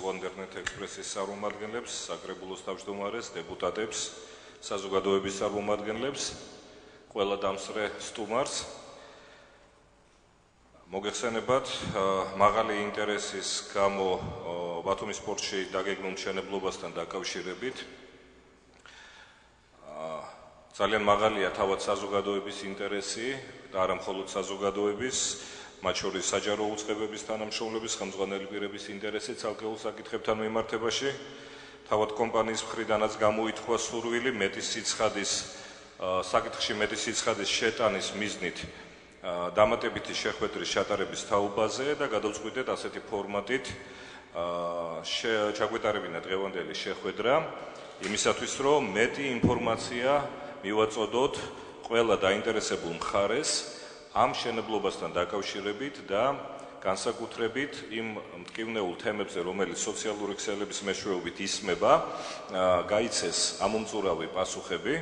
იყო ინტერნეტ ექსპრესის წარმომადგენლებს, საკრებულოს თავმჯდომარეს, დეპუტატებს, საზოგადოების წარმომადგენლებს, ყველა დამსწრე სტუმარს. მოგეხსენებათ, მაღალი ინტერესის გამო ბათუმის პორტში დაგეგმილ მშენებლობასთან დაკავშირებით ძალიან მაღალია თავად საზოგადოების ინტერესი და არა მხოლოდ საზოგადოების, მათ შორის საჯარო უწყებების თანამშრომლების, ხელმძღვანელი პირების ინტერესი ცალკეულ საკითხებთან მიმართებაში. თავად კომპანიის მხრიდანაც გამოითქვა სურვილი საკითხში მეტი სიცხადის შეტანის მიზნით დამატებითი შეხვედრის ჩატარების თაობაზე და გადავწყვიტეთ ასეთი ფორმატით ჩაგვეტარებინა დღევანდელი შეხვედრა იმისათვის, რომ მეტი ინფორმაცია მივაწოდოთ ყველა დაინტერესებულ მხარეს ამ მშენებლობასთან დაკავშირებით და განსაკუთრებით იმ მტკივნეულ თემებზე, რომელიც სოციალური ქსელების მეშვეობით ისმება, გაიცეს ამომწურავი პასუხები.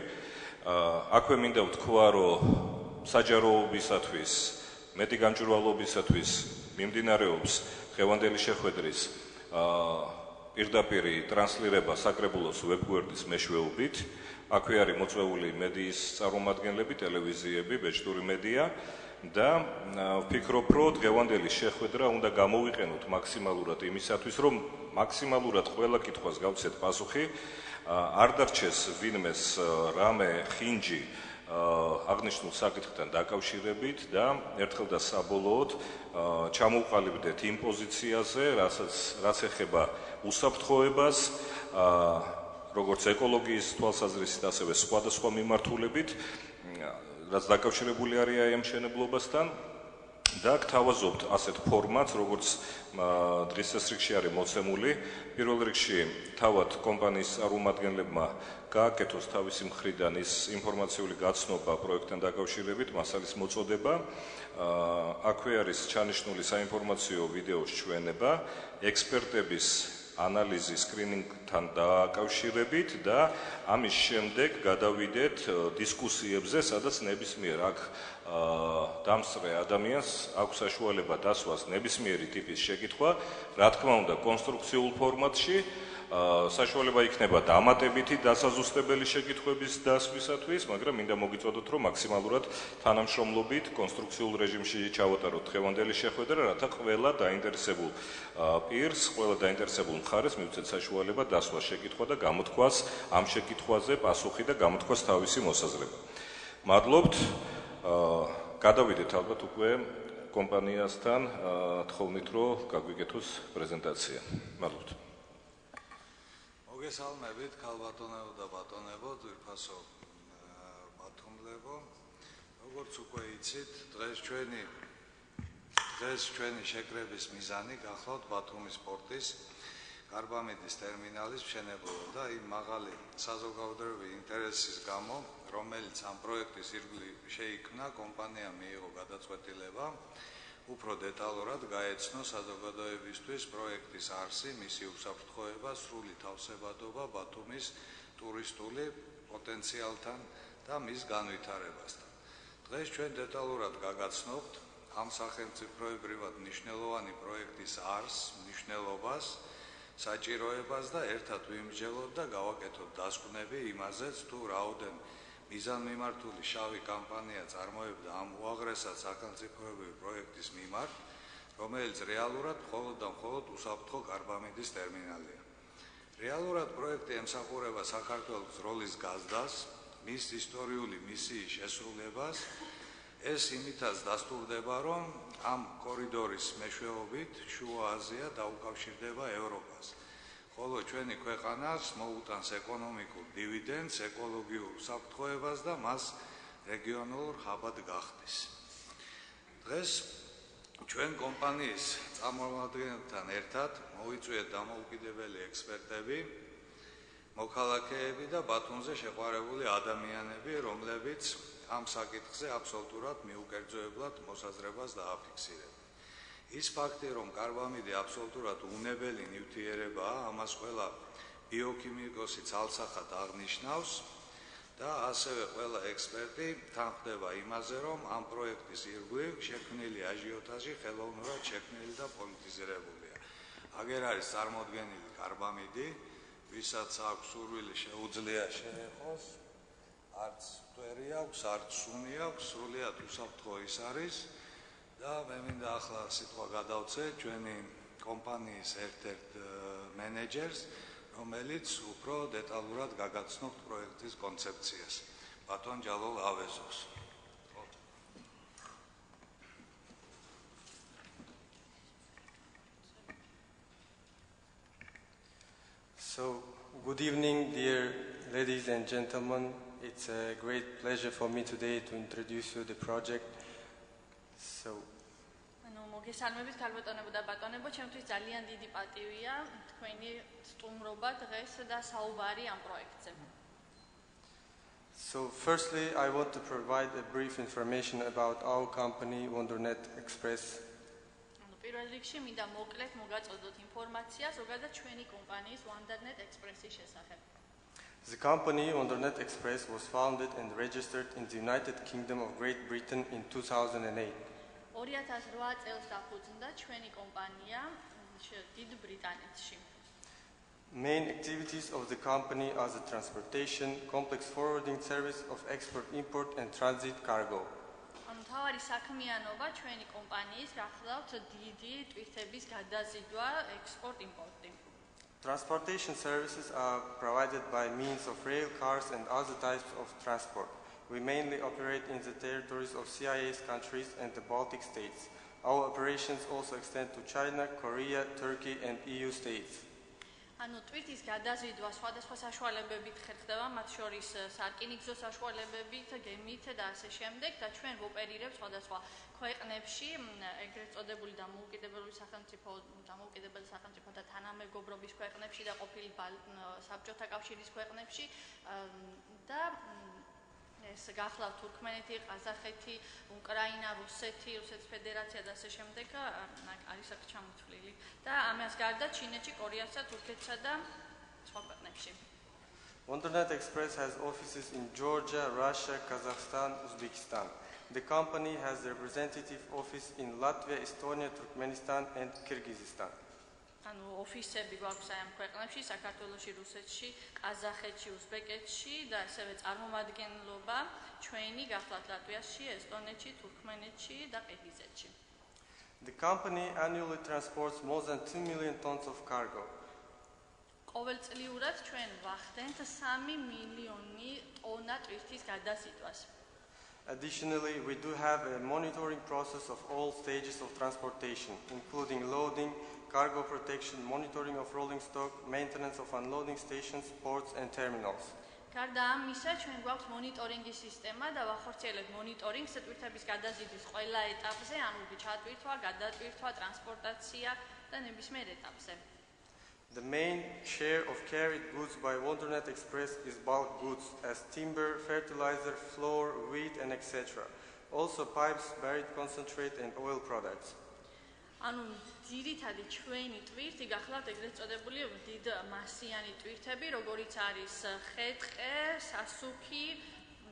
აქვე მინდა ვთქვა, რომ საჯაროობისათვის, მეტი გამჭვირვალობისათვის მიმდინარეობს დღევანდელი შეხვედრის პირდაპირი ტრანსლირება საკრებულოს ვებგვერდის მეშვეობით. აქვე არის მოწვეული მედიის წარმომადგენლები, ტელევიზიები, ბეჭდური მედია და ვფიქრობ, რომ დღევანდელი შეხვედრა უნდა გამოვიყენოთ მაქსიმალურად იმისათვის, რომ მაქსიმალურად ყველა კითხვას გავცეთ პასუხი, არ დარჩეს ვინმეს რამე ხინჯი აღნიშნულ საკითხთან დაკავშირებით და ერთხელ და საბოლოოდ ჩამოვყალიბდეთ იმ პოზიციაზე, რაც ეხება უსაფრთხოებას, როგორც ეკოლოგიის თვალსაზრისით, ასევე სხვადასხვა მიმართულებით, რაც დაკავშირებული არის ამ მშენებლობასთან და გთავაზობთ ასეთ ფორმატს, როგორც დღის წესრიგში არის მოცემული. პირველ რიგში თავად კომპანიის წარმომადგენლებმა გააკეთოს თავისი მხრიდან ის ინფორმაციული გაცნობა პროექტთან დაკავშირებით, მასალის მოწოდება. აქვე არის ჩანიშნული საინფორმაციო ვიდეოს ჩვენება, ექსპერტების ანალიზი სკრინინგთან დაკავშირებით და ამის შემდეგ გადავიდეთ დისკუსიებზე, სადაც ნებისმიერ აქ დამსწრე ადამიანს აქვს საშუალება დასვას ნებისმიერი ტიპის შეკითხვა, რა თქმა უნდა, კონსტრუქციულ ფორმატში. საშუალება იქნება დამატებითი დასაზუსტებელი შეკითხვების დასვისათვის, მაგრამ მინდა მოგიწოდოთ, რომ მაქსიმალურად თანამშრომლობით კონსტრუქციულ რეჟიმში ჩავატაროთ დღევანდელი შეხვედრა, რათა ყველა დაინტერესებულ პირს, ყველა დაინტერესებულ მხარეს მივცეთ საშუალება დასვას შეკითხვა და გამოთქვას ამ შეკითხვაზე პასუხი და გამოთქვას თავისი მოსაზრება. მადლობთ. გადავიდეთ ალბათ უკვე კომპანიასთან, თხოვნით, რომ გაგვიკეთოს პრეზენტაცია. მადლობთ. მოგესალმებით, ქალბატონებო და ბატონებო, ძვირფასო ბათუმლებო. როგორც უკვე იცით, დღეს ჩვენი შეკრების მიზანი გახლავთ ბათუმის პორტის კარბამიდის ტერმინალის მშენებლობა და იმ მაღალი საზოგადოებრივი ინტერესის გამო, რომელიც ამ პროექტის ირგვლივ შეიქმნა, კომპანიამ მიიღო გადაწყვეტილება უფრო დეტალურად გაეცნო საზოგადოებისთვის პროექტის არსი, მისი უსაფრთხოება, სრული თავსებადობა ბათუმის ტურისტული პოტენციალთან და მის განვითარებასთან. დღეს ჩვენ დეტალურად გაგაცნობთ ამ სახელმწიფოებრივად მნიშვნელოვანი პროექტის არსს, მნიშვნელობას, საჭიროებას და ერთად ვიმსჯელოთ და გავაკეთოთ დასკვნები იმაზეც, თუ რაოდენ მიზანმიმართული შავი კამპანია წარმოებდა ამ უაღრესად სახელმწიფოებრივი პროექტის მიმართ, რომელიც რეალურად მხოლოდ და მხოლოდ უსაფრთხო კარბამიდის ტერმინალია. რეალურად პროექტი ემსახურება საქართველოს როლის გაზრდას, მის ისტორიული მისიის შესრულებას. ეს იმითაც დასტურდება, რომ ამ კორიდორის მეშვეობით შუა აზია დაუკავშირდება ევროპას. ხოლო ჩვენი ქვეყანას მოუტანს ეკონომიკურ დივიდენდს, ეკოლოგიურ უსაფრთხოებას და მას რეგიონულ ჰაბად გახდის. დღეს ჩვენ კომპანიის წარმომადგენლებთან ერთად მოვიწვიეთ დამოუკიდებელი ექსპერტები, მოქალაქეები და ბათუმზე შეყვარებული ადამიანები, რომლებიც ამ საკითხზე აბსოლუტურად მიუკერძოებლად მოსაზრებას დააფიქსირებენ. ის ფაქტი, რომ კარბამიდი აბსოლუტურად უნებელი ნივთიერებაა, ამას ყველა ბიოქიმიკოსი ცალსახად აღნიშნავს და ასევე ყველა ექსპერტი თანხმდება იმაზე, რომ ამ პროექტის ირგვლივ შექმნილი აჟიოტაჟი ხელოვნურად შექმნილი და პოლიტიზირებულია. აგერ არის წარმოდგენილი კარბამიდი, ვისაც აქვს სურვილი შეუძლია შეეხოს, არც მტვერი აქვს, არც სუნი აქვს, სრულიად უსაფრთხო ის არის და მე მინდა ახლა სიტყვა გადავცე ჩვენი კომპანიის ერთ-ერთ მენეჯერს, რომელიც უფრო დეტალურად გაგაცნობთ პროექტის კონცეფციას. ბატონ ჯალალ ავეზოს. So, good evening, dear ladies and gentlemen. It's a great pleasure for me today to introduce you the project. So, მოგესალმებით ქალბატონებო და ბატონებო, ჩემთვის ძალიან დიდი პატივია თქვენი სტუმრობა დღეს და საუბარი ამ პროექტზე. So firstly, I want to provide a brief information about our company, Wondernet Express. პირველ რიგში მინდა მოკლედ მოგაწოდოთ ინფორმაცია ზოგადად ჩვენი კომპანიის Wondernet Express-ის შესახებ. The company Wondernet Express was founded and registered in the United Kingdom of Great Britain in 2008. 2008 წელს დაფუძნდა ჩვენი კომპანია დიდ ბრიტანეთში. Main activities of the company are the transportation, complex forwarding service of export, import and transit cargo. მთავარი საქმიანობა ჩვენი კომპანიის გახლავთ დიდი ტვირთების გადაზიდვა, ექსპორტ-იმპორტი. Transportation services are provided by means of rail cars and other types of transport. We mainly operate in the territories of CIS countries and the Baltic states. Our operations also extend to China, Korea, Turkey and EU states. ანუ ტვირთის გადაზიდვა სხვადასხვა საშუალებებით ხერხდება, მათ შორის სარკინიგზო საშუალებებით, გემით და ასე შემდეგ და ჩვენ ვოპერირებთ სხვადასხვა ქვეყნებში, ეგრეთ წოდებული დამოუკიდებელი სახელმწიფო და თანამეგობრობის ქვეყნებში და ყოფილი საბჭოთა კავშირის ქვეყნებში და ეს გახლავთ თურქმენეთი, ყაზახეთი, უკრაინა, რუსეთის ფედერაცია და ასე შემდეგ არის აქ ჩამოთვლილი და ამას გარდა ჩინეთში, კორეასა, თურქეთსა და სხვა ქვეყნებში. Wondernet Express has offices in Georgia, Russia, Kazakhstan, Uzbekistan. The company has a representative office in Latvia, Estonia, Turkmenistan and Kyrgyzstan. ანუ ოფისები გვაქვს ამ ქვეყნებში, საქართველოში, რუსეთში, ყაზახეთში, უზბეკეთში და ასევე წარმომადგენლობა ჩვენი გახლავთ ლატვიაში, ესტონეთში, თურქმენეთში და ყირგიზეთში. The company annually transports more than 2 million tons of cargo. ყოველწლიურად ჩვენ ვახდენთ 3 მილიონი ტონა ტვირთის გადაზიდვას. Additionally, we do have a monitoring process of all stages of transportation, including loading, cargo protection, monitoring of rolling stock, maintenance of unloading stations, ports and terminals. გარდა ამისა, ჩვენ გვაქვს მონიტორინგის სისტემა და ვახორციელებთ მონიტორინგს ტვირთების გადაზიდვის ყველა ეტაპზე, ანუ ჩატვირთვა, გადატვირთვა, ტრანსპორტაცია და ნებისმიერ ეტაპზე. The main share of carried goods by Wondernet Express is bulk goods as timber, fertilizer, flour, wheat and etc. Also pipes, buried concentrate and oil products. ანუ ძირითადი ჩვენი ტვირთი გახლავთ ეგრეთ წოდებული დიდ მასიანი ტვირთები, როგორიც არის ხე-ტყე, სასუქი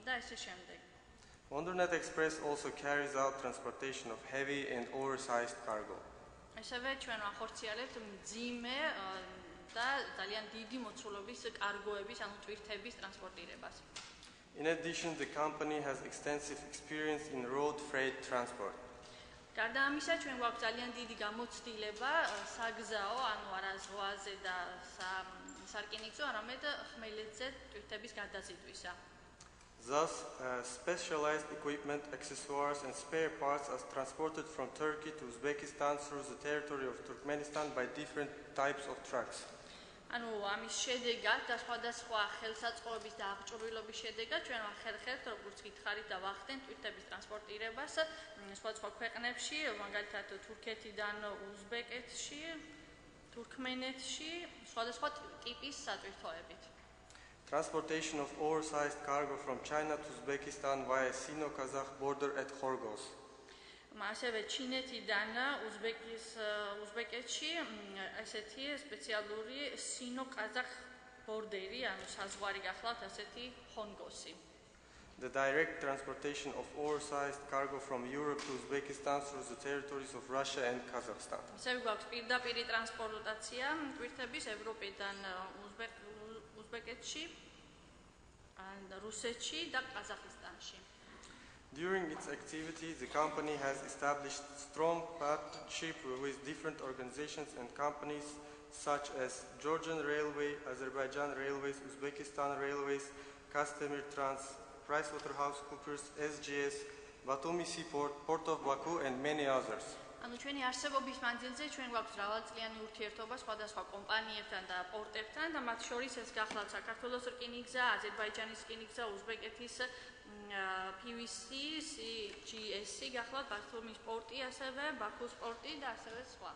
და ესე შემდეგ. Wondernet Express also carries out transportation of heavy and oversized cargo. ასევე ჩვენ ვახორციელებთ მძიმე და ძალიან დიდი მოცულობის კარგოების, ანუ ტვირთების ტრანსპორტირებას. In addition, the company has extensive experience in road freight transport. გარდა ამისა, ჩვენ გვაქვს ძალიან დიდი გამოცდილება საგზაო, ანუ არა ზღვაზე და სარკინიგზო, არამედ ხმელეთზე ტვირთების გადაზიდვისა. Thus, specialized equipment, accessories and spare parts are transported from Turkey to Uzbekistan through the territory of Turkmenistan by different types of trucks. ანუ ამის შედეგად და სხვადასხვა ხელსაწყოების და აღჭურვილობის შედეგად ჩვენ ვახერხებთ, როგორც გითხარით და ვახდენთ ტვირთების ტრანსპორტირებას სხვადასხვა ქვეყნებში, მაგალითად თურქეთიდან უზბეკეთში, თურქმენეთში, სხვადასხვა ტიპის სატვირთოებით. Transportation of oversized cargo from China to Uzbekistan via Sino-Kazakh border at Khorgos. ასევე ჩინეთიდან უზბეკეთში ესეთი სპეციალური სინო-კაზახ ბორდერი, ანუ საზღვარი გახლავთ ასეთი ხონგოსი. the direct transportation of oversized cargo from Europe to Uzbekistan through the territories of Russia and Kazakhstan. ისევ გვაქვს პირდაპირი ტრანსპორტაცია ტვირთების ევროპიდან უზბეკეთში, რუსეთში და ყაზახისტანში. During its activity, the company has established strong partnership with different organizations and companies such as Georgian Railway, Azerbaijan Railways, Uzbekistan Railways, Customer Trans, PricewaterhouseCoopers, SGS, Batumi Seaport, Port of Baku and many others. ანუ ჩვენი არსებობის მანძილზე ჩვენ გვაქვს მრავალწლიანი ურთიერთობა სხვადასხვა კომპანიებთან და პორტებთან და მათ შორის ეს გახლავთ საქართველოს რკინიგზა, აზერბაიჯანის რკინიგზა, უზბეკეთის PVC, CGS გახლავთ ბათუმის პორტი, ასევე ბაქუს პორტი და ასევე სხვა.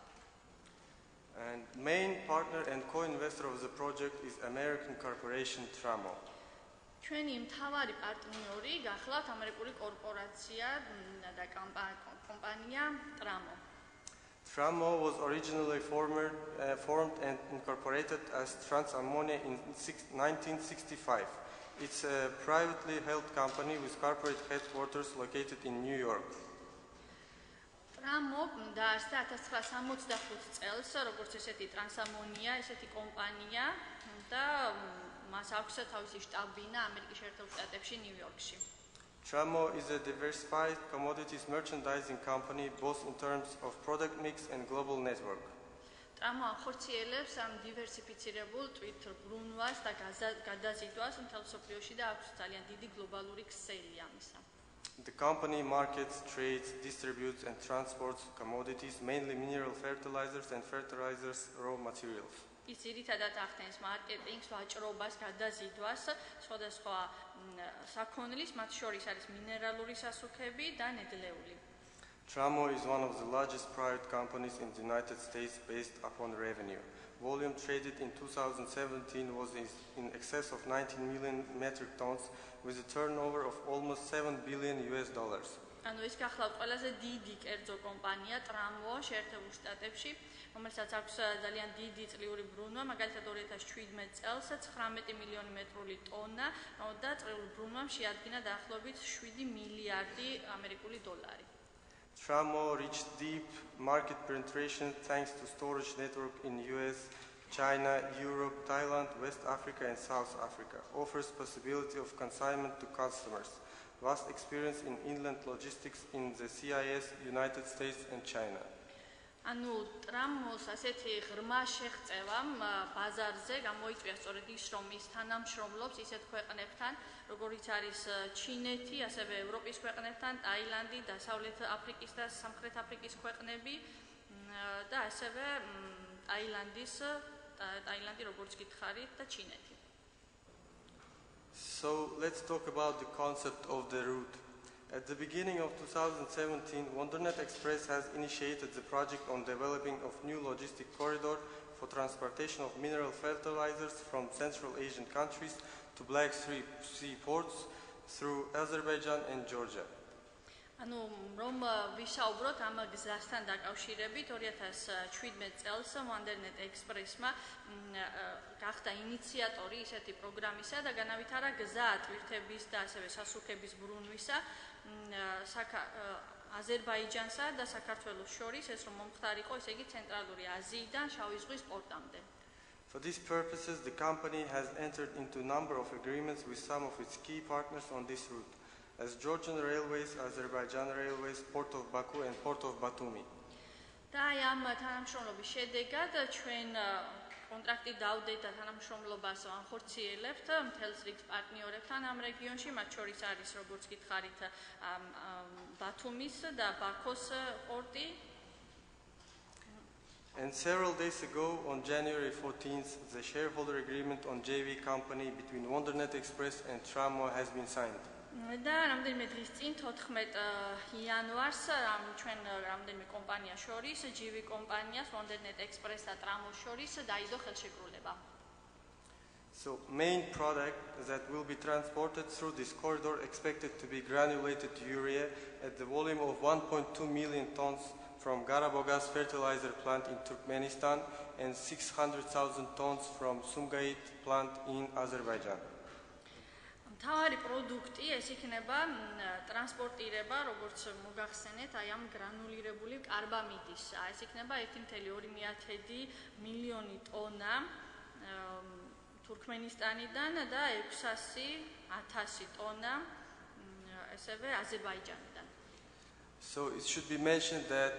And main partner and co-investor of the project is American corporation Tramo. ჩვენი მთავარი პარტნიორი გახლავთ ამერიკული კორპორაცია და კომპანია Tramo. Tramo was originally formed and incorporated as Trans Ammonia in 1965. It's a privately held company with corporate headquarters located in New York. Tramo დაარსდა 1965 წელს, როგორც ესეთი ტრანსამონია, ესეთი კომპანია და მას აქვს თავისი შტაბ-ბინა ამერიკის შეერთებულ შტატებში, ნიუ-იორკში. Tramo is a diversified commodities merchandising company both in terms of product mix and global network. Tramo ახორციელებს ამ დივერსიფიცირებულ ტვირთ ბრუნვას და გადაზიდვას მთელ მსოფლიოში და აქვს ძალიან დიდი გლობალური ქსელი ამისა. The company markets, trades, distributes and transports commodities, mainly mineral fertilizers and fertilizers raw materials. ის ძირითადად ახდენს მარკეტინგს, ვაჭრობას, გადაზიდვას, სხვადასხვა საქონლის, მათ შორის არის მინერალური სასუქები და ნედლეული. Tramo is one of the largest private companies in the United States based upon revenue. Volume traded in 2017 was in excess of 19 million metric tons with a turnover of almost $7 billion. ანუ ეს გახლავთ ყველაზე დიდი კერძო კომპანია Tramo შეერთებულ შტატებში, რომელსაც აქვს ძალიან დიდი წლიური ბრუნვა, მაგალითად 2017 წელს 19 მილიონი მეტრული ტონა და წლიური ბრუნვამ შეადგინა დაახლოებით 7 მილიარდი ამერიკული დოლარი. Tramo reached deep market penetration thanks to storage network in US, China, Europe, Thailand, West Africa and South Africa. Offers possibility of consignment to customers. Vast experience in inland logistics in the CIS, United States and China. ანუ Tramos ასეთი ღრმა შეღწევამ ბაზარზე გამოიწვია სწორედ ის, რომ ის თანამშრომლობს ისეთ ქვეყნებთან, როგორიც არის ჩინეთი, ასევე ევროპის ქვეყნებთან, ტაილანდი, დასავლეთ აფრიკის და სამხრეთ აფრიკის ქვეყნები და ასევე ტაილანდი, როგორც გითხარით, და ჩინეთი. So let's talk about the concept of the route. At the beginning of 2017, Wondernet Express has initiated the project on developing of new logistic corridor for transportation of mineral fertilizers from Central Asian countries to Black Sea ports through Azerbaijan and Georgia. ანუ რომ ვისაუბროთ ამ გზასთან დაკავშირებით 2017 წელს Wondernet Express-მა გახდა ინიციატორი ისეთი პროგრამისა და განავითარა გზა ტვირთების და ასევე სასუქების ბრუნვისა აზერბაიჯანსა და საქართველოს შორის, ეს რომ მომხდარიყო, ესე იგი ცენტრალური აზიიდან შავი ზღვის პორტამდე. For these purposes, the company has entered into a number of agreements with some of its key partners on this route, as Georgian Railways, Azerbaijan Railways, Port of Baku and Port of Batumi. და აი ამ თანამშრომლობის შედეგად ჩვენ კონტრაქტი დავდეთ და თანამშრომლობას ვახორციელებთ მთელს რიგ პარტნიორებთან ამ რეგიონში, მათ შორის არის, როგორც გითხარით, ბათუმის და ბაქოს პორტი. And several days ago, on January 14th, the shareholder agreement on JV company between Wondernet Express and Tramo has been signed. და რამდენიმე დღის წინ 14 იანვარს ჩვენ რამდენიმე კომპანია შორის, JV კომპანიას Wondernet Express და Tramo შორის დაიდო ხელშეკრულება. So main product that will be transported through this corridor expected to be granulated urea at the volume of 1.2 million tons from Garabogas fertilizer plant in Turkmenistan and 600,000 tons from Sumgait plant in Azerbaijan. მთავარი პროდუქტი ეს იქნება ტრანსპორტირება, როგორც მოგახსენეთ, აი ამ გრანულირებული კარბამიდის. ეს იქნება 1.2 მილიონი ტონა თურქმენისტანიდან და 600,000 ტონა ესევე აზერბაიჯანიდან. So it should be mentioned that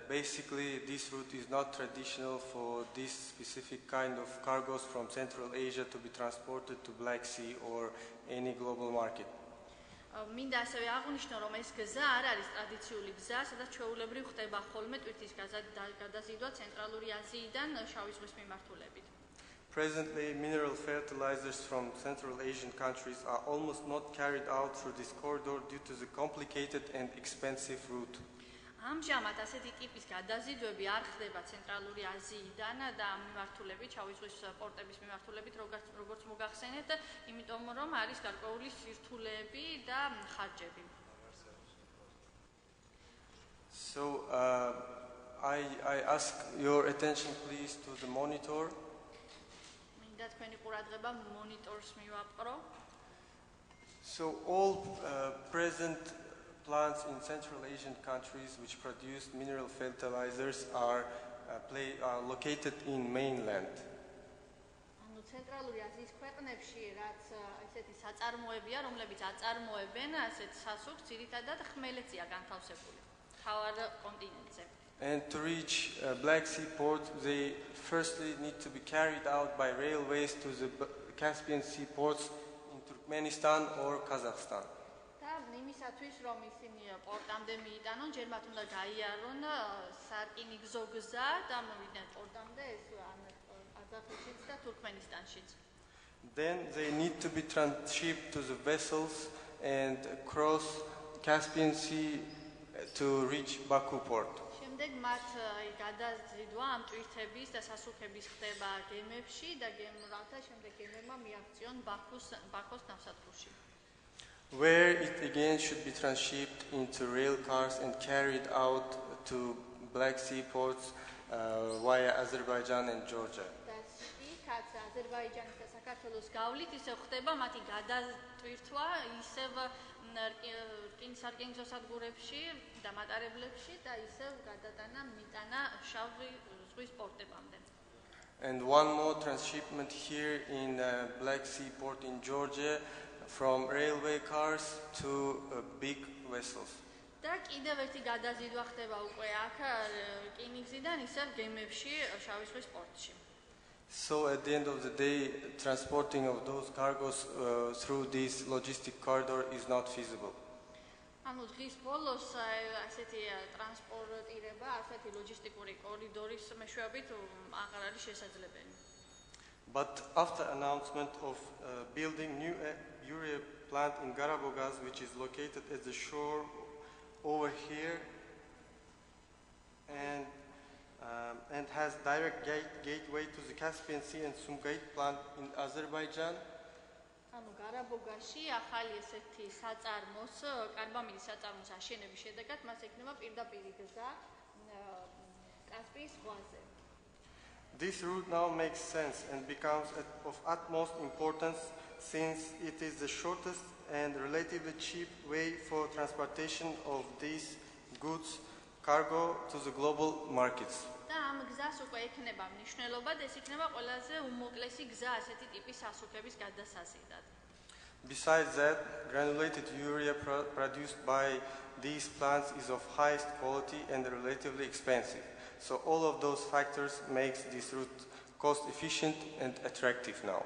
basically this route is not traditional for this specific kind of cargoes from Central Asia to be transported to Black Sea or any global market. მინდა ასევე აღვნიშნო, რომ ეს გზა არ არის ტრადიციული გზა, სადაც ჩვეულებრივ ხდება ხოლმე ტვირთის გადაზიდვა ცენტრალური აზიიდან შავი ზღვის მიმართულებით. Presently, mineral fertilizers from Central Asian countries are almost not carried out through this corridor due to the complicated and expensive route. ამჟამად ასეთი ტიპის გადაზიდვები არ ხდება ცენტრალური აზიიდან და ამ მიმართულებით, შავი ზღვის პორტების მიმართულებით, როგორც მოგახსენეთ, იმიტომ რომ არის გარკვეული სირთულეები და ხარჯები. So I ask your attention please to the monitor. მინდა თქვენი ყურადღება მონიტორს მივაპყრო. So all present plants in Central Asian countries which produce mineral fertilizers are located in mainland. ანუ ცენტრალური აზიის ქვეყნებში, რაც ესეთი საწარმოებია, რომლებიც აწარმოებენ ასეთ სასუქს, ძირითადად ხმელეთზეა განთავსებული, მთავარ კონტინენტზე. And to reach Black Sea port, they firstly need to be carried out by railways to the Caspian Sea ports in Turkmenistan or Kazakhstan. და იმისათვის, რომ ისინი პორტამდე მიიტანონ, ჯერ მათ უნდა გაიარონ სარკინიგზო გზა და მოვიდნენ პორტამდე, ეს ყაზახეთშიც და თურქმენისტანშიც. Then they need to be transshipped to the vessels and cross Caspian Sea to reach Baku port. შემდეგ მათ გადაზიდვა ამ ტვირთების და სასუქების ხდება გემებში და გემრალთა შემდეგ გემებმა მიაღწიონ ბაქოს ნავსადგურში. Where it again should be transshipped into rail cars and carried out to Black Sea ports via Azerbaijan and Georgia. და იქაც აზერბაიჯანის და საქართველოს გავლით ისევ ხდება მათი გადატვირთვა ისევ სარკინიგზო სადგურებში და მატარებლებში და ისევ გადატანა მიტანა შავი ზღვის პორტებამდე. And one more transshipment here in Black Sea port in Georgia from railway cars to big vessels. და კიდევ ერთი გადაზიდვა ხდება უკვე აქ რკინიგზიდან ისევ გემებში შავი ზღვის პორტში. So at the end of the day, transporting of those cargoes through this logistic corridor is not feasible. ანუ დღის ბოლოს ასეთი ტრანსპორტირება, ასეთი ლოჯისტიკური კორიდორის მეშვეობით აღარ არის შესაძლებელი. But after announcement of building new urea plant in Garabogaz, which is located at the shore over here and has direct gateway to the Caspian Sea and Sumgait plant in Azerbaijan. ანუ გარაბოგაში ახალი ესეთი საწარმოს, კარბამიდის საწარმოს აშენების შედეგად მას ექნება პირდაპირი გზა კასპიის ზღვაზე. This route now makes sense and becomes of utmost importance since it is the shortest and relatively cheap way for transportation of these goods cargo to the global markets. და ამ გზას უკვე ექნება მნიშვნელობა და ეს იქნება ყველაზე უმოკლესი გზა ასეთი ტიპის სასუქების გადასაზიდად. Besides that, granulated urea produced by these plants is of highest quality and relatively expensive. So all of those factors makes this route cost efficient and attractive now.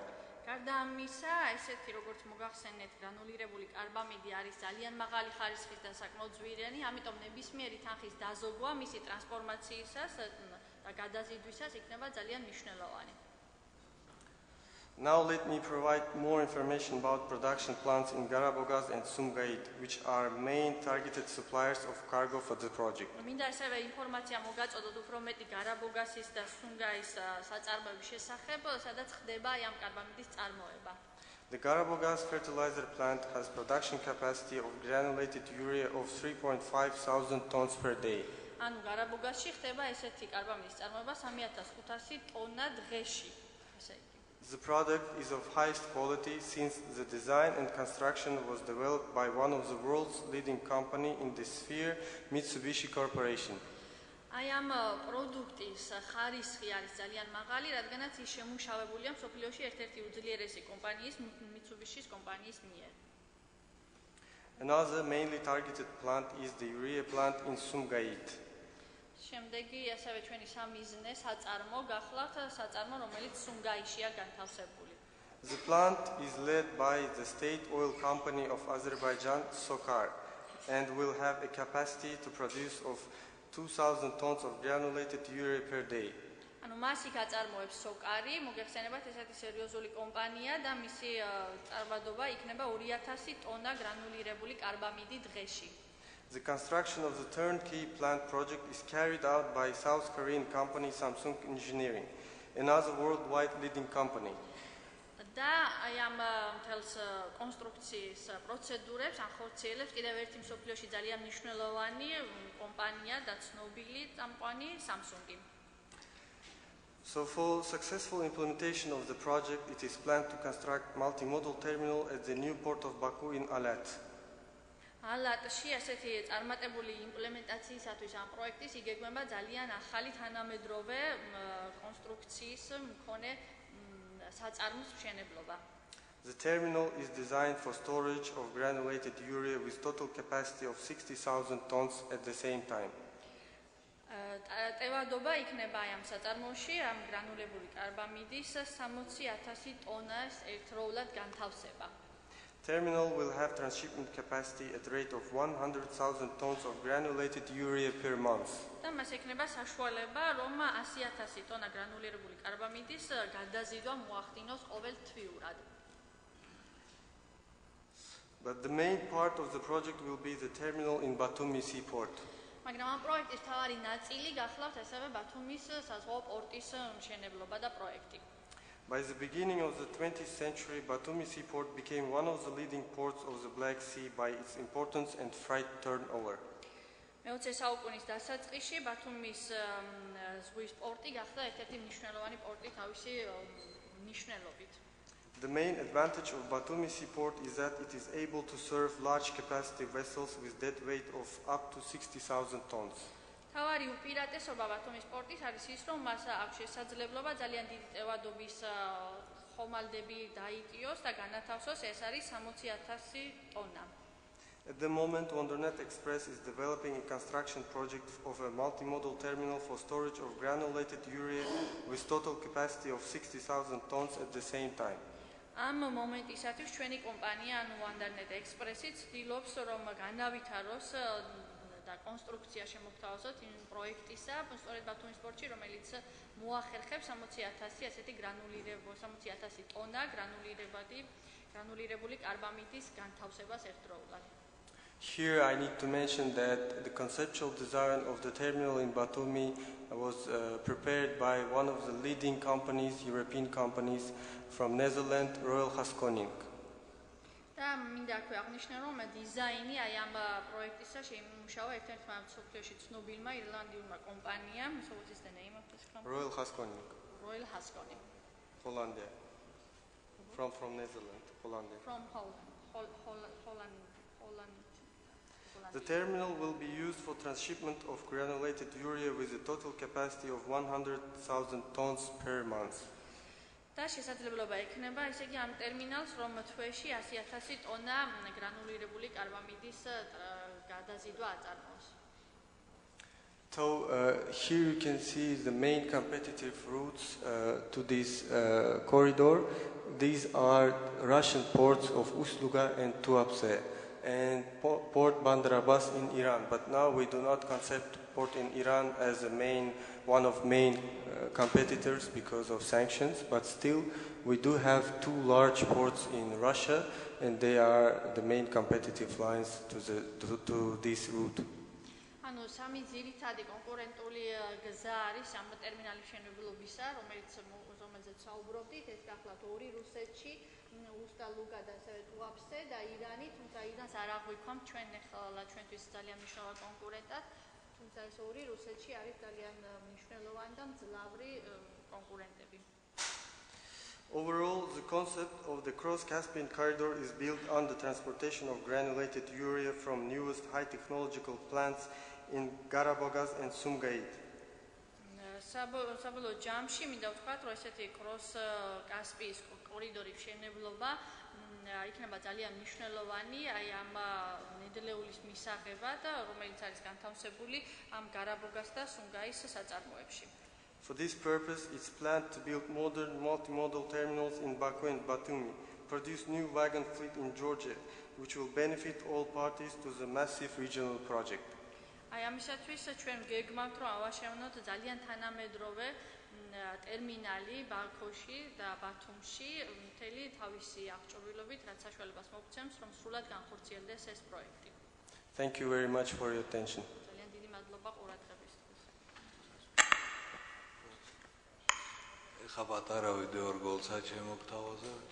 გარდა ამისა, ესეთი როგორც მოგახსენეთ, გრანულირებული კარბამიდი არის ძალიან მაღალი ხარისხის და საკმაოდ ძვირიანი, ამიტომ ნებისმიერი თანხის დაზოგვა მისი ტრანსფორმაციისას და გადაზიდვისას იქნება ძალიან მნიშვნელოვანი. Now let me provide more information about production plants in Garabogaz and Sumgait, which are main targeted suppliers of cargo for the project. მინდა ასევე ინფორმაცია მოგაწოდოთ უფრო მეტი გარაბოგასის და სუმგაის საწარმოების შესახებ, სადაც ხდება ამ კარბამიდის წარმოება. The Garabogaz fertilizer plant has production capacity of granulated urea of 3,500 tons per day. ანუ გარაბოგასში ხდება ესეთი კარბამიდის წარმოება 3500 ტონა დღეში. ესე იგი. The product is of highest quality since the design and construction was developed by one of the world's leading company in this sphere, Mitsubishi Corporation. აი ამ პროდუქტის ხარისხი არის ძალიან მაღალი, რადგანაც ის შემუშავებულია მსოფლიოში ერთ-ერთი უძლიერესი კომპანიის Mitsubishi-ის კომპანიის მიერ. Another mainly targeted plant is the urea plant in Sumgait. შემდეგი ასევე ჩვენი სამიზნე საწარმო გახლავთ საწარმო, რომელიც სუმგაიშია განთავსებული. The plant is led by the state oil company of Azerbaijan, SOCAR, and will have a capacity to produce of 2,000 tons of granulated urea per day. ანუ მას იქ აწარმოებს SOCAR-ი, მოგეხსენებათ ესეთი სერიოზული კომპანია და მისი წარმატება იქნება 2,000 ტონა გრანულირებული კარბამიდი დღეში. The construction of the turnkey plant project is carried out by South Korean company Samsung Engineering, another worldwide leading company. და აი ამ მთელს კონსტრუქციის პროცედურებს ახორციელებს კიდევ ერთი მსოფლიოში ძალიან მნიშვნელოვანი კომპანია და ცნობილი წამყვანი Samsung-ი. So for successful implementation of the project, it is planned to construct multimodal terminal at the new port of Baku in Alat. ალატში ასეთი წარმატებული იმპლემენტაციისათვის ამ პროექტის იგეგმება ძალიან ახალი თანამედროვე კონსტრუქციის მქონე საწარმოს მშენებლობა. The terminal is designed for storage of granulated urea with total capacity of 60,000 tons at the same time. ტევადობა იქნება ამ საწარმოში ამ გრანულებული კარბამიდის 60,000 ტონას ერთდროულად განთავსება. Terminal will have transshipment capacity at rate of 100,000 tons of granulated urea per month. და მას ექნება საშუალება, რომ 100,000 ტონა გრანულირებული კარბამიდის გადაზიდვა მოახდინოს ყოველთვიურად. But the main part of the project will be the terminal in Batumi seaport. მაგრამ ამ პროექტის მთავარი ნაწილი გახლავთ ასევე ბათუმის საზღვაო პორტის მშენებლობა და პროექტი. By the beginning of the 20th century, Batumi seaport became one of the leading ports of the Black Sea by its importance and freight turnover. მე-20 საუკუნის დასაწყისში ბათუმის ზღვის პორტი გახდა ერთ-ერთი მნიშვნელოვანი პორტი თავისი მნიშვნელობით. The main advantage of Batumi seaport is that it is able to serve large capacity vessels with dead weight of up to 60,000 tons. თავარი უპირატესობა ბათუმის პორტის არის ის, რომ მას აქვს შესაძლებლობა ძალიან დიდი ტევადობის ხომალდები დაიტიოს და განათავსოს, ეს არის 60,000 ტონა. At the moment, Wondernet Express is developing a construction project of a multimodal terminal for storage of granulated urea with total capacity of 60,000 tons at the same time. ამ მომენტისათვის ჩვენი კომპანია, ანუ Wondernet Express-ი ცდილობს, რომ განავითაროს და კონსტრუქცია შემოგთავაზოთ იმ პროექტისა, სწორედ ბათუმის პორტში, რომელიც მოახერხებს 60,000 ასეთი 60,000 ტონა გრანულირებული კარბამიდის განთავსებას ერთდროულად. Here I need to mention that the conceptual design of the terminal in Batumi was prepared by one of the leading companies, European companies from Netherlands, Royal Haskoning. და მინდა აქვე აღნიშნო, რომ დიზაინი აი ამ პროექტისა შეიმუშავა ერთ-ერთმა მსოფლიოში ცნობილმა ირლანდიულმა კომპანიამ, so what is the name of this company? Royal Haskoning. Royal Haskoning. Holland. From Netherlands, Holland. From Holland. The terminal will be used for transshipment of granulated urea with a total capacity of 100,000 tons per month. და შესაძლებლობა ექნება, ესე იგი ამ ტერმინალს, რომ თვეში 100,000 ტონა გრანულირებული კარბამიდის გადაზიდვა აწარმოოს. So here you can see the main competitive routes to this corridor. These are Russian ports of Ust-Luga and Tuapse and Port Bandar Abbas in Iran. But now we do not concept port in Iran as one of main competitors because of sanctions. But still, we do have two large ports in Russia, and they are the main competitive lines to this route. ანუ სამი ძირითადი კონკურენტული გზა არის ამ ტერმინალის მშენებლობისა, რომელზეც საუბრობდით, ეს გახლავთ ორი რუსეთში, უსტა-ლუგა და ასევე ტუაპსე და ირანი, თუმცა ირანს არ აღვიქვამთ ჩვენთვის ძალიან მნიშვნელოვან კონკურენტად, თუმცა ეს ორი რუსეთში არის ძალიან მნიშვნელოვანი და მძლავრი კონკურენტები. Overall, the concept of the cross-Caspian corridor is built on the transportation of granulated urea from newest high-technological plants in Garabogaz and Sumgait. საბოლოო ჯამში მინდა ვთქვათ, რომ ესეთი კროს-კასპიის კორიდორი მშენებლობა იქნება ძალიან მნიშვნელოვანი აი ამ ნედლეულის მისაღებად, რომელიც არის განთავსებული ამ გარაბოგას და სუნგაის საწარმოებში. For this purpose, it's planned to build modern multimodal terminals in Baku and Batumi, produce new wagon fleet in Georgia, which will benefit all parties to the massive regional project. აი ამისათვის ჩვენ გეგმავთ, რომ ავაშენოთ ძალიან თანამედროვე ტერმინალი ბაქოში და ბათუმში მთელი თავისი აღჭურვილობით, რაც საშუალებას მოგცემს, რომ სრულად განხორციელდეს ეს პროექტი. Thank you very much for your attention. ძალიან დიდი მადლობა ყურადღებისთვის. ეხა პატარა ვიდეო რგოლსაც შემოგთავაზებთ.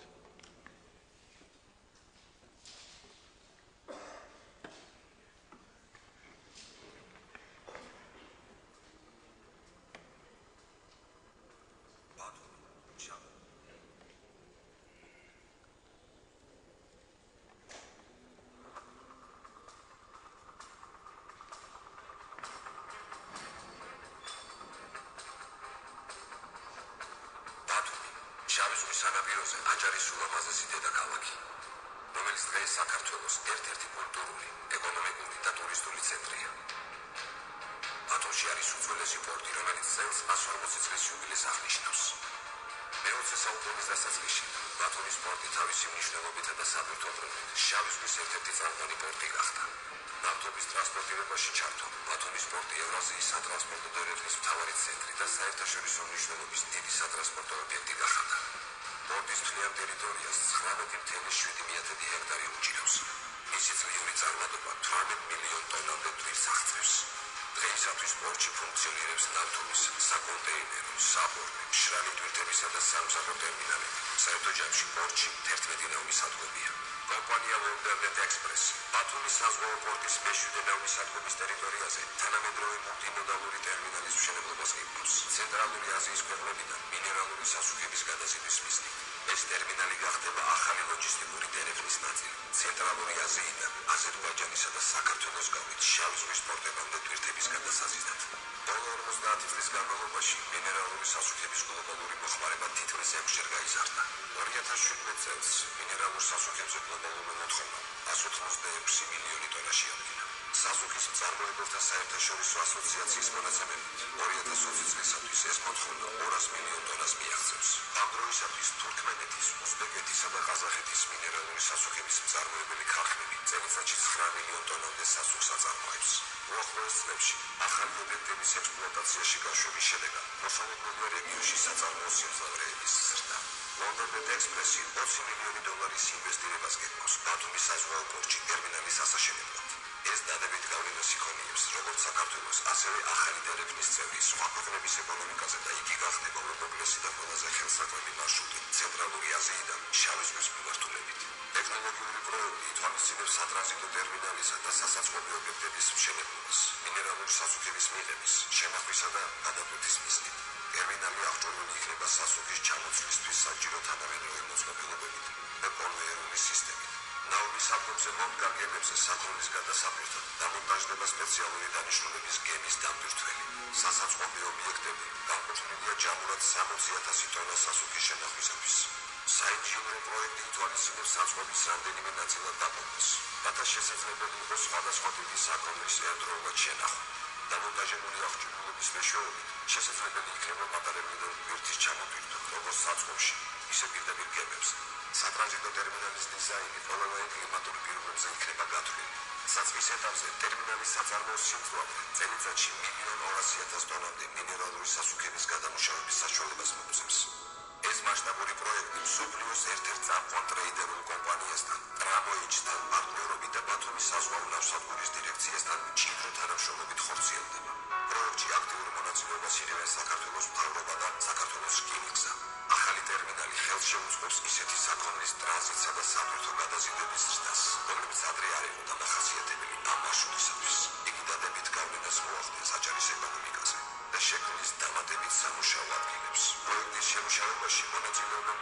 შექმნის დამატებით სამუშაო ადგილებს. პროექტის შემუშავებაში მონაწილეობენ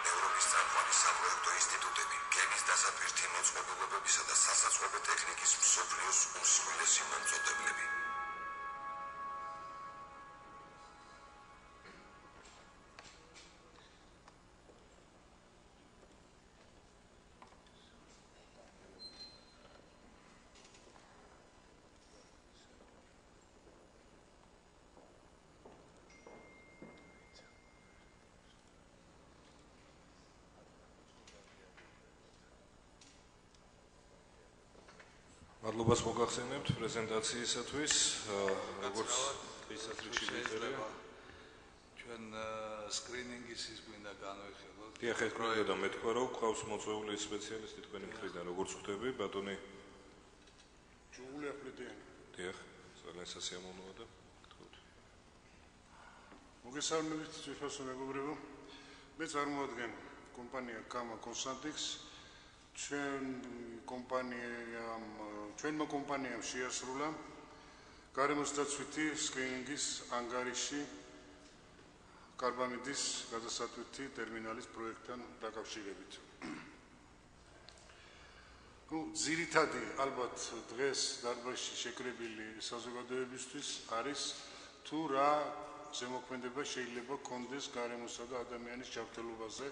წამყვანი საპროექტო ინსტიტუტები, გემის დასაწყისი მოწყობილობებისა და სასაწყობე ტექნიკის მსოფლიოს უმსხვილესი მომწოდებლები. მადლობას მოგახსენებთ პრეზენტაციისათვის, როგორც ისატრიში მიწერია. ჩვენ სკრინინგის ის გვინდა განვიხილოთ. დიახ, ეს პროექტი და მეთქვა რომ ყავს მოწვეული სპეციალისტი თქვენი მხრიდან, როგორც ხვდები, ბატონი ჯული აფრიდიანი. დიახ, ძალიან სასიამოვნოა და გთხოვთ. მოგესალმებით ძვირფასო მეგობრებო. მე წარმოადგენ კომპანია Kama Consultings. ჩვენმა კომპანიამ შეასრულა გარემოსდაცვითი სკრინინგის ანგარიში კარბამიდის გადასატვირთი ტერმინალის პროექტთან დაკავშირებით. ძირითადი ალბათ დღეს დარბაზში შეკრებილი საზოგადოებისთვის არის თუ რა ზემოქმედება შეიძლება კონდეს გარემოსა და ადამიანის ჯანმრთელობაზე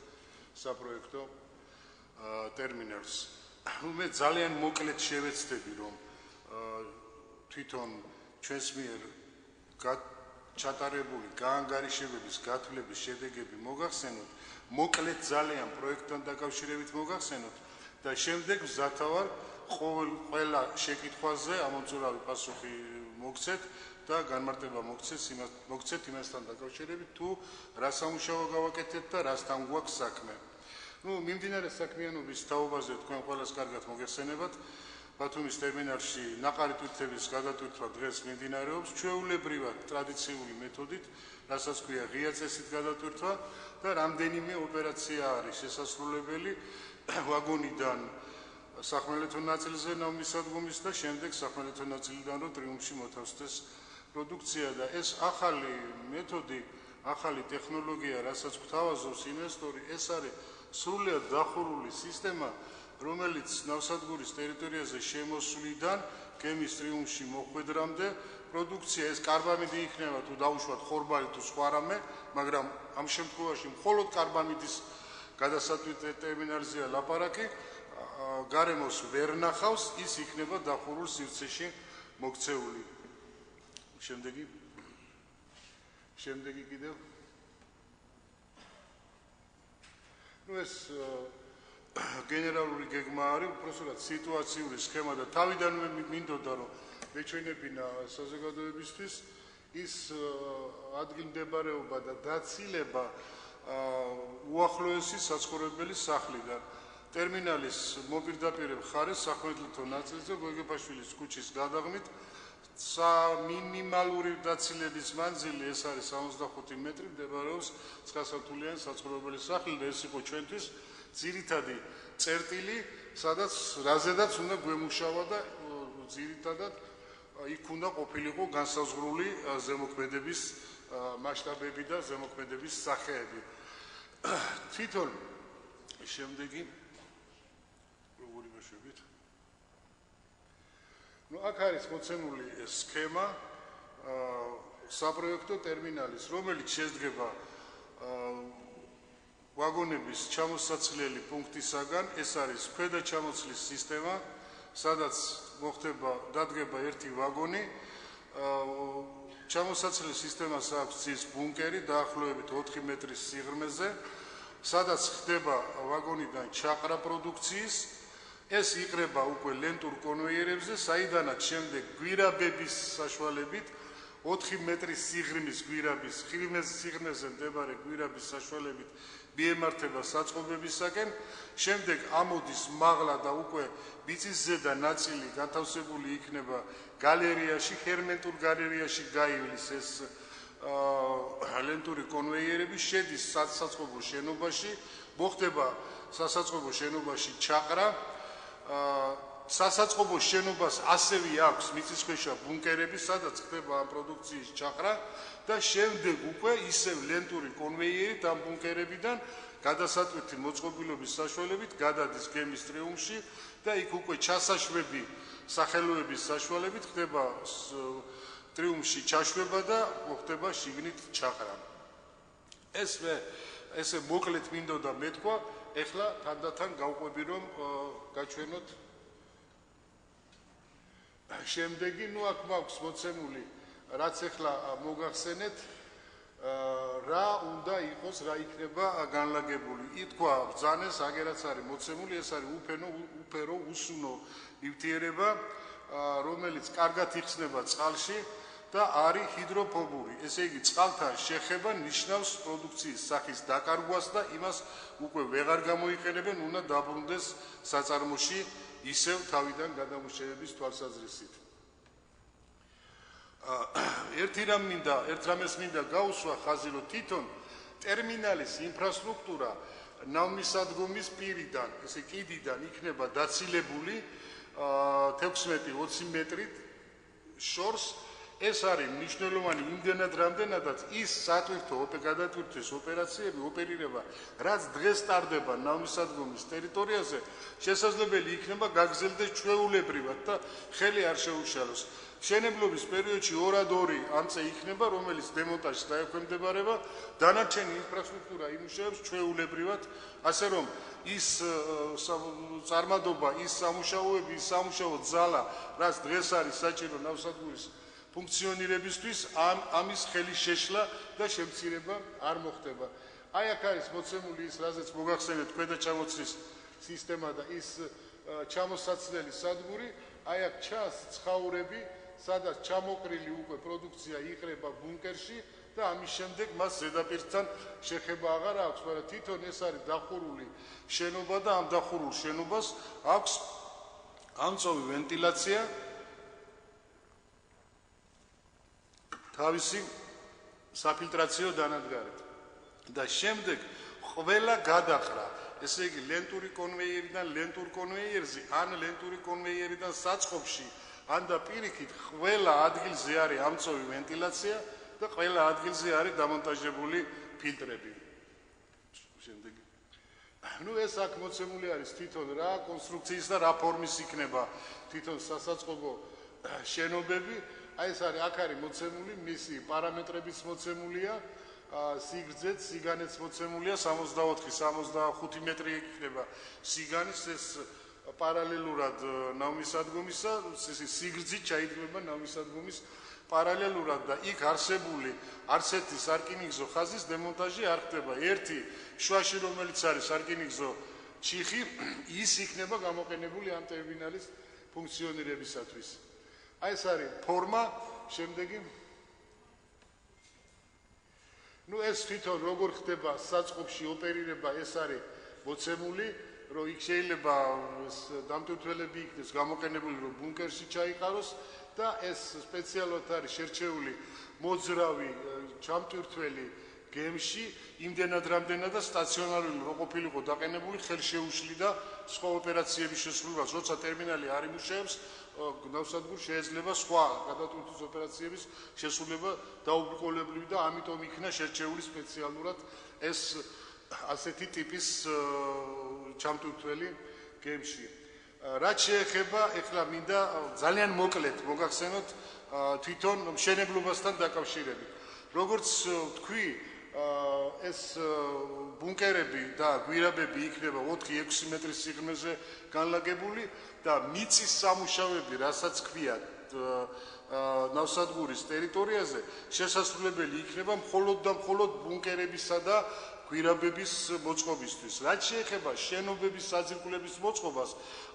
საპროექტო ტერმინალს. მე ძალიან მოკლედ შევეცდები, რომ თვითონ ჩვენს მიერ ჩატარებული გაანგარიშებების გათვლების შედეგები მოგახსენოთ, მოკლედ ძალიან პროექტთან დაკავშირებით მოგახსენოთ და შემდეგ ვზათავარ ყველა შეკითხვაზე ამოწურავი პასუხი მოგცეთ და განმარტება მოგცეთ იმასთან დაკავშირებით, თუ რა სამუშაო გავაკეთეთ და რასთან გვაქვს საქმე. მიმდინარე საქმიანობის თაობაზე თქვენ ყველას კარგად მოგეხსენებათ. ბათუმის ტერმინალში ნაყარი ტვირთების გადატვირთვა დღეს მიმდინარეობს ჩვეულებრივად ტრადიციული მეთოდით, რასაც ქვია ღია წესით გადატვირთვა და რამდენიმე ოპერაცია არის შესასრულებელი ვაგონიდან სახმელეთო ნაწილზე ნავმისადგომის და შემდეგ სახმელეთო ნაწილიდან რო ტრიუმფში მოთავსდეს პროდუქცია და ეს ახალი მეთოდი, ახალი ტექნოლოგია, რასაც გვთავაზობს ინვესტორი, ეს არის სრულად დახურული სისტემა, რომელიც ნავსადგურის ტერიტორიაზე შემოსვლიდან გემის ტრიუმფში მოხვედრამდე პროდუქცია ეს კარბამიდი იქნება თუ დაუშვათ ხორბალი თუ სხვა რამე, მაგრამ ამ შემთხვევაში მხოლოდ კარბამიდის გადასატვირთი ტერმინალზეა ლაპარაკი, გარემოს ვერ ნახავს, ის იქნება დახურულ სივრცეში მოქცეული. შემდეგი კიდევ ეს გენერალური გეგმა არის, უпроსტად სიტუაციური სქემა და თავიდანვე მინდოდა რომ მეჩვენებინა საზოგადოებისთვის ის ადგილმდებარეობა და დაცილება უახლოესი საცხოვრებელი სახლიდან. ტერმინალის მოპირდაპირე მხარეს სახმელეთო ნაწილზე გოგებაშვილის ქუჩის გადაღმით მინიმალური დაცილების მანძილი ეს არის 65 მეტრი მდებარეობს 9 სართულიანი საცხოვრებელი სახლი და ეს იყო ჩვენთვის ძირითადი წერტილი, სადაც რაზედაც უნდა გვემუშავა და ძირითადად იქ უნდა ყოფილიყო განსაზღვრული ზემოქმედების მასშტაბები და ზემოქმედების სახეები. თვითონ შემდეგი როგორი ვეშვებით? აქ არის მოცემული სქემა საპროექტო ტერმინალის, რომელიც შედგება ვაგონების ჩამოსაცილელი პუნქტისაგან, ეს არის ქვედა ჩამოცლის სისტემა, სადაც დადგება ერთი ვაგონი. ჩამოსაცილების სისტემას აქვს ცის ბუნკერი დაახლოებით 4 მეტრის სიღრმეზე, სადაც ხდება ვაგონიდან ჩაყრა პროდუქციის. ეს იყრება უკვე ლენტურ კონვეიერებზე, საიდანაც შემდეგ გვირაბების საშუალებით 4 მეტრის სიღრმის გვირაბის სიღრმეზე მდებარე გვირაბის საშუალებით მიემართება საწყობებისაკენ, შემდეგ ამოდის მაღლა და უკვე მიწის ზედა ნაწილი გათავსებული იქნება გალერეაში, ჰერმეტულ გალერეაში გაივლის ეს ლენტური კონვეიერები, შედის სასაწყობო შენობაში, მოხდება სასაწყობო შენობაში ჩაყრა. სასაწყობო შენობას ასევე აქვს მიწისქვეშა ბუნკერები, სადაც ხდება ამ პროდუქციის ჩაყრა და შემდეგ უკვე ისევ ლენტური კონვეიერით ამ ბუნკერებიდან გადასატვირთი მოწყობილობის საშუალებით გადადის გემის ტრიუმფში და იქ უკვე ჩასაშვები სახელოების საშუალებით ხდება ტრიუმფში ჩაშვება და მოხდება შიგნით ჩაყრა. ესე მოკლედ მინდოდა მეთქვა, ეხლა თანდათან გავყვები რომ გაჩვენოთ შემდეგი, აქ მაქვს მოცემული, რაც ეხლა მოგახსენეთ, რა უნდა იყოს, რა იქნება განლაგებული. ითქვა ბრძანეს, აგერაც არის მოცემული, ეს არის უფერო უსუნო ნივთიერება, რომელიც კარგად იხსნება წყალში და არის ჰიდროფობური. ესე იგი, წყალთან შეხება ნიშნავს პროდუქციის სახის დაკარგვას და იმას უკვე ვეღარ გამოიყენებენ, უნდა დაბრუნდეს საწარმოში ისევ თავიდან გადამუშავების თვალსაზრისით. ერთ რამეს მინდა გაუსვა ხაზი, რომ თვითონ ტერმინალის ინფრასტრუქტურა ნავმისადგომის პირიდან, ესე კიდიდან იქნება დაცილებული 16-20 მეტრით შორს. ეს არის მნიშვნელოვანი იმდენად, რამდენადაც ის გადატვირთვის ოპერაციები ოპერირება, რაც დღეს ტარდება ნავმისადგომის ტერიტორიაზე, შესაძლებელი იქნება გაგრძელდეს ჩვეულებრივად და ხელი არ შეუშალოს. მშენებლობის პერიოდში 2-2 ამწე იქნება, რომელიც დემონტაჟს დაექვემდებარება, დანარჩენი ინფრასტრუქტურა იმუშავებს ჩვეულებრივად, ასე რომ ის წარმადობა, ის სამუშაოები, ის სამუშაო ძალა, რაც დღეს არის საჭირო ნავსადგურის ფუნქციონირებისთვის, ამის ხელის შეშლა და შემცირება არ მოხდება. აი აქ არის მოცემული ის, რაზეც მოგახსენეთ ქვედაჩამოცრის სისტემა და ის ჩამოსაცდელი სადგური, აი აქ ჩანს ცხაურები, სადაც ჩამოყრილი უკვე პროდუქცია იყრება ბუნკერში და ამის შემდეგ მას ზედაპირთან შეხება აღარ აქვს, მაგრამ თვითონ ეს არის დახურული შენობა და ამ დახურულ შენობას აქვს ამწოვი ვენტილაცია თავისი საფილტრაციო დანადგარით. და შემდეგ ყველა გადაყრა, ესე იგი ლენტური კონვეიერიდან ლენტურ კონვეიერზე, ან ლენტური კონვეიერიდან საწყობში, ან და პირიქით, ყველა ადგილზე არის ამწოვი ვენტილაცია და ყველა ადგილზე არის დამონტაჟებული ფილტრები. შემდეგი. ეს აქ მოცემული არის თვითონ რა კონსტრუქციის და რა ფორმის იქნება თვითონ სასაწყობო შენობები. აი ეს არის, აქ არის მოცემული, მისი პარამეტრებიც მოცემულია, სიგრძეც, სიგანეც მოცემულია, 64-65 მეტრი იქნება სიგანის, ეს პარალელურად ნავმისადგომისა, სიგრძით ჩაიდგება ნავმისადგომის პარალელურად და იქ არსებული არცერთი სარკინიგზო ხაზის დემონტაჟი არ ხდება. ერთი შუაში, რომელიც არის სარკინიგზო ჩიხი, ის იქნება გამოყენებული ამ ტერმინალის ფუნქციონირებისათვის. აი ეს არის ფორმა, შემდეგი. ეს თვითონ როგორ ხდება საწყობში ოპერირება, ეს არის მოცემული, რომ იქ შეიძლება დამტვირთველები იქნეს გამოყენებული, რომ ბუნკერში ჩაიყაროს და ეს სპეციალურად არის შერჩეული მოძრავი ჩამტვირთველი გემში, იმდენად რამდენადაც სტაციონარული რო ყოფილიყო დაყენებული, ხელშეუშლიდა სხვა ოპერაციების შესრულებას, როცა ტერმინალი არ იმუშავებს, ნავსადგურს შეიძლება სხვა გადატვირთვის ოპერაციების შესრულება დაუბრკოლებრივი და ამიტომ იქნა შერჩეული სპეციალურად ეს ასეთი ტიპის ჩამტვირთველი გემში. რაც შეეხება, ეხლა მინდა ძალიან მოკლედ მოგახსენოთ თვითონ მშენებლობასთან დაკავშირებით. როგორც თქვი, ეს ბუნკერები და გვირაბები იქნება 4-6 მეტრის სიღრმეზე განლაგებული და მიწის სამუშაოები, რასაც ქვია ნავსადგურის ტერიტორიაზე, შესასრულებელი იქნება მხოლოდ და მხოლოდ ბუნკერებისა და გვირაბების მოწყობისთვის. რაც შეეხება შენობების საძირკვლების მოწყობას,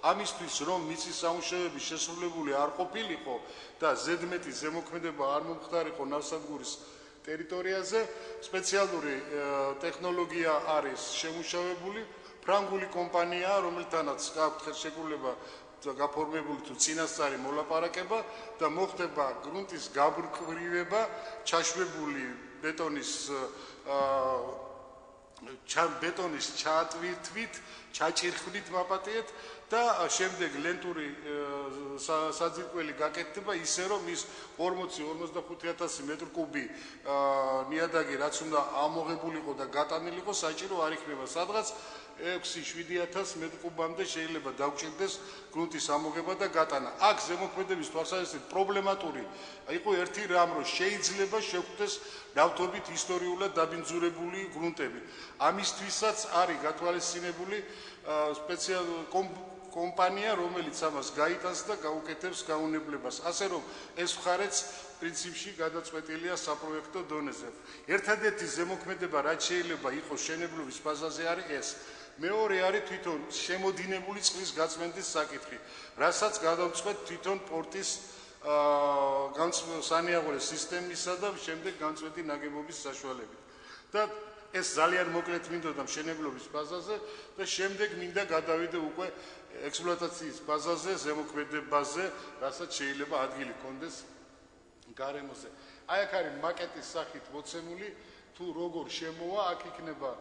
ამისთვის რომ მიწის სამუშაოები შესრულებული არ ყოფილიყო და ზედმეტი ზემოქმედება არ მომხდარიყო ნავსადგურის ტერიტორიაზე, სპეციალური ტექნოლოგია არის შემუშავებული, ფრანგული კომპანიაა, რომელთანაც გაქვთ ხელშეკრულება გაფორმებული თუ წინასწარი მოლაპარაკება და მოხდება გრუნტის გაბრკვირება, ჩაშვებული ბეტონის ბეტონის ჩაატვირთვით, ჩაჭირხვნით მაპატიეთ და შემდეგ ლენტური საძირკველი გაკეთდება ისე რომ ის 40-45,000 მეტр კუბი ნიადაგი რაც უნდა ამოღებულიყო და გატანილიყო საჭირო არ იქნება სადღაც 6-7,000 მეტр კუბამდე შეიძლება დაგვჭირდეს გრუნტის ამოღება და გატანა. აქ ზემოქმედების თვალსაზრისით პრობლემატური იყო ერთი რამ რომ შეიძლება შეგვხვდეს ნავთობით ისტორიულად დაბინძურებული გრუნტები. ამისთვისაც არის გათვალისწინებული სპეციალური კომპანია რომელიც ამას გაიტანს და გაუკეთებს გაუნებლებას. ასე რომ ეს მხარეც პრინციპში გადაწყვეტილია საპროექტო დონეზე. ერთადერთი ზემოქმედება რაც შეიძლება იყოს მშენებლობის ბაზაზე არის ეს. მეორე არის თვითონ შემოდინებული წყლის გაწმენდის საკითხი, რასაც გადავწყვეტ თვითონ პორტის სანიაღვრე სისტემისა და შემდეგ განწყვეტი ნაგებობის საშუალებით. და ეს ძალიან მოკლედ მინდოდა მშენებლობის ბაზაზე და შემდეგ მინდა გადავიდე უკვე ექსპლუატაციის ბაზაზე, ზემოქმედებაზე, რასაც შეიძლება ადგილი კონდეს გარემოზე. აი აქ არის მაკეტის სახით მოცემული, თუ როგორ შემოვა, აქ იქნება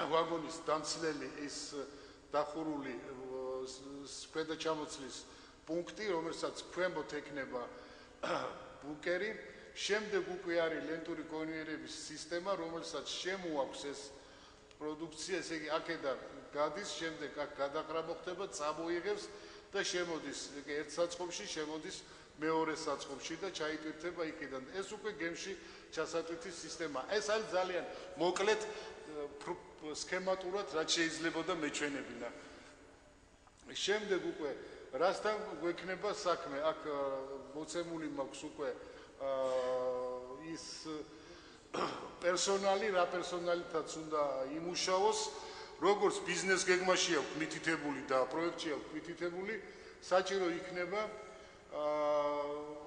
ვაგონის დამცლელი ის დახურული ქვედა ჩამოცლის პუნქტი, რომელსაც ქვემოთ ექნება ბუნკერი. შემდეგ უკვე არის ლენტური კონვეიერების სისტემა, რომელსაც შემოაქვს ეს პროდუქცია, ესე იგი აქედან გადის, შემდეგ აქ გადაყრა მოხდება, წამოიღებს და შემოდის ერთ საწყობში, შემოდის მეორე საწყობში და ჩაიტვირთება იქიდან. ეს უკვე გემში ჩასატვირთის სისტემა. ეს არის ძალიან მოკლედ სქემატურად რაც შეიძლება და მეჩვენებინა. შემდეგ უკვე რასთან გვექნება საქმე, აქ მოცემული მაქვს უკვე ის პერსონალი, რა პერსონალითაც უნდა იმუშაოს, როგორც ბიზნეს გეგმაში აქვს მითითებული და პროექტში აქვს მითითებული, საჭირო იქნება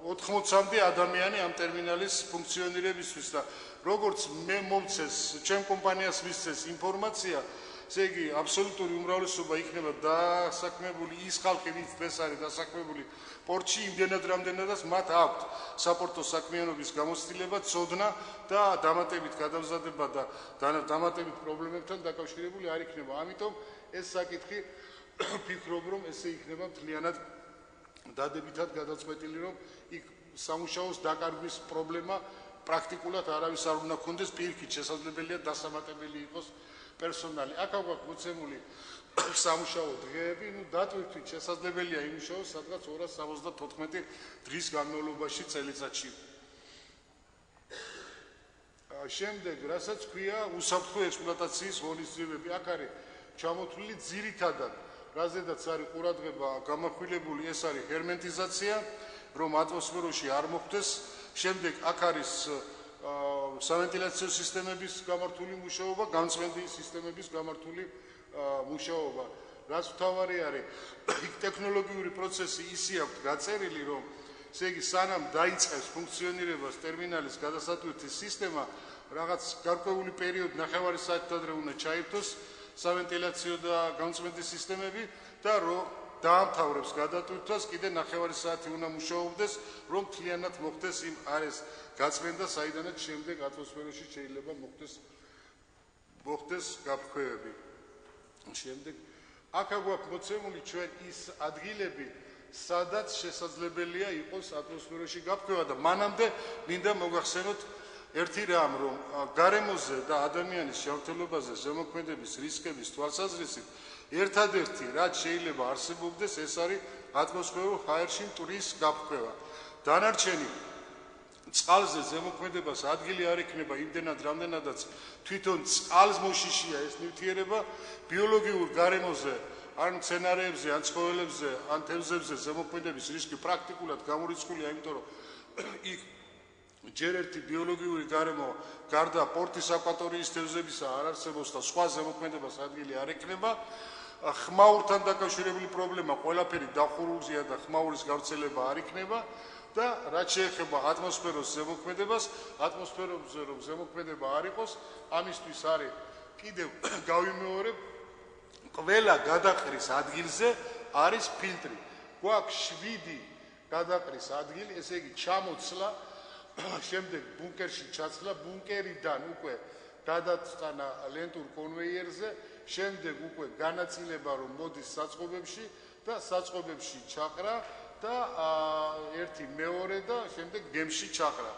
80-მდე ადამიანი ამ ტერმინალის ფუნქციონირებისთვის და როგორც მე მომცეს, ჩემ კომპანიას მისცეს ინფორმაცია, ესე იგი აბსოლუტური უმრავლესობა იქნება დასაქმებული ის ხალხი, ვინც დღეს არის დასაქმებული პორტში, იმდენად რამდენადაც მათ აქვთ საპორტო საქმიანობის გამოცდილება, ცოდნა და დამატებით გადამზადება და დამატებით პრობლემებთან დაკავშირებული არ იქნება. ამიტომ ეს საკითხი ვფიქრობ, რომ ესე იქნება მთლიანად დადებითად გადაწყვეტილი, რომ იქ სამუშაოს დაკარგვის პრობლემა პრაქტიკულად არავის არ უნდა ქონდეს, პირიქით შესაძლებელია დასამატებელი იყოს პერსონალი. აქ აქვს მოცემული სამუშაო დღეები, დატვირთვით შესაძლებელია იმუშაოს სადღაც 274 დღის განმავლობაში წელიწადში. შემდეგ, რასაც ქვია უსაფრთხო ექსპლუატაციის ღონისძიებები, აქ არის ჩამოთვლილი ძირითადად, რაზედაც არის ყურადღება გამახვილებული, ეს არის ჰერმეტიზაცია, რომ ატმოსფეროში არ მოხვდეს. შემდეგ აქ არის სავენტილაციო სისტემების გამართული მუშაობა, გამწვენდი სისტემების გამართული მუშაობა. რაც მთავარი არის, იქ ტექნოლოგიური პროცესი ისე აქვს გაწერილი, რომ ესე იგი სანამ დაიწყებს ფუნქციონირებას ტერმინალის გადასატვირთის სისტემა, რაღაც გარკვეული პერიოდი ნახევარი საათით ადრე უნდა ჩაირთოს სავენტილაციო და გამწვენდი სისტემები და დაამთავრებს გადატვირთვას, კიდე ნახევარი საათი უნდა მუშაობდეს, რომ მთლიანად მოხდეს იმ არის გაწმენდა, საიდანაც შემდეგ ატმოსფეროში შეიძლება მოხდეს გაფრქვევები. შემდეგ აქ გვაქვს მოცემული ჩვენ ის ადგილები, სადაც შესაძლებელია იყოს ატმოსფეროში გაფრქვევა და მანამდე მინდა მოგახსენოთ ერთი რამ, რომ გარემოზე და ადამიანის ჯანმრთელობაზე ზემოქმედების რისკების თვალსაზრისით ერთადერთი რაც შეიძლება არსებობდეს, ეს არის ატმოსფერულ ჰაერში მტვრის გაფრქვევა. დანარჩენი წყალზე ზემოქმედებას ადგილი არ იქნება იმდენად, რამდენადაც თვითონ წყალს მოშიშია ეს ნივთიერება, ბიოლოგიურ გარემოზე, ან მცენარეებზე, ან ცხოველებზე, ან თევზებზე ზემოქმედების რისკი პრაქტიკულად გამორიცხულია, იმიტომ რომ იქ ჯერ ერთი ბიოლოგიური გარემო გარდა პორტის აკვატორიის თევზებისა არ არსებობს და სხვა ზემოქმედებას ადგილი არ ექნება. ხმაურთან დაკავშირებული პრობლემა ყველაფერი დახურულზეა და ხმაურის გავრცელება არ იქნება და რაც შეეხება ატმოსფეროს ზემოქმედებას, ატმოსფეროზე რომ ზემოქმედება არ იყოს, ამისთვის არის კიდევ გავიმეორებ, ყველა გადაყრის ადგილზე არის ფილტრი. გვაქვს 7 გადაყრის ადგილი, ესე იგი ჩამოცლა, შემდეგ ბუნკერში ჩაცლა, ბუნკერიდან უკვე გადაწყვეტა ლენტურ კონვეიერზე, შემდეგ უკვე განაწილება რომ მოდის საწყობებში და საწყობებში ჩაყრა და ერთი მეორე და შემდეგ გემში ჩაყრა.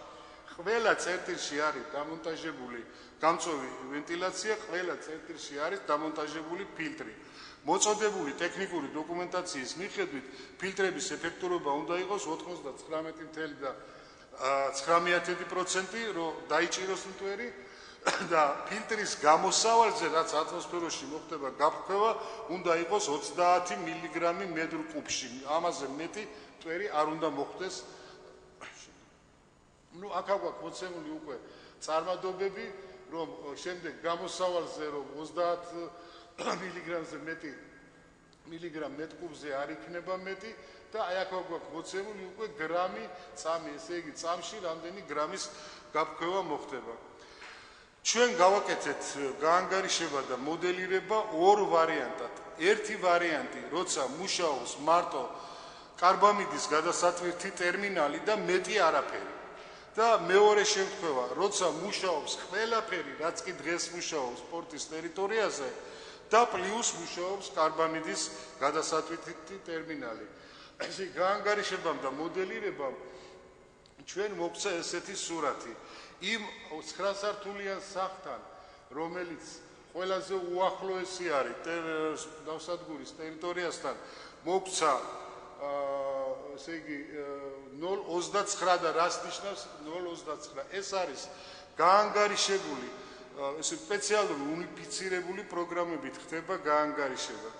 ყველა წერტილში არის დამონტაჟებული გამწვევი ვენტილაცია, ყველა წერტილში არის დამონტაჟებული ფილტრი. მოწოდებული ტექნიკური დოკუმენტაციის მიხედვით ფილტრების ეფექტურობა უნდა იყოს 99.9%, რომ დაიჭიროს მტვერი და ფილტრის გამოსავალზე, რაც ატმოსფეროში მოხდება გაფრქვევა, უნდა იყოს 30 მილიგრამი მეტრ კუბში. ამაზე მეტი მტვერი არ უნდა მოხდეს. აქ აქვს მოცემული უკვე წარმადობები, რომ შემდეგ გამოსავალზე რომ 30 მილიგრამზე მეტი მილიგრამ მეტ კუბზე არ იქნება მეტი და აი აქ აქვს მოცემული უკვე გრამი წამი, ესე იგი წამში რამდენი გრამის გაფრქვევა მოხდება. ჩვენ გავაკეთეთ გაანგარიშება და მოდელირება ორ ვარიანტად. ერთი ვარიანტი, როცა მუშაობს მარტო კარბამიდის გადასატვირთი ტერმინალი და მეტი არაფერი. და მეორე შემთხვევა, როცა მუშაობს ყველაფერი, რაც კი დღეს მუშაობს პორტის ტერიტორიაზე და პლუს მუშაობს კარბამიდის გადასატვირთი ტერმინალი. ესე გაანგარიშებამ და მოდელირებამ ჩვენ მოგვცა ესეთი სურათი. იმ 9 სართულიან სახლთან, რომელიც ყველაზე უახლოესი არის ნავსადგურის ტერიტორიასთან, მოგვცა ესე იგი 0.29 და რას ნიშნავს 0.29? ეს არის გაანგარიშებული, ესე სპეციალური უნიფიცირებული პროგრამებით ხდება გაანგარიშება.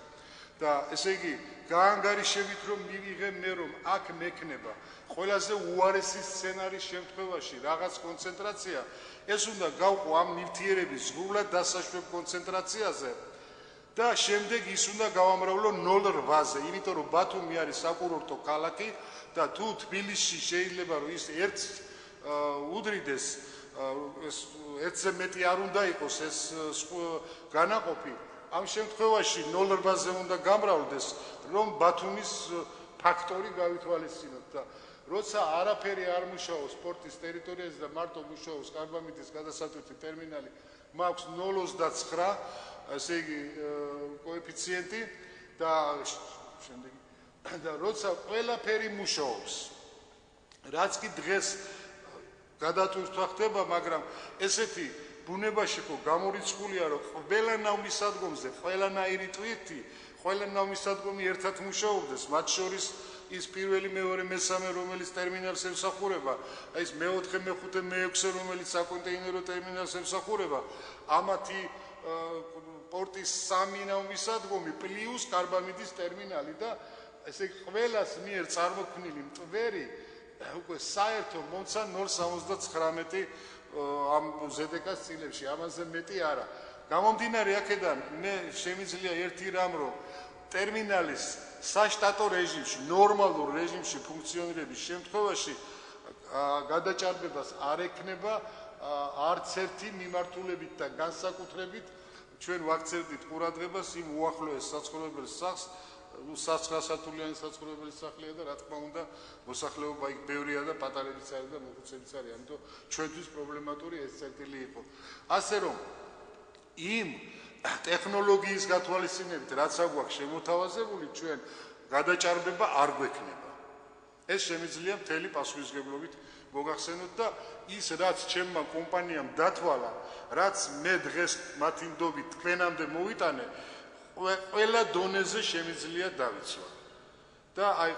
და ესე იგი გაანგარიშებით რომ მივიღე მე რომ აქ მექნება ყველაზე უარესი სცენარის შემთხვევაში რაღაც კონცენტრაცია, ეს უნდა გავყო ამ ნივთიერების ზღულად დასაშვებ კონცენტრაციაზე და შემდეგ ის უნდა გავამრავლო 0.8-ზე, იმიტომ რომ ბათუმი არის საკურორტო ქალაქი და თუ თბილისში შეიძლება რომ ის ერთ უდრიდეს, ერთზე მეტი არ უნდა იყოს ეს განაყოფი, ამ შემთხვევაში 0.8-ზე უნდა გამრავლდეს, რომ ბათუმის ფაქტორი გავითვალისწინოთ და როცა არაფერი არ მუშაობს სპორტის ტერიტორიაზე და მარტო მუშაობს კარბამიდის გადასატვირთი ტერმინალი, მაქვს 0.29, ესე იგი კოეფიციენტი და შემდეგ და როცა ყველაფერი მუშაობს, რაც კი დღეს გადატვირთვა ხდება, მაგრამ ესეთი ბუნებაში ხო გამორიცხულია, რომ ყველა ნავმისადგომზე ყველანაირი ტვირთი, ყველა ნავმისადგომი ერთად მუშაობდეს, მათ შორის ის პირველი, მეორე, მესამე, რომელიც ტერმინალს ემსახურება, აი ეს მეოთხე, მეხუთე, მეექვსე, რომელიც საკონტეინერო ტერმინალს ემსახურება, ამათი პორტის 3 ნავმისადგომი პლუს კარბამიდის ტერმინალი და ესე ყველას მიერ წარმოქმნილი მტვერი უკვე საერთო მომცა 0.79 ამ ZDK-ს წილებში, ამაზე მეტი არა. გამომდინარე აქედან მე შემიძლია ერთი რამ, რომ ტერმინალის საშტატო რეჟიმში, ნორმალურ რეჟიმში ფუნქციონირების შემთხვევაში გადაჭარბებას არ ექნება არც ერთი მიმართულებით და განსაკუთრებით ჩვენ ვაქცევდით ყურადღებას იმ უახლოეს საცხოვრებელ სახლს, 9 სართულიანი საცხოვრებელი სახლია და რა თქმა უნდა მოსახლეობა იქ ბევრია და პატარებიც არის და მოხუცებიც არის, ამიტომ ჩვენთვის პრობლემატური ეს წერტილი იყო. ასე რომ იმ ტექნოლოგიის გათვალისწინებით, რაც აგვაქვს შემოთავაზებული, ჩვენ გადაჭარბება არ გვექნება. ეს შემიძლია მთელი პასუხისმგებლობით მოგახსენოთ და ის რაც ჩემმა კომპანიამ დათვალა, რაც მე დღეს მათი ნდობით თქვენამდე მოვიტანე, ყველა დონეზე შემიძლია დავიცვა. და აი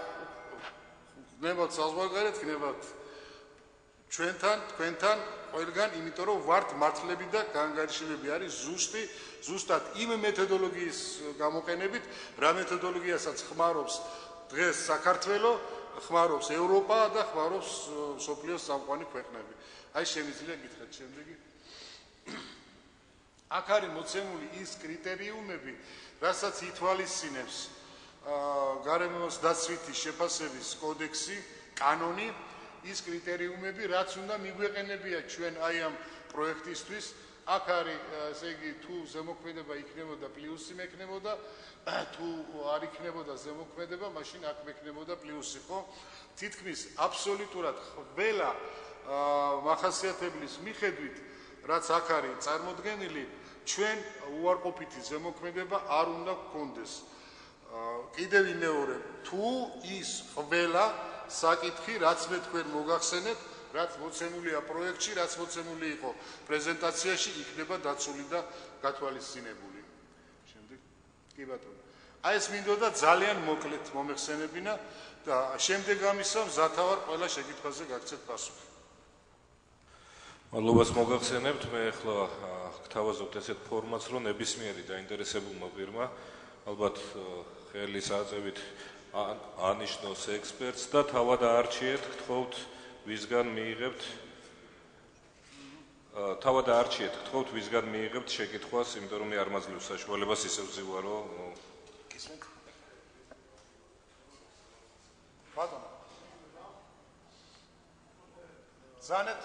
გნებავთ საზღვარგარეთ, გნებავთ ჩვენთან, თქვენთან ყველგან, იმიტომ რომ ვართ მართლები და გაანგარიშებები არის ზუსტად იმ მეთოდოლოგიის გამოყენებით, რა მეთოდოლოგიასაც ხმარობს დღეს საქართველო, ხმარობს ევროპა და ხმარობს მსოფლიოს წამყვანი ქვეყნები. აი შემიძლია გითხრათ შემდეგი. აქ არის მოცემული ის კრიტერიუმები, რასაც ითვალისწინებს გარემოს დაცვითი შეფასების კოდექსი, კანონი, ის კრიტერიუმები, რაც უნდა მიგვეყენებია ჩვენ აი ამ პროექტისთვის. აქ არის, ესე იგი, თუ ზემოქმედება იქნებოდა პლუსი მექნებოდა, თუ არ იქნებოდა ზემოქმედება, მაშინ აქ მექნებოდა პლუსი, ხო? თითქმის აბსოლუტურად ყველა მახასიათებლის მიხედვით რაც აქ არის წარმოდგენილი, ჩვენ უარყოფითი ზემოქმედება არ უნდა გქონდეს. კიდევ ვიმეორე, თუ ის ყველა საკითხი, რაც მე თქვენ მოგახსენეთ, რაც მოცემულია პროექტში, რაც მოცემული იყო პრეზენტაციაში, იქნება დაცული და გათვალისწინებული. შემდეგ კი ბატონო. აი ეს მინდოდა ძალიან მოკლედ მომეხსენებინა და შემდეგ ამისა მზათა ვარ ყველა შეკითხვაზე გაგცეთ პასუხი. მადლობას მოგახსენებთ, მე ახლა გთავაზობთ ესეთ ფორმატს, რომ ნებისმიერი დაინტერესებულმა პირმა ალბათ ხელის აწევით ანიშნოს ექსპერტს და თავად აარჩიეთ, გთხოვთ ვისგან მიიღებთ შეკითხვას, იმიტომ რომ მე არ მაძლევს საშუალებას ისევ ვზივა, რომ გისმენთ? ბატონო. ზანეთ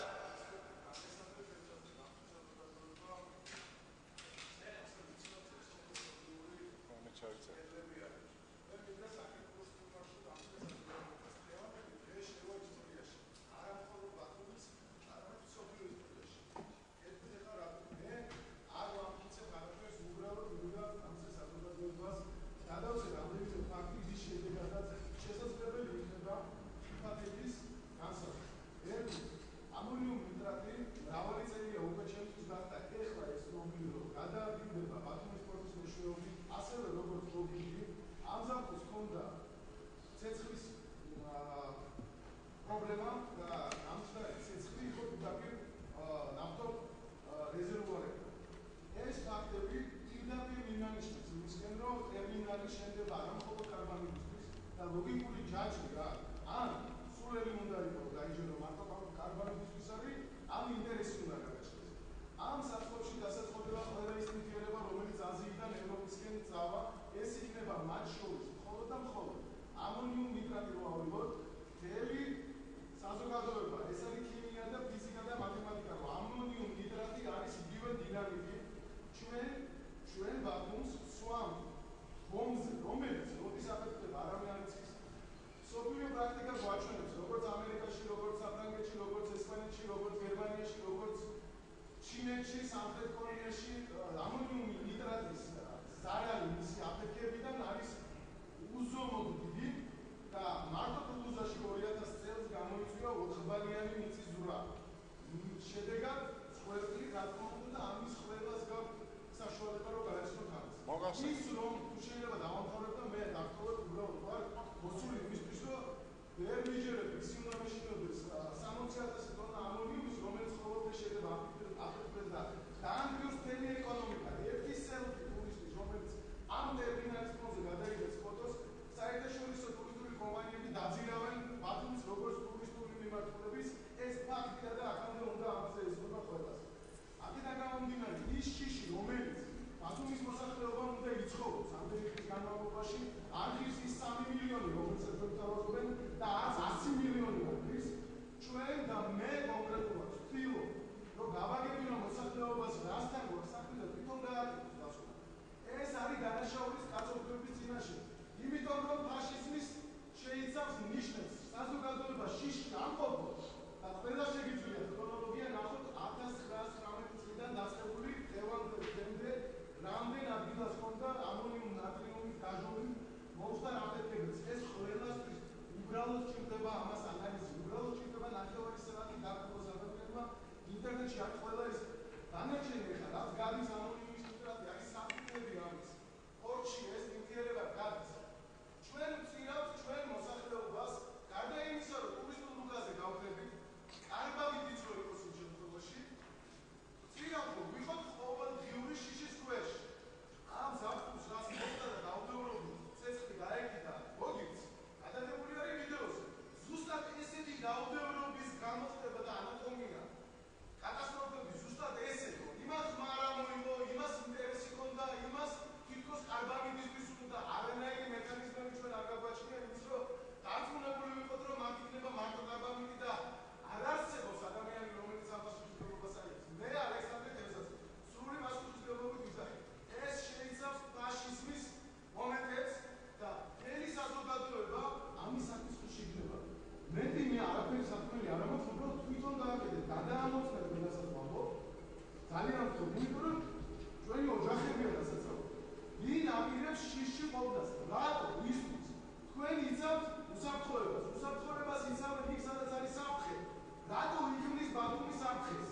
ტერმინალის მშენებლობა არა მხოლოდ კარბამიდისთვის და ლოგიკური ჯაჭვი რა ან სულელი უნდა იყოს დაიჯერო მარტო კარბამიდისთვის არის ამ ინტერესი უნდა გადაჭრეს ამ საწყობში დასაწყობება ყველა ის ნივთიერება რომელიც აზიიდან ევროპისკენ წავა ეს იქნება მათ შორის მხოლოდ და მხოლოდ ამონიუმ ნიტრატი რო ავიღოთ მთელი საზოგადოება ეს არის ქიმია და ფიზიკა და მათემატიკა რო ამონიუმ ნიტრატი არის იგივე დინამიკი ჩვენ ბათუმს სვამთ ბომბზე, რომელიც როდის აფეთქდება არავინ არ იცის. სოფლიო პრაქტიკა გვაჩვენებს, როგორც ამერიკაში, როგორც საფრანგეთში, როგორც ესპანეთში, როგორც გერმანიაში, როგორც ჩინეთში, სამხრეთ კორეაში ამონიუმ ნიტრატის ზარალი მისი აფეთქებიდან არის უზომოდ დიდი და მარტო თულუზაში 2000 წელს გამოიწვია 4-ბალიანი მიწის ზურა. შედეგად ყველი რა თქმა უნდა ამის ყველას გაქვს საშუალება რომ გაეცნოთ ამას. ის რომ შეიძლება დავამთავრებ და მე დაქტოვებ უბრალოდ ვარ მოსული იმისთვის რომ ვერ მიჯერებ ისი უნდა მეშინოდეს 60,000 ტონა ამონიუმის რომელიც ყოველდღე შეიძლება აფეთქდეს და დაანგრიოს მთელი ეკონომიკა ერთი სელფი ტურისტის რომელიც ამ ტერმინალის ფონზე გადაიღებს ფოტოს საერთაშორისო ტურისტული კომპანიები დაძირავენ ბათუმის როგორც ტურისტული მიმართულების ეს ფაქტია და აქამდე უნდა ამაზე ეზღუდა ყველას აქედან გამომდინარე ის შიში რომელიც ბათუმის მოსახლეობამ უნდა იცხოვოს ამდენი ხნის განმავლობაში არხის ის 3 მილიონი რომელსაც გვთავაზობენ და არც 100 მილიონი არხის ჩვენ და მე კონკრეტულად ვთქვი რომ გავაგებინო მოსახლეობას რასთან გვასახი და თვითონ გააკეთოს დასვლა ეს არის დანაშაულის კაცობრიობის წინაშე იმიტომ რომ ფაშიზმის შეიცავს ნიშნებს საზოგადოება შიში ამყოფოს და ყველა შეგიძლია ქრონოლოგია ნახოთ 1919 წლიდან დაწყებული დღევანდელი რამდენ ადგილას ხონდა ამონიუმ ნატრიუმის გაჟონვის მომხდარ აფეთქებებს ეს ყველასთვის უბრალოდ ჭირდება ამას ანალიზი უბრალოდ ჭირდება ნახევარი საათი გაგრძელოს ადამიანმა ინტერნეტში არის ყველა ის დანარჩენი ხა რაც გადის ამონიუმის ნიტრატი არის საფუძვლები ამის ხორცში ეს ნივთიერება გადის ჩვენ ვწირავთ ჩვენ მოსახლეობას გარდა იმისა რომ ტურისტულ ლუგაზე გავხდებით კარბამიდის რო იყოს იმ შემთხვევაში ვწირავთ რომ ვიხოთ ყოველდღიური შიშის ქვეშ ამ ზაფხულს რას მოხდა და დაუდევრობით ცეცხლი გაეკიდა მოგიც გადადებული არის ვიდეოზე ზუსტად ესეთი დაუდევრობის გამოხდება და ანატომია კატასტროფები ზუსტად ესე რომ იმათ ხმა არ ამოიღო აკეთებს შიში ყოველდღეს. რატო? ისთვის. თქვენ იცავთ უსაფრთხოებას. უსაფრთხოებას იცავთ იქ, სადაც არის საფრთხე. რატო იგმნის ბათუმის საფრთხეს?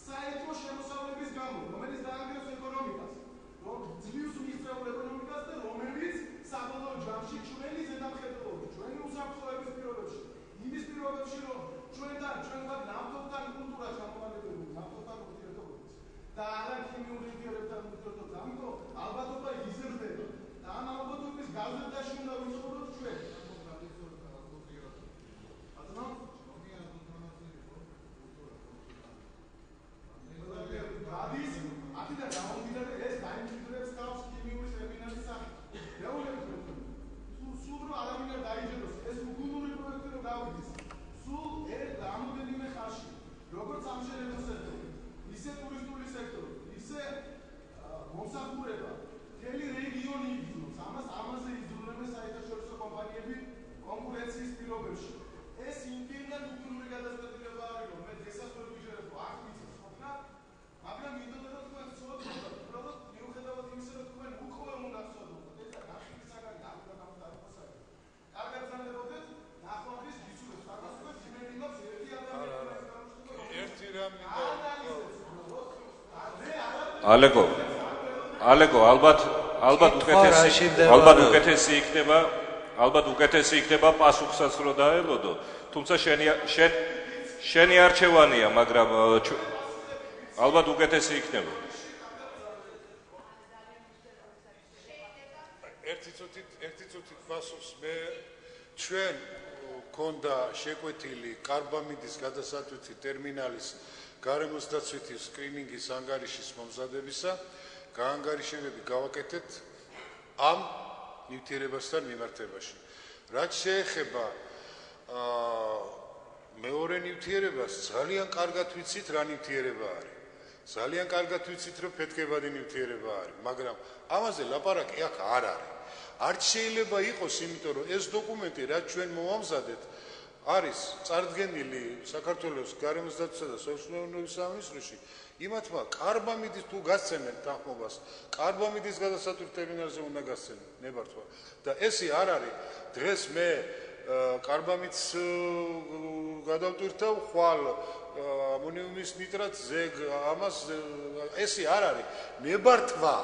საერთო შემოსავლების გამო, რომელიც დაანგრევს ეკონომიკას. რომ ძლივს მიღწეულ ეკონომიკას და რომელიც საბოლოო ჯამში ჩვენი ზედამხედველობით, ჩვენი უსაფრთხოების პირობებში, იმის პირობებში, რომ ჩვენთან ნავთობთან კულტურა ჩამოყალიბებული, ნავთობთან ურთიერთობებით და არა ქიმიურ ნივთიერებთან ურთიერთობებით, ამიტომ ალბათობა იზრდება და ამ ალბათობის გაზრდაში უნდა ვიწყოთ ჩვენ. გადის აქედან გამომდინარე ეს დაიმკვიდრებს თავს ქიმიური ტერმინალის სახით. სულ რომ არავინ არ დაიჯეროს, ეს უგუნური პროექტი რომ გავიდეს. სულ რამოდენიმე ხანში, როგორც სამშენებლო სექტორი, ისე ტურისტული სექტორი, ისე მომსახურება, მთელი რეგიონი იგრძნობს. ამაზე იზრუნებენ საერთაშორისო კომპანიები კონკურენციის პირობებში. ეს იმდენად უგუნური გადაწყვეტილება არის, რომ მე დღესაც ვერ ვიჯერებ, აქ ვიცით ყოფნა, მაგრამ მინდოდა რომ თქვენ ცოდნოთ, უბრალოდ მიუხედავად იმისა, რომ თქვენ უკვე უნდა ცოდნოთ, ეს ნახილის საგანი აღარ კარგად ზანდებოდეთ, ნახვამდის გიცურებს, თაგასუქებს იმედი მაქვს ერთი ადამიანის ერთი რამ ალეგო, ალბათ უკეთესი იქნება პასუხსაც რო დაელოდო, თუმცა შენი არჩევანია, მაგრამ ალბათ უკეთესი იქნება. ერთი წუთით პასუხს მე ჩვენ გქონდა შეკვეთილი კარბამიდის გადასატვირთი ტერმინალის გარემოსდაცვითი სკრინინგის ანგარიშის მომზადებისა, გაანგარიშებები გავაკეთეთ ამ ნივთიერებასთან მიმართებაში. რაც შეეხება მეორე ნივთიერებას, ძალიან კარგად ვიცით რა ნივთიერება არის. ძალიან კარგად ვიცით რომ ფეთქებადი ნივთიერება არის, მაგრამ ამაზე ლაპარაკი აქ არ არის. არც შეიძლება იყოს, იმიტომ რომ ეს დოკუმენტი რაც ჩვენ მოვამზადეთ, არის წარდგენილი საქართველოს გარემოსდაცვისა და საერთაშორისო სამინისტროში. იმათმა კარბამიდის თუ გასცემენ თანხმობას, კარბამიდის გადასატვირთი ტერმინალზე უნდა გასცემენ ნებართვა. და ესე არ არის. დღეს მე კარბამიდს გადავტვირთავ, ხვალ ამონიუმის ნიტრატს, ზეგ ამას, ესე არ არის. ნებართვა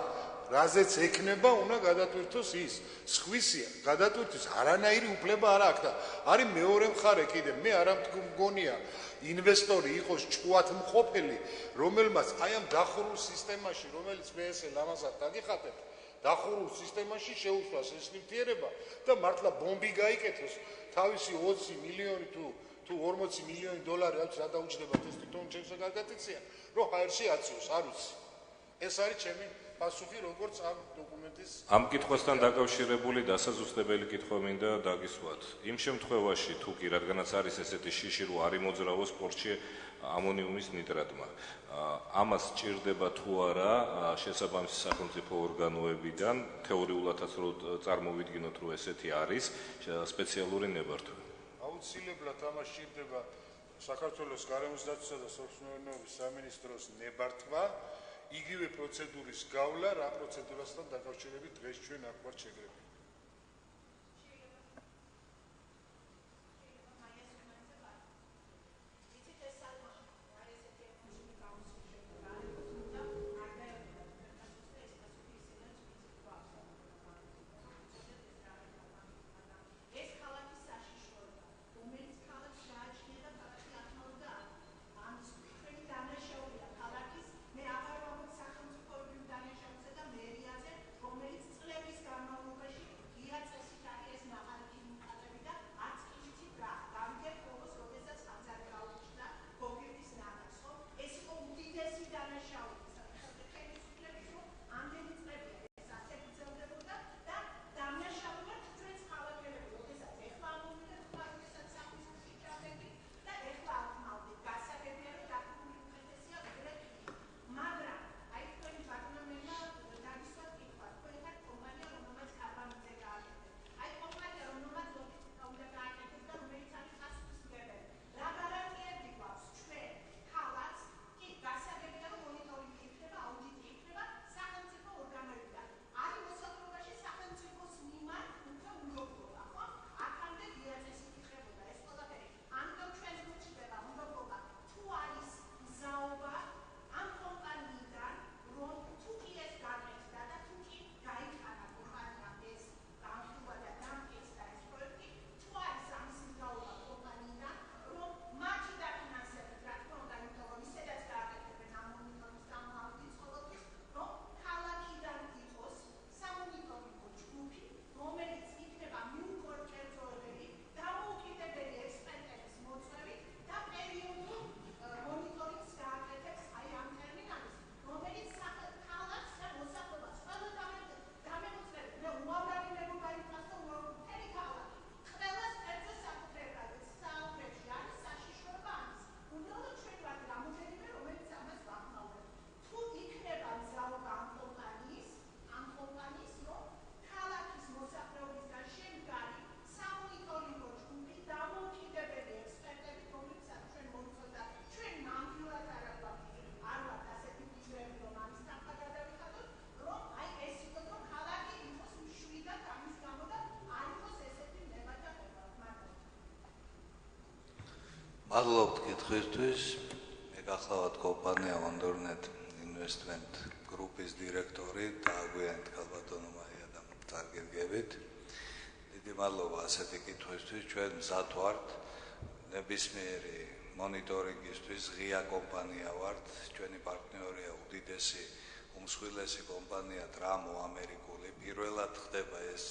რაზეც ექნება უნდა გადატვირთოს ის. სხვისი გადატვირთვის არანაირი უფლება არ აქვს და არის მეორე მხარე კიდე. მე არ მგონია ინვესტორი იყოს ჭუათმყოფელი, რომელმაც აი ამ დახურულ სისტემაში, რომელიც მე ესე ლამაზად დაგიხატებ, დახურულ სისტემაში შეუშვას ეს ნივთიერება და მართლა ბომბი გაიკეთოს თავისი 20 მილიონი თუ 40 მილიონი დოლარი აქვს რა დაუჭდება ეს თვითონ ჩემს კარგად იციან, რომ ჰაერში აციოს, არ ვიცი. ეს არის ჩემი პასუხი როგორც ამ დოკუმენტის ამ კითხვასთან დაკავშირებული დასაზუსტებელი კითხვა მინდა დაგისვათ. იმ შემთხვევაში თუ კი რადგანაც არის ესეთი შიში რომ არ იმოძრავოს პორტში ამონიუმის ნიტრატმა, ამას ჭირდება თუ არა შესაბამისი სახელმწიფო ორგანოებიდან თეორიულადაც რომ წარმოვიდგინოთ რომ ესეთი არის სპეციალური ნებართვა. აუცილებლად ამას ჭირდება საქართველოს გარემოსდაცვისა და საერთაშორისო სამინისტროს ნებართვა. იგივე პროცედურის გავლა, რა პროცედურასთან დაკავშირებით დღეს ჩვენ აქ ვართ შეგრებილი. რომელიც წლების განმავლობაში მადლობთ კითხვისთვის. მე გახლავთ კომპანია Wondernet Investment Group-ის დირექტორი და აგვიანეთ ქალბატონო მაია და წარგებგებით. დიდი მადლობა ასეთი კითხვისთვის. ჩვენ მზად ვართ ნებისმიერი მონიტორინგისთვის, ღია კომპანია ვართ. ჩვენი პარტნიორია უდიდესი უმსხვილესი კომპანია დრამო ამერიკული. პირველად ხდება ეს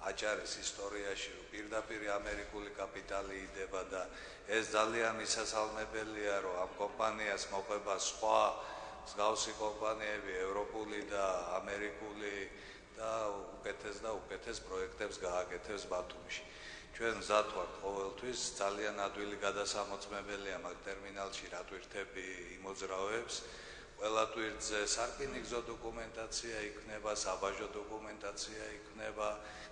აჭარის ისტორიაში, რომ პირდაპირ ამერიკული კაპიტალი იდება და ეს ძალიან მისასალმებელია, რომ ამ კომპანიას მოყვება სხვა მსგავსი კომპანიები, ევროპული და ამერიკული და უკეთეს პროექტებს გააკეთებს ბათუმში. ჩვენ მზად ვართ ყოველთვის, ძალიან ადვილი გადასამოწმებელია მაგ ტერმინალში რა თვირთები იმოძრავებს. ყველა თვირთზე სარკინიგზო დოკუმენტაცია იქნება, საბაჟო დოკუმენტაცია იქნება,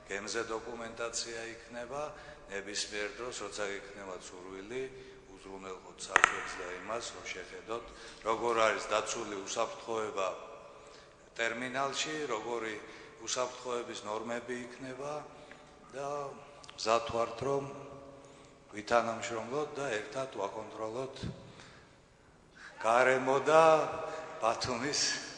გემზე დოკუმენტაცია იქნება, ნებისმიერ დროს, როცა იქნება სურვილი, უზრუნველყოთ საქმეს და იმას, რომ შეხედოთ, როგორ არის დაცული უსაფრთხოება ტერმინალში, როგორი უსაფრთხოების ნორმები იქნება და მზად ვართ, რომ ვითანამშრომლოთ და ერთად ვაკონტროლოთ გარემო და ბათუმის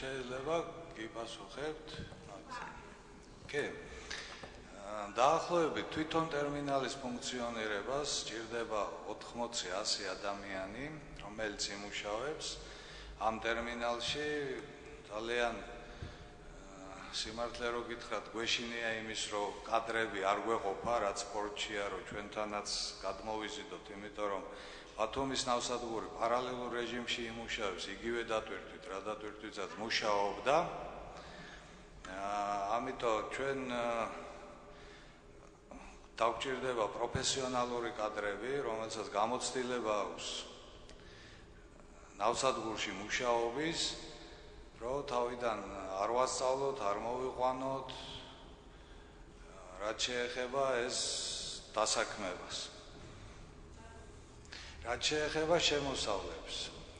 შეიძლება გიპასუხებთ. კი. დაახლოებით თვითონ ტერმინალის ფუნქციონირებას სჭირდება 80-100 ადამიანი, რომელიც იმუშავებს ამ ტერმინალში. ძალიან სიმართლე რო გითხრათ, გვეშინია იმის, რომ კადრები არ გვეყოფა, რაც სპორტშია, რომ ჩვენთანაც გადმოვიზიდოთ, იმიტომ რომ ბათუმის ნავსადგური პარალელურ რეჟიმში იმუშავებს, იგივე დატვირთვით, რა დატვირთვითაც მუშაობდა. ამიტომ ჩვენ დავჭირდება პროფესიონალური კადრები, რომელსაც გამოცდილება აქვს ნავსადგურში მუშაობის, რომ თავიდან არ ვასწავლოთ, არ მოვიყვანოთ, რაც შეეხება ეს დასაქმებას. რაც შეეხება შემოსავლებს.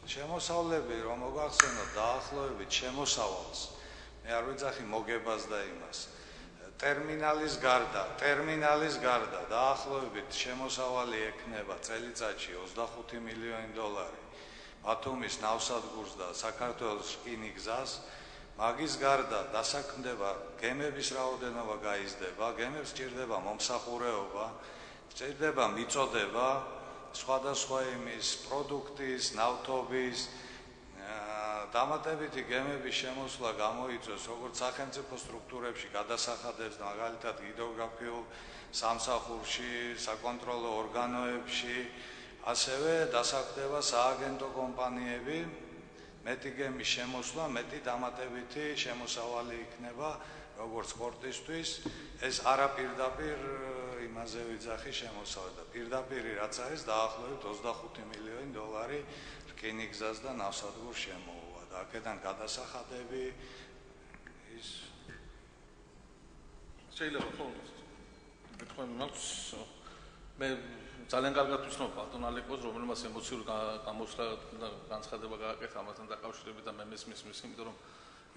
შემოსავლები, რომ მოგახსენოთ დაახლოებით შემოსავალს, მე არ ვიძახი მოგებას და იმას. ტერმინალის გარდა დაახლოებით შემოსავალი ექნება წელიწადში 25 მილიონი დოლარი. ბათუმის ნავსადგურს და საქართველოს რკინიგზას, მაგის გარდა დასაქმდება გემების რაოდენობა გაიზრდება, გემებს სჭირდება მომსახურეობა, სჭირდება მიწოდება, სხვადასხვა იმის პროდუქტის, ნავთობის, დამატებითი გემების შემოსვლა გამოიწვევს როგორც სახელმწიფო სტრუქტურებში გადასახადებს, მაგალითად ჰიდროგრაფიულ სამსახურში, საკონტროლო ორგანოებში, ასევე დასაქმდება სააგენტო კომპანიები, მეტი გემის შემოსვლა, მეტი დამატებითი შემოსავალი იქნება როგორც სპორტისთვის, ეს არაპირდაპირ იმაზე ვიძახი შემოსავალი და პირდაპირი რაც არის დაახლოებით 25 მილიონი დოლარი რკინიგზას და ნავსადგურს შემოუვა და აქედან გადასახადები ის შეიძლება თქვენ მაქვს მე ძალიან კარგად ვცნობ ბატონ ალეკოს, რომელმაც ემოციური გამოსვლა და განცხადება გააკეთა ამასთან დაკავშირებით და მე მესმის, იმიტომ რომ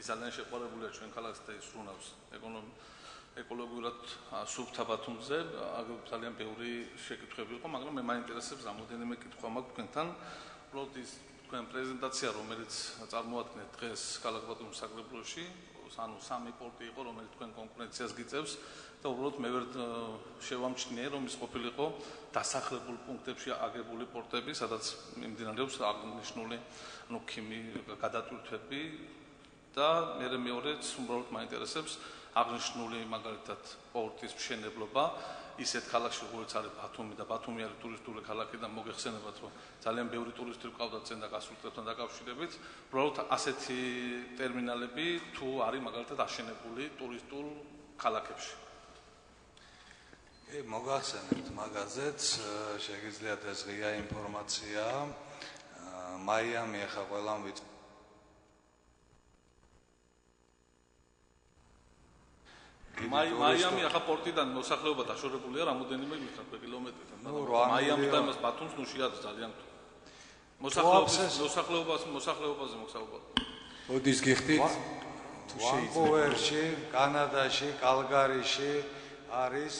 ის ძალიან შეყვარებულია ჩვენ ქალაქს და ის ვრუნავს ეკოლოგიურად სუფთა ბათუმზე, ძალიან ბევრი შეკითხვები იყო, მაგრამ მე მაინტერესებს რამოდენიმე კითხვა მაქვს თქვენთან. უბრალოდ ის თქვენ პრეზენტაცია, რომელიც წარმოადგენთ დღეს ქალაქ ბათუმის საკრებულოში, ანუ 3 პორტი იყო, რომელიც თქვენ კონკურენციას გიწევს და უბრალოდ მე ვერ შევამჩნიე, რომ ის ყოფილიყო დასახლებულ პუნქტებში აგებული პორტები, სადაც მიმდინარეობს აღნიშნული გადატვირთვები და მე მეორეც უბრალოდ მაინტერესებს აღნიშნული მაგალითად პორტის მშენებლობა ისეთ ქალაქში როგორც არის ბათუმი და ბათუმი არის ტურისტული ქალაქი და მოგეხსენებათ რომ ძალიან ბევრი ტურისტი ყავდათ წინ და გასულწრებთან დაკავშირებით უბრალოდ ასეთი ტერმინალები თუ არის მაგალითად აშენებული ტურისტულ ქალაქებში მოგახსენებთ მაგაზეც შეგიძლიათ ეს ღია ინფორმაცია მაიამი ახლა ყველამ ვიც მაიამი ახლა პორტიდან მოსახლეობა დაშორებულია რამოდენიმე კილომეტრიდან მაიამი და მას ბათუმს ნუ შეაქვს ძალიან მოსახლეობაზე მოგსაუბრობ ოდის გიხდით თუ ვანკუვერში კანადაში კალგარიში არის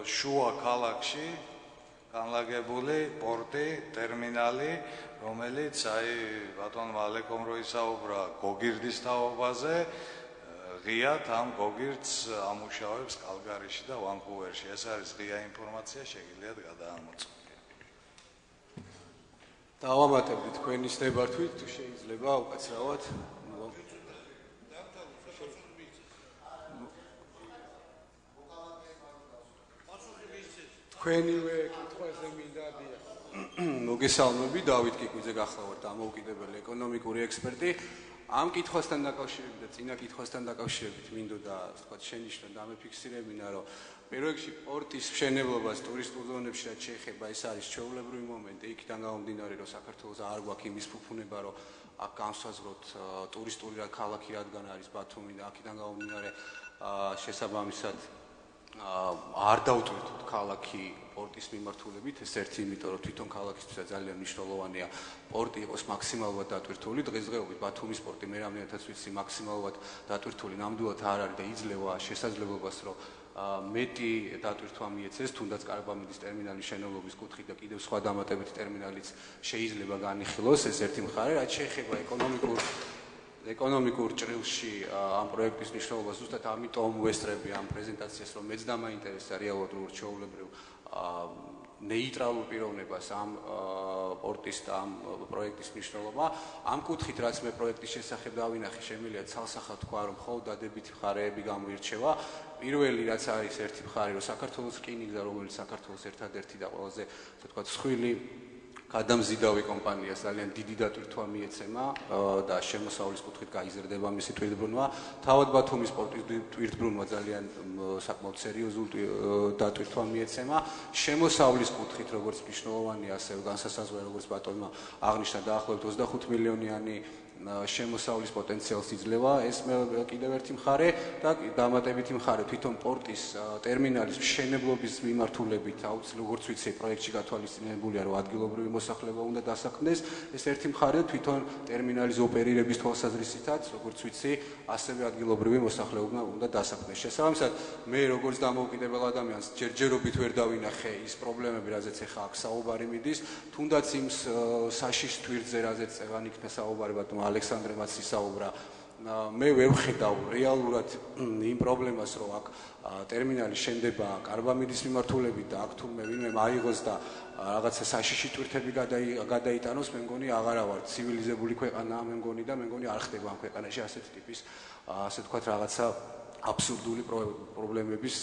შუა ქალაქში განლაგებული პორტი ტერმინალი რომელიც ბატონმა ალეკომ რო ისაუბრა გოგირდის თაობაზე ღიად ამ გოგირდს ამუშავებს კალგარიში და ვანკუვერში. ეს არის ღია ინფორმაცია, შეგიძლიათ გადაამოწმოთ. დავამატებთ თქვენის ნებართვით, თუ შეიძლება უკაცრავად. თქვენივე კითხვაზე მინდა მოგესალმები, დავით კიკვიძე გახლავართ დამოუკიდებელი ეკონომიკური ექსპერტი. ამ კითხვასთან დაკავშირებით და წინა კითხვასთან დაკავშირებით მინდოდა თქვა შენიშნა და მიფიქსირებინა რომ პირველ რიგში პორტის მშენებლობას ტურისტულ ზონებში რაც შეეხება ეს არის ჩვეულებრივი მომენტი იქიდან გამომდინარე რომ საქართველოს არ გვაქვს იმის ფუფუნება რომ აქ განსაზღვროთ ტურისტული ქალაქი რადგან არის ბათუმი და აქედან გამომდინარე შესაბამისად არ დავტვირთოთ ქალაქი პორტის მიმართულებით ეს ერთი იმიტომ რომ თვითონ ქალაქისთვის ძალიან მნიშვნელოვანია პორტი იყოს მაქსიმალურად დატვირთული დღესდღეობით ბათუმის პორტი მე რამდენადაც ვიცი მაქსიმალურად დატვირთული ნამდვილად არ არის და იძლევა შესაძლებლობას რომ მეტი დატვირთვა მიეცეს თუნდაც კარბამიდის ტერმინალის შენელობის კუთხით და კიდევ სხვა დამატებითი ტერმინალიც შეიძლება განიხილოს ეს ერთი მხარე რაც შეეხება ეკონომიკურ ჭრილში ამ პროექტის მნიშვნელობას ზუსტად ამიტომ ვესწრები ამ პრეზენტაციას რომ მეც დამაინტერესა რეალურად როგორც ჩვეულებრივ ნეიტრალურ პიროვნებას ამ პორტის და ამ პროექტის მნიშვნელობა ამ კუთხით რაც მე პროექტის შესახებ დავინახე შემიძლია ცალსახად თქვა რომ მხოლოდ დადებითი მხარეები გამოირჩევა პირველი რაც არის ერთი მხარე რომ საქართველოს რკინიგზა რომელიც საქართველოს ერთადერთი და ყველაზე ასე ვთქვათ სხვილი გადამზიდავი კომპანიას ძალიან დიდი დატვირთვა მიეცემა და შემოსავლის კუთხით გაიზრდება მისი თვითბრუნვა. თავად ბათუმის პორტის თვითბრუნვა ძალიან საკმაოდ სერიოზული დატვირთვა მიეცემა. შემოსავლის კუთხით როგორც მნიშვნელოვანია, ასევე განსასაზღვრო როგორც ბატონმა აღნიშნა დაახლოებით 25 მილიონიანი შემოსავლის პოტენციალს იძლევა ეს კიდევ ერთი მხარე და დამატებითი მხარე თვითონ პორტის ტერმინალის მშენებლობის მიმართულებით აუცილებლად როგორც ვიცი პროექტში გათვალისწინებულია რომ ადგილობრივი მოსახლეობა უნდა დასაქმდეს ეს ერთი მხარე თვითონ ტერმინალის ოპერირების თვალსაზრისითაც როგორც ვიცი ასევე ადგილობრივი მოსახლეობა უნდა დასაქმდეს შესაბამისად მე როგორც დამოუკიდებელ ადამიანს ჯერჯერობით ვერ დავინახე ის პრობლემები რაზეც ახლა აქ საუბარი მიდის თუნდაც იმ საშიშ თვირთზე რაზეც წევან იქნა საუბარი ბატონმა ალექსანდრემაც ისაუბრა მე ვერ ვხედავ რეალურად იმ პრობლემას რომ აქ ტერმინალი შენდება კარბამიდის მიმართულებით და აქ თურმე ვინმე მაიღოს და რაღაცა საშიში თვირთები გადაიტანოს მე მგონი აღარა ვარ ცივილიზებული ქვეყანაა მე მგონი და მე მგონი არ ხდება ამ ქვეყანაში ასეთ ტიპის ასე ვთქვათ რაღაცა აბსურდული პრობლემების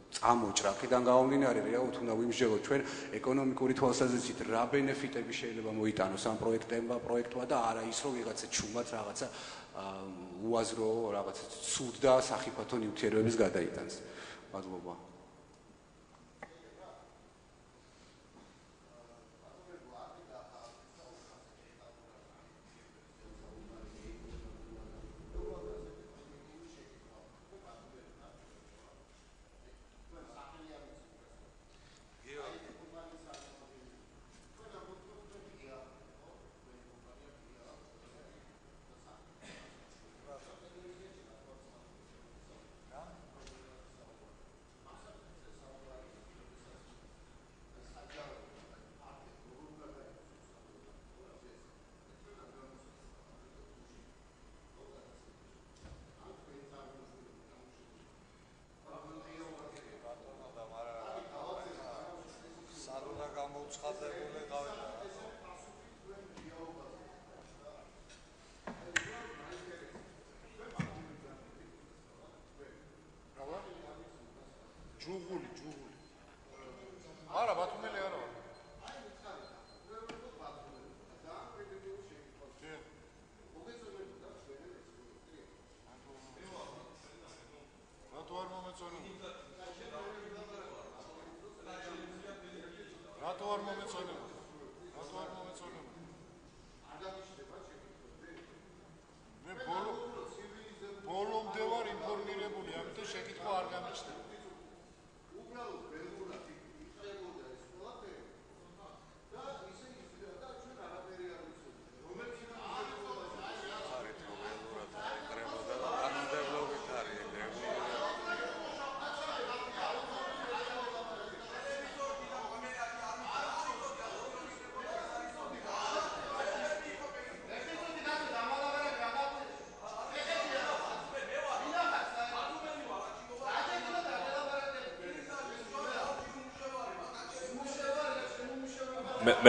წამოჭრა აქედან გამომდინარე რეალურად უნდა ვიმსჯელოთ ჩვენ ეკონომიკური თვალსაზრისით რა ბენეფიტები შეიძლება მოიტანოს ამ პროექტმა და არა ის რომ ვიღაცა ჩუმად რაღაცა უაზრო რაღაცა ცუდ და სახიფათო ნივთიერებებს გადაიტანს. მადლობა. რატო არ მომეწონება? რატო არ მომეწონება? მე ბოლომდე ვარ ინფორმირებული, ამიტომ შეკითხვა არ გამიჩნდება. უბრალოდ ველურად იყრებოდა ეს ყველაფერი და ისე იზრდა და ჩვენ არაფერი არ ვიცოდი. რომელიც ხარით რომ ველურად იყრებოდა და კანონმდებლობით არის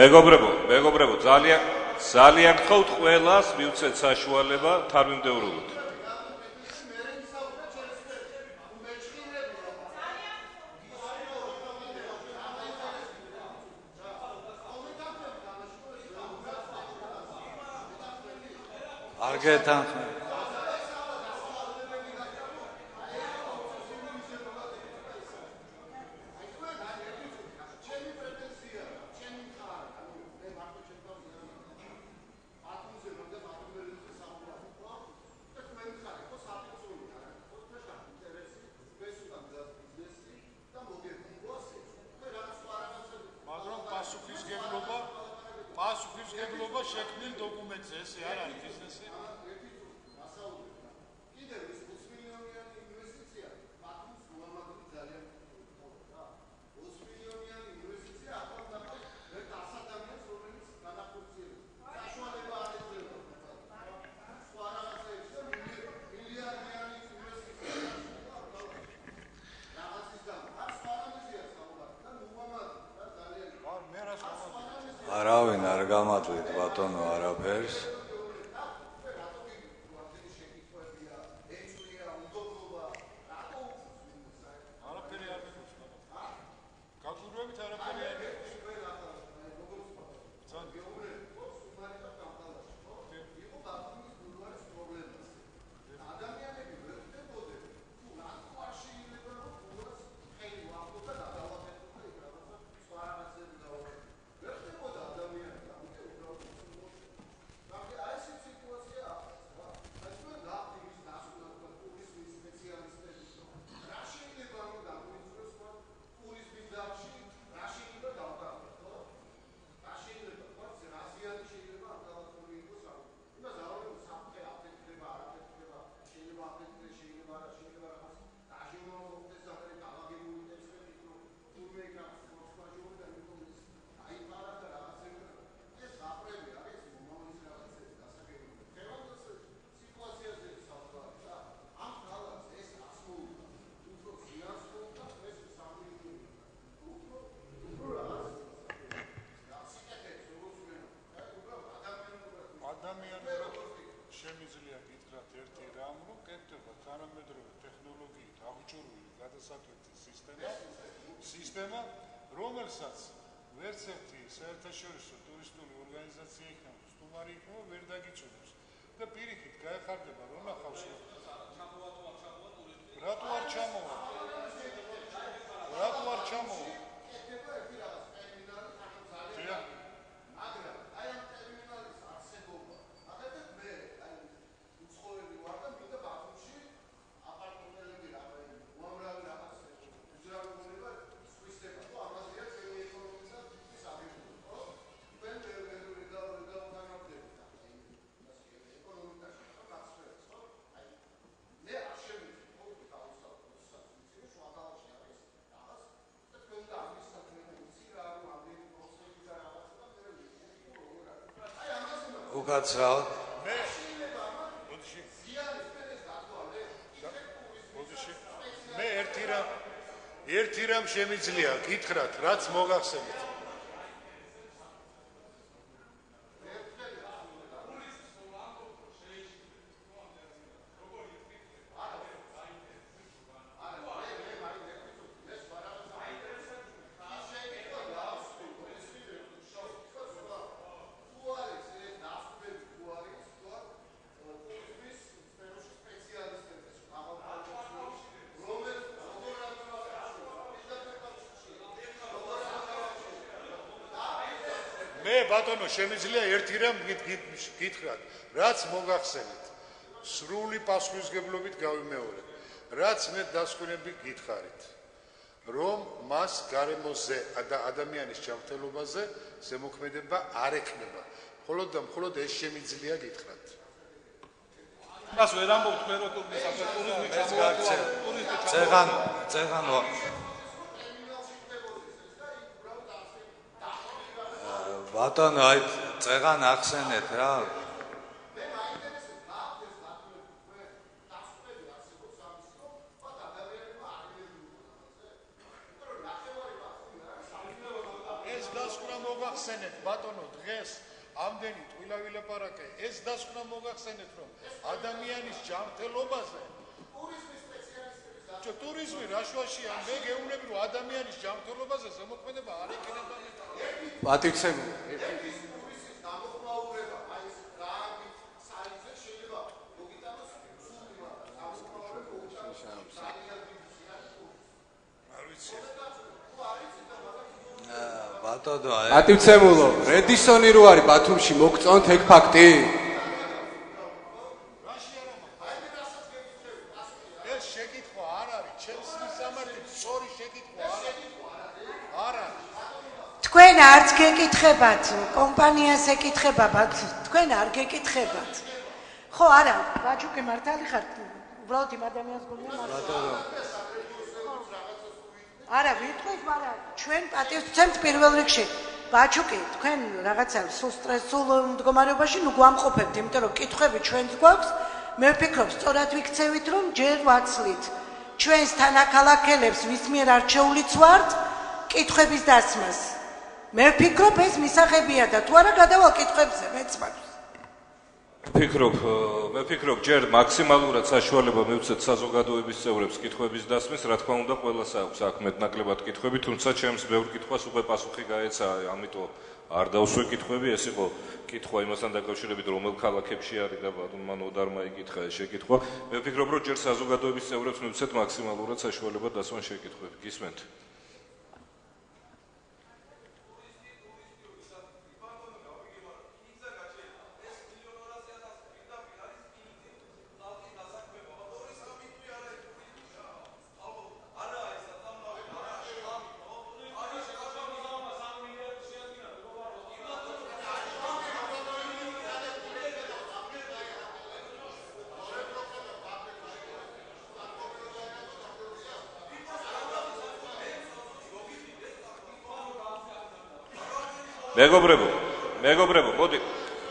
მეგობრებო, ძალიან გხავთ ყველას მივცეთ საშუალება თარგმნელობით. არ გეთანხმები. პასუხისგებლობა შექმნილ დოკუმენტზე, ესე არ არის ბიზნესი? კიდევ ის 20 მილიონიანი ინვესტიცია პატრულს მოამაგრებს ძალიან რა. 20 მილიონიანი ინვესტიცია ახალ ნაკრებს ერთ 100 ადამიანს, რომელიც განახორციელებს. საშუალება არ ეძლევა. სხვა რაღაცეებს და მილიარდიანი ინვესტიცია. რაღაცის გამო. არ სხვა რამეზეა საუბარი და მოამაგრებს რა ძალიან. მე რას გამოვიდა? არავინ არ გამატვით ბატონო არაფერს. შემიძლია გითხრათ ერთი რამ, რომ კეთდება თანამედროვე ტექნოლოგიით აღჭურვილი გადასატვირთის სისტემა, რომელსაც ვერც ერთი საერთაშორისო ტურისტული ორგანიზაცია იქნება, სტუმარი იქნება, ვერ დაგიწუნებს. და პირიქით გაეხარდება რომ ახავს რატო არ ჩამოვა? კეთდება ერთი რაღაც ტერმინალი ძალიან მაგრამ აი ამ ტერმინალის არსებობა ახლა მე აი უცხოელი ვარ და მინდა ბათუმში აპარტამენტები უამრავი რაღაც უძრავებულება სვისდება თუ ამაზეა ჩემი ეკონომიკა ის აღიარება ხო? მე გავგანავდები ეკონომიკაში გასწრებს ხო? აი მე არ შემიძლია ხო გავუსწავლო შუა ქალაქში არის რაღაც და თქვენ და ამის უკაცრავ მე ერთი რამ შემიძლია გითხრათ, რაც მოგახსენეთ. ბატონო, შემიძლია ერთი რამ გითხრათ, რაც მოგახსენეთ. სრული პასუხისმგებლობით გავიმეორებ. რაც მე დასკვნები გითხარით, რომ მას გარემოზე და ადამიანის ჯანმრთელობაზე ზემოქმედება არ ექნება. მხოლოდ და მხოლოდ ეს შემიძლია გითხრათ. მას ვერ ამბობთ მე რომ ტურიზმი წეღანო ბატონო აი წეღან ახსენეთ რა ეს დასკვნა მოგახსენეთ ბატონო დღეს ამდენი ტყუილავი ლაპარაკე ეს დასკვნა მოგახსენეთ რომ ადამიანის ჯანმრთელობაზე ტურიზმი რაშვაშია მე გეუბნები რომ ადამიანის ჯანმრთელობაზე ზემოქმედება არ ექნება პატიქსემული ბატონო პატიცემულო რედისონი რო არის ბათუმში მოგწონთ ეგ ფაქტი ეს შეკითხვა არ არის ჩემს მისამართი სწორი შეკითხვა არ არის თქვენ არც გეკითხებათ კომპანიას ეკითხებათ თქვენ არ გეკითხებათ ხო არა ბაჩუკი მართალი ხარ უბრალოდ იმ ადამიანს გონია მართალი არა ვიტყვით მაგრამ ჩვენ პატივს ვცემთ პირველ რიგში ბაჩუკი თქვენ რაღაცა სულ სტრესულ მდგომარეობაში ნუ გვამყოფებთ იმიტომ რომ კითხვები ჩვენც გვაქვს მე ვფიქრობ სწორად ვიქცევით რომ ჯერ ვაცლით ჩვენს თანაქალაქელებს ვის მიერ არჩეულიც ვართ კითხვების დასმას მე ვფიქრობ ეს მისაღებია და თუ არა გადავალ კითხვებზე მეც მაქვს მე ვფიქრობ ჯერ მაქსიმალურად საშუალება მივცეთ საზოგადოების წევრებს კითხვების დასმის რა თქმა უნდა ყველას აქვს აქ მეტნაკლებად კითხვები თუმცა ჩემს ბევრ კითხვას უკვე პასუხი გაეცა ამიტომ არ დავსვე კითხვები ეს იყო კითხვა იმასთან დაკავშირებით რომელ ქალაქებში არის და მან ოდარმა იკითხა ეს შეკითხვა მე ვფიქრობ რომ ჯერ საზოგადოების წევრებს მივცეთ მაქსიმალურად საშუალება დასვან შეკითხვები გისმენთ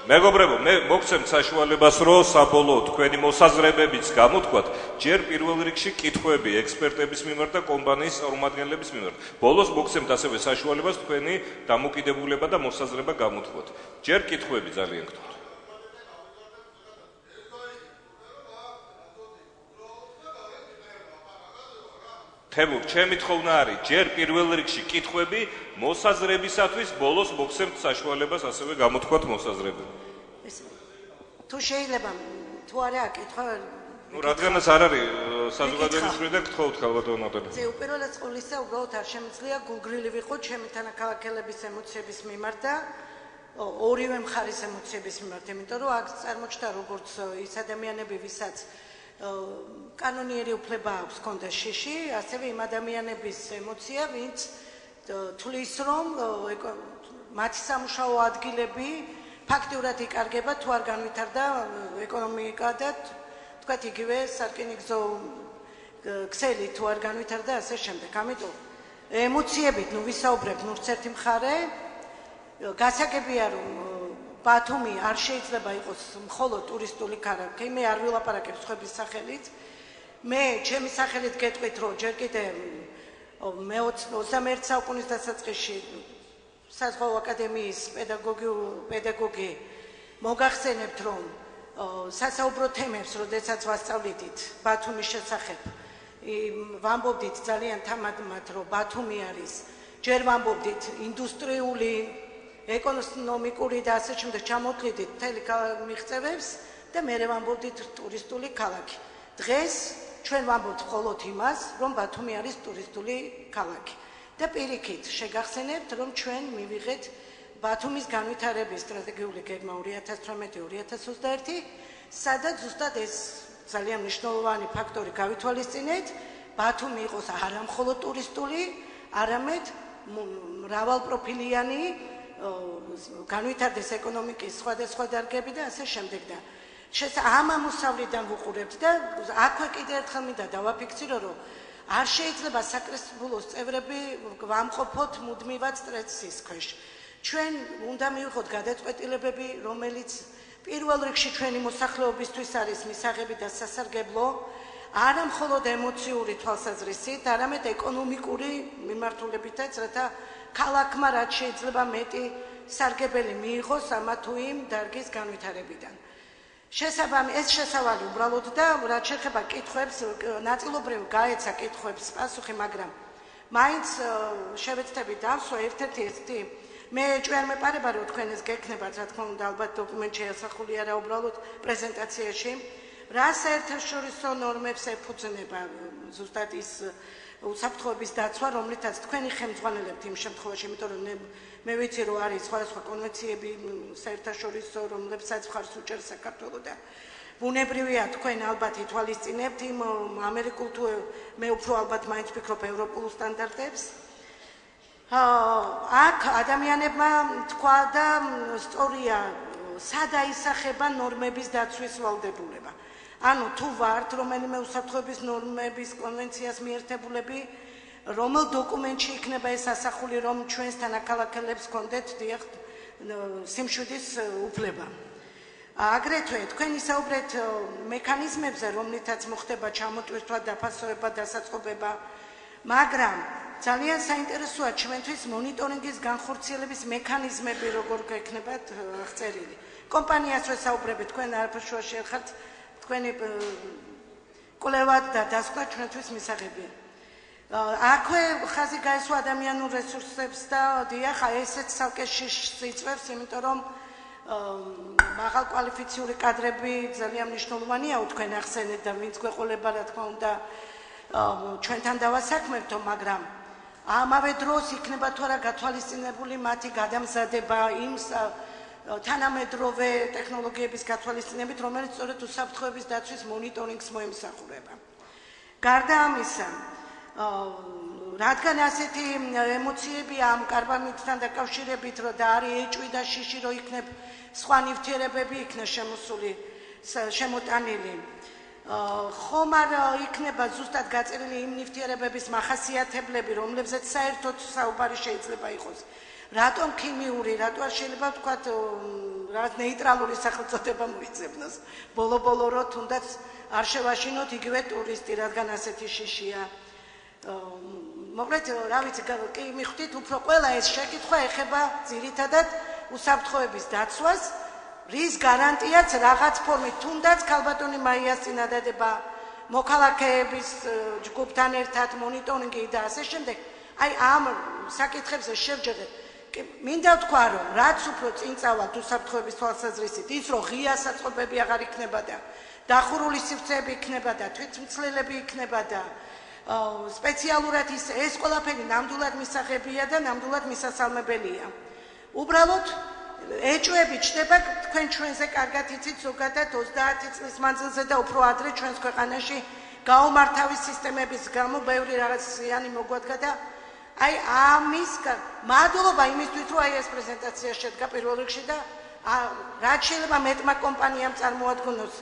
მეგობრებო, მე მოგცემთ საშუალებას, რომ საბოლოოდ თქვენი მოსაზრებებიც გამოთქვათ, ჯერ პირველ რიგში კითხვები ექსპერტების მიმართ და კომპანიის წარმომადგენლების მიმართ. ბოლოს მოგცემთ ასევე საშუალებას თქვენი დამოკიდებულება და მოსაზრება გამოთქვათ. ჯერ კითხვები ძალიან გთხოვთ. თემურ, ჩემი თხოვნა არის, ჯერ პირველ რიგში კითხვები მოსაზრებისათვის, ბოლოს მოგცემთ საშუალებას ასევე გამოთქვათ მოსაზრებები. თუ შეიძლება, თუ არა კითხვა ნუ რადგანაც არ არის საზოგადოების მხრიდან გთხოვთ ქალბატონო. ზე უპირველეს ყოვლისა უბრალოდ არ შემიძლია გულგრილი ვიყოთ ჩემი თანაქალაქელების ემოციების მიმართ და ორივე მხარის ემოციების მიმართ, იმიტომ რომ აქ წარმოჩნდა როგორც ის ადამიანები, ვისაც კანონიერი უფლება აქვს კონდეს შიში, ასევე იმ ადამიანების ემოცია, ვინც თulis რომ მათი სამუშაო ადგილები ფაქტიურად იკარგება თუ არ განვითარდა ეკონომიკა და თქვათ იგივე სარკინიგზო ქსელი თუ არ განვითარდა ასე შემდეგ. ამიტომ ემოციებით ნუ ვისაუბრებ ნურც ერთი მხარე, გასაგებია რომ ბათუმი არ შეიძლება იყოს მხოლოდ ტურისტული ქალაქი, მე არ ვილაპარაკებ სხვების სახელით. მე ჩემი სახელით გეტყვით რომ ჯერ კიდე მე 21 საუკუნის დასაწყისში საზღვაო აკადემიის პედაგოგი მოგახსენებთ რომ სასაუბრო თემებს როდესაც ვასწავლიდით ბათუმის შესახებ ვამბობდით ძალიან თამადმად რომ ბათუმი არის ჯერ ვამბობდით ინდუსტრიული ეკონომიკური და ასე შემდეგ ჩამოთვლიდით მთელი მიღწევებს და მე ვამბობდით ტურისტული ქალაქი. დღეს ჩვენ ვამბობთ მხოლოდ იმას, რომ ბათუმი არის ტურისტული ქალაქი. და პირიქით შეგახსენებთ, რომ ჩვენ მივიღეთ ბათუმის განვითარების სტრატეგიული გეგმა 2018-2021, სადაც ზუსტად ეს ძალიან მნიშვნელოვანი ფაქტორი გავითვალისწინეთ, ბათუმი იყოს არა მხოლოდ ტურისტული, არამედ მრავალპროფილიანი, განვითარდეს ეკონომიკის სხვადასხვა დარგები და ასე შემდეგ და ამ ამოსავლიდან ვუყურებთ და აქვე კიდევ ერთხელ მინდა დავაფიქსირო, რომ არ შეიძლება საკრებულოს წევრები ვამყოფოთ მუდმივად სტრესის ქვეშ. ჩვენ უნდა მივიღოთ გადაწყვეტილებები, რომელიც პირველ რიგში ჩვენი მოსახლეობისთვის არის მისაღები და სასარგებლო, არა მხოლოდ ემოციური თვალსაზრისით, არამედ ეკონომიკური მიმართულებითაც, რათა ქალაქმა რაც შეიძლება მეტი სარგებელი მიიღოს ამა თუ იმ დარგის განვითარებიდან. ეს შესავალი უბრალოდ და რაც შეეხება კითხვებს, ნაწილობრივ გაეცა კითხვებს პასუხი, მაგრამ მაინც შევეცდები დავსვა ერთ-ერთი მე ჭვიან მეპარება რომ თქვენ ეს გექნებათ, რა თქმა უნდა, ალბათ დოკუმენტში ასახული არა, უბრალოდ პრეზენტაციაში, რა საერთაშორისო ნორმებს ეფუძნება ზუსტად ის უსაფრთხოების დაცვა, რომლითაც თქვენი ხელმძღვანელებთ იმ შემთხვევაში, იმიტომ რომ მე ვიცი რომ არის სხვადასხვა კონვენციები საერთაშორისო, რომლებსაც მხარს უჭერს საქართველო და ბუნებრივია თქვენ ალბათ ითვალისწინებთ იმ ამერიკულ თუ მე უფრო ალბათ მაინც ვფიქრობ ევროპულ სტანდარტებს. აქ ადამიანებმა თქვა და სწორია, სად აისახება ნორმების დაცვის ვალდებულება. ანუ თუ ვართ რომელიმე უსაფრთხოების ნორმების კონვენციას მიერთებულები, რომელ დოკუმენტში იქნება ეს ასახული, რომ ჩვენს თანაქალაქელებს გქონდეთ დიახ სიმშვიდის უფლება. აგრეთვე თქვენ ისაუბრეთ მექანიზმებზე, რომლითაც მოხდება ჩამოტვირთვა, დაფასოება, დასაწყობება, მაგრამ ძალიან საინტერესოა ჩვენთვის მონიტორინგის განხორციელების მექანიზმები როგორ გექნებათ აღწერილი. კომპანიას ვესაუბრებით, თქვენ არაფერ შუაში არ ხართ, თქვენი კვლევად და დასკვნა ჩვენთვის მისაღებია. აქვე ხაზი გაესვა ადამიანურ რესურსებს და დიახ, ესეც ცალკე შიშს იწვევს, იმიტომ რომ მაღალ კვალიფიციური კადრები ძალიან მნიშვნელოვანია, თქვენ ახსენეთ და ვინც გვეყოლება, რა თქმა უნდა, ჩვენთან დავასაქმებთო, მაგრამ ამავე დროს იქნება თუ არა გათვალისწინებული მათი გადამზადება იმ თანამედროვე ტექნოლოგიების გათვალისწინებით, რომელიც სწორედ უსაფრთხოების დაცვის მონიტორინგს მოემსახურება. გარდა ამისა, რადგან ასეთი ემოციები ამ კარბამიდთან დაკავშირებით, რომ და არის ეჭვი და შიში, რომ იქნებ სხვა ნივთიერებები იქნა შემოტანილი, ხომ არ იქნება ზუსტად გაწერილი იმ ნივთიერებების მახასიათებლები, რომლებზეც საერთოდ საუბარი შეიძლება იყოს. რატომ ქიმიური, რატო არ შეიძლება ვთქვათ რაღაც ნეიტრალური სახელწოდება მოიძებნოს. ბოლო-ბოლო რო თუნდაც არ შევაშინოთ იგივე ტურისტი, რადგან ასეთი შიშია. მოკლედ, რა ვიცი, კი მიხვდით, უფრო ყველა ეს შეკითხვა ეხება ძირითადად უსაფრთხოების დაცვას, რის გარანტიაც რაღაც ფორმით თუნდაც ქალბატონი მაიას წინადადება მოქალაქეების ჯგუფთან ერთად მონიტორინგი და ასე შემდეგ. აი ამ საკითხებზე შევჯერეთ. მინდა ვთქვა, რომ რაც უფრო წინ წავალთ უსაფრთხოების თვალსაზრისით, ის რომ ღია საწყობები აღარ იქნება და დახურული სივრცეები იქნება და თვითმცლელები იქნება და სპეციალურად ეს ყველაფერი ნამდვილად მისაღებია და ნამდვილად მისასალმებელია. უბრალოდ ეჭვები ჩდება, თქვენ ჩვენზე კარგად იცით, ზოგადად 30 წლის მანძილზე და უფრო ადრე ჩვენს ქვეყანაში გაუმართავის სისტემების გამო ბევრი რაღაც ზიანი მოგვადგა და აი ამის მადლობა იმისთვის, რომ აი ეს პრეზენტაცია შედგა პირველ რიგში და რაც შეიძლება მეტმა კომპანიამ წარმოადგნოს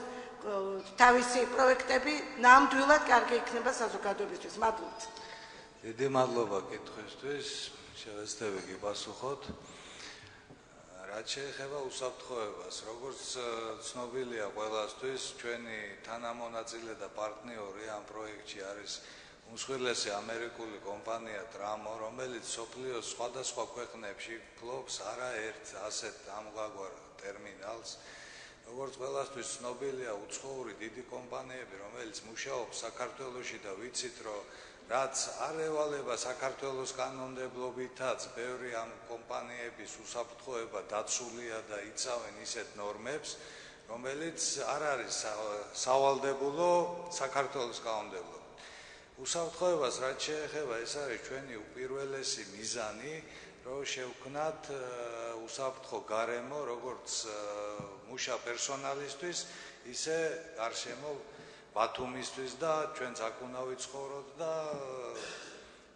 თავისი პროექტები, ნამდვილად კარგი იქნება საზოგადოებისთვის. მადლობთ. დიდი მადლობა კითხვისთვის. შევეცდები გიპასუხოთ. რაც შეეხება უსაფრთხოებას, როგორც ცნობილია ყველასთვის, ჩვენი თანამონაწილე და პარტნიორი ამ პროექტში არის უმსხვილესი ამერიკული კომპანია ტრამო, რომელიც მსოფლიოს სხვადასხვა ქვეყნებში ფლობს არაერთ ასეთ ამგვარ ტერმინალს. როგორც ყველასთვის ცნობილია, უცხოური დიდი კომპანიები, რომელიც მუშაობს საქართველოში და ვიცით, რომ რაც არ ევალება საქართველოს კანონმდებლობითაც, ბევრი ამ კომპანიების უსაფრთხოება დაცულია და იცავენ ისეთ ნორმებს, რომელიც არ არის სავალდებულო საქართველოს კანონმდებლობით. უსაფრთხოებას რაც შეეხება, ეს არის ჩვენი უპირველესი მიზანი, რომ შევქმნათ უსაფრთხო გარემო როგორც მუშა პერსონალისთვის, ისე გარშემო ბათუმისთვის და ჩვენც აქ უნდა ვიცხოვროთ და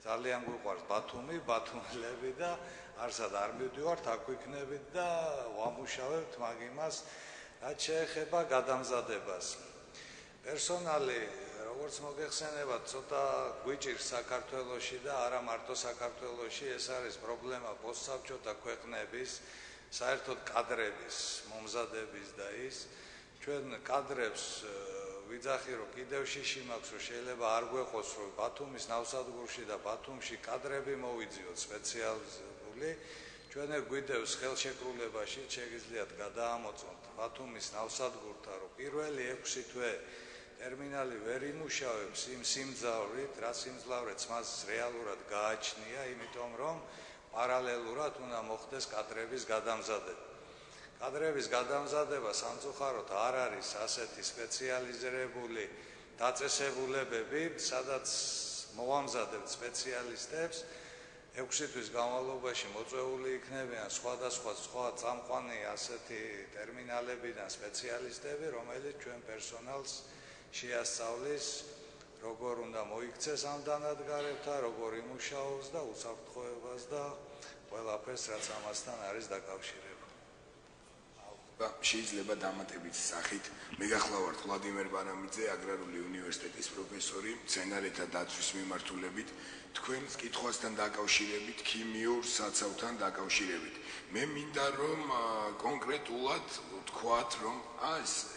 ძალიან გვიყვარს ბათუმი, ბათუმელები და არსად არ მივდივართ, აქ ვიქნებით და ვამუშავებთ მაგ იმას, რაც შეეხება გადამზადებას. პერსონალი, როგორც მოგეხსენებათ, ცოტა გვიჭირს საქართველოში და არა მარტო საქართველოში, ეს არის პრობლემა პოსტსაბჭოთა ქვეყნების, საერთოდ კადრების, მომზადების და ის. ჩვენ კადრებს ვიძახი, რომ კიდევ შიში მაქვს, რომ შეიძლება არ გვეყოს, რომ ბათუმის ნავსადგურში და ბათუმში კადრები მოვიძიოთ სპეციალიზებული. ჩვენ გვიდევს ხელშეკრულებაში, შეგიძლიათ გადაამოწმოთ ბათუმის ნავსადგურთან, რომ პირველი 6 თვე ტერმინალი ვერ იმუშავებს იმ სიმძლავრით, რა სიმძლავრეც მას რეალურად გააჩნია, იმიტომ რომ პარალელურად უნდა მოხდეს კადრების გადამზადება. კადრების გადამზადება სამწუხაროდ არ არის ასეთი სპეციალიზირებული დაწესებულებები, სადაც მოვამზადებთ სპეციალისტებს, 6 თვის განმავლობაში მოწვეული იქნებიან სხვადასხვა სხვა წამყვანი ასეთი ტერმინალებიდან სპეციალისტები, რომელიც ჩვენ პერსონალს შეასწავლის, როგორ უნდა მოიქცეს ამ დანადგარებთან, როგორ იმუშაოს და უსაფრთხოებას და ყველაფერს, რაც ამასთან არის დაკავშირებული. შეიძლება დამატებით სახით მე გახლავართ ვლადიმერ ბარამიძე, აგრარული უნივერსიტეტის პროფესორი, მცენარეთა დაცვის მიმართულებით, თქვენს კითხვასთან დაკავშირებით, ქიმიურ საცავთან დაკავშირებით. მე მინდა რომ კონკრეტულად ვთქვათ, რომ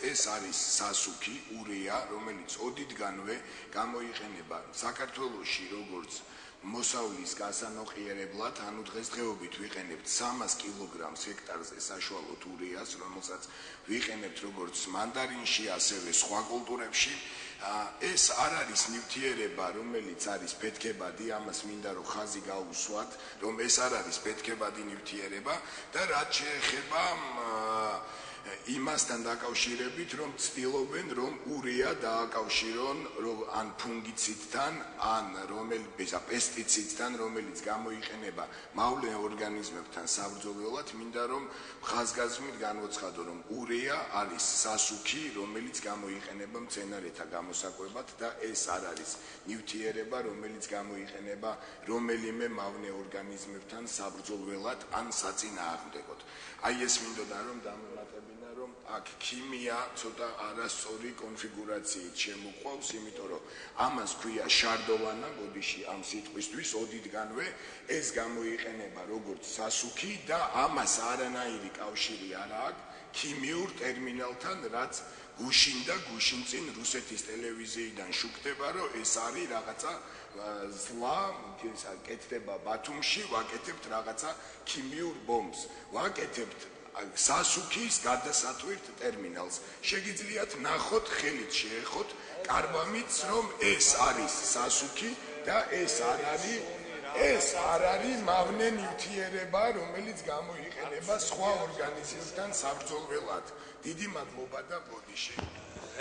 ეს არის სასუქი, ურია, რომელიც ოდითგანვე გამოიყენება საქართველოში როგორც მოსავლის გასანოყიერებლად, ანუ დღესდღეობით ვიყენებთ 300 კილოგრამს ჰექტარზე საშუალოდ ურიას, რომელსაც ვიყენებთ როგორც მანდარინში, ასევე სხვა კულტურებში. ეს არ არის ნივთიერება, რომელიც არის ფეთქებადი, ამას მინდა რომ ხაზი გაუსვათ, რომ ეს არ არის ფეთქებადი ნივთიერება და რაც შეეხება იმასთან დაკავშირებით, რომ ცდილობენ, რომ ურია დააკავშირონ ან ფუნგიციდთან, ან პესტიციდთან, რომელიც გამოიყენება მავნე ორგანიზმებთან საბრძოლველად, მინდა რომ ხაზგასმით განვოცხადო, რომ ურია არის სასუქი, რომელიც გამოიყენება მცენარეთა გამოსაკვებად და ეს არ არის ნივთიერება, რომელიც გამოიყენება რომელიმე მავნე ორგანიზმებთან საბრძოლველად ან საწინააღმდეგოდ. აი ეს მინდოდა რომ დამემატებინა, რომ აქ ქიმია ცოტა არასწორი კონფიგურაციით შემოყვავს, იმიტომ რომ ამას ქვია შარდოვანა ბოდიში ამ სიტყვისთვის ოდითგანვე ეს გამოიყენება როგორც სასუქი და ამას არანაირი კავშირი არ აქვს ქიმიურ ტერმინალთან, რაც გუშინ და გუშინწინ რუსეთის ტელევიზიიდან შუქდება, რომ ეს არის რაღაცა ზლა, კეთდება ბათუმში, ვაკეთებთ რაღაცა ქიმიურ ბომბს, ვაკეთებთ სასუქის გადასატვირთ ტერმინალს. შეგიძლიათ ნახოთ, ხელით შეეხოთ კარბამიდს, რომ ეს არის სასუქი და ეს არ არის მავნე ნივთიერება, რომელიც გამოიყენება სხვა ორგანიზმებთან საბრძოლველად. დიდი მადლობა და ბოდიში.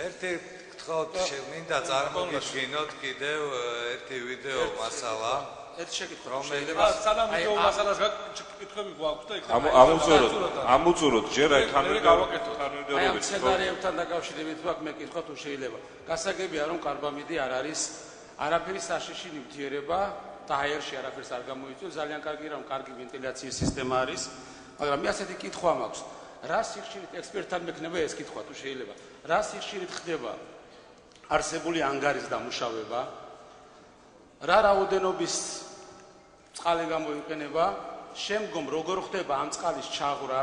ერთი გთხოვთ, მინდა წარმოგიდგინოთ კიდევ ერთი ვიდეო მასალა. ერთი შეკითხვა შეიძლება სანამ ვიდეო მასალას გაკითხები გვაქვს და ამუწუროთ ჯერ აი გავაკეთოთ აი ამ სცენარებთან დაკავშირებით ვაქვს მე კითხვა თუ შეიძლება. გასაგებია რომ კარბამიდი არ არის არაფერი საშიში ნივთიერება და აერში არაფერს არ გამოიწვევს, ძალიან კარგი რომ კარგი ვენტილაციის სისტემა არის, მაგრამ მე ასეთი კითხვა მაქვს. რა სიხშირით ექსპერტთან მექნება ეს კითხვა თუ შეიძლება. რა სიხშირით ხდება არსებული ანგარის დამუშავება? რა რაოდენობის წყალი გამოიყენება, შემდგომ როგორ ხდება ამ წყალის ჩაღვრა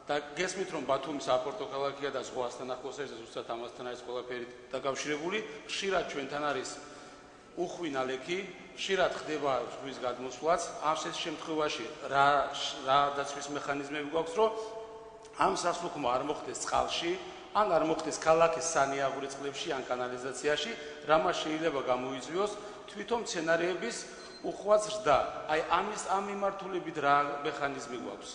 და გესმით რომ ბათუმი საპორტო ქალაქია და ზღვასთან ახლოს არის, ზუსტად ამასთან არის ყველაფერი დაკავშირებული, ხშირად ჩვენთან არის უხვი ნალექი, ხშირად ხდება ზღვის გადმოსვლაც, ამ შემთხვევაში რა დაცვის მექანიზმები გვაქვს, რომ ამ სასუქმა არ მოხდეს წყალში, ან არ მოხდეს ქალაქის სანიაღური წყლებში ან კანალიზაციაში, რამაც შეიძლება გამოიწვიოს თვითონ მცენარეების უხვად ზრდა. აი ამ მიმართულებით რა მექანიზმი გვაქვს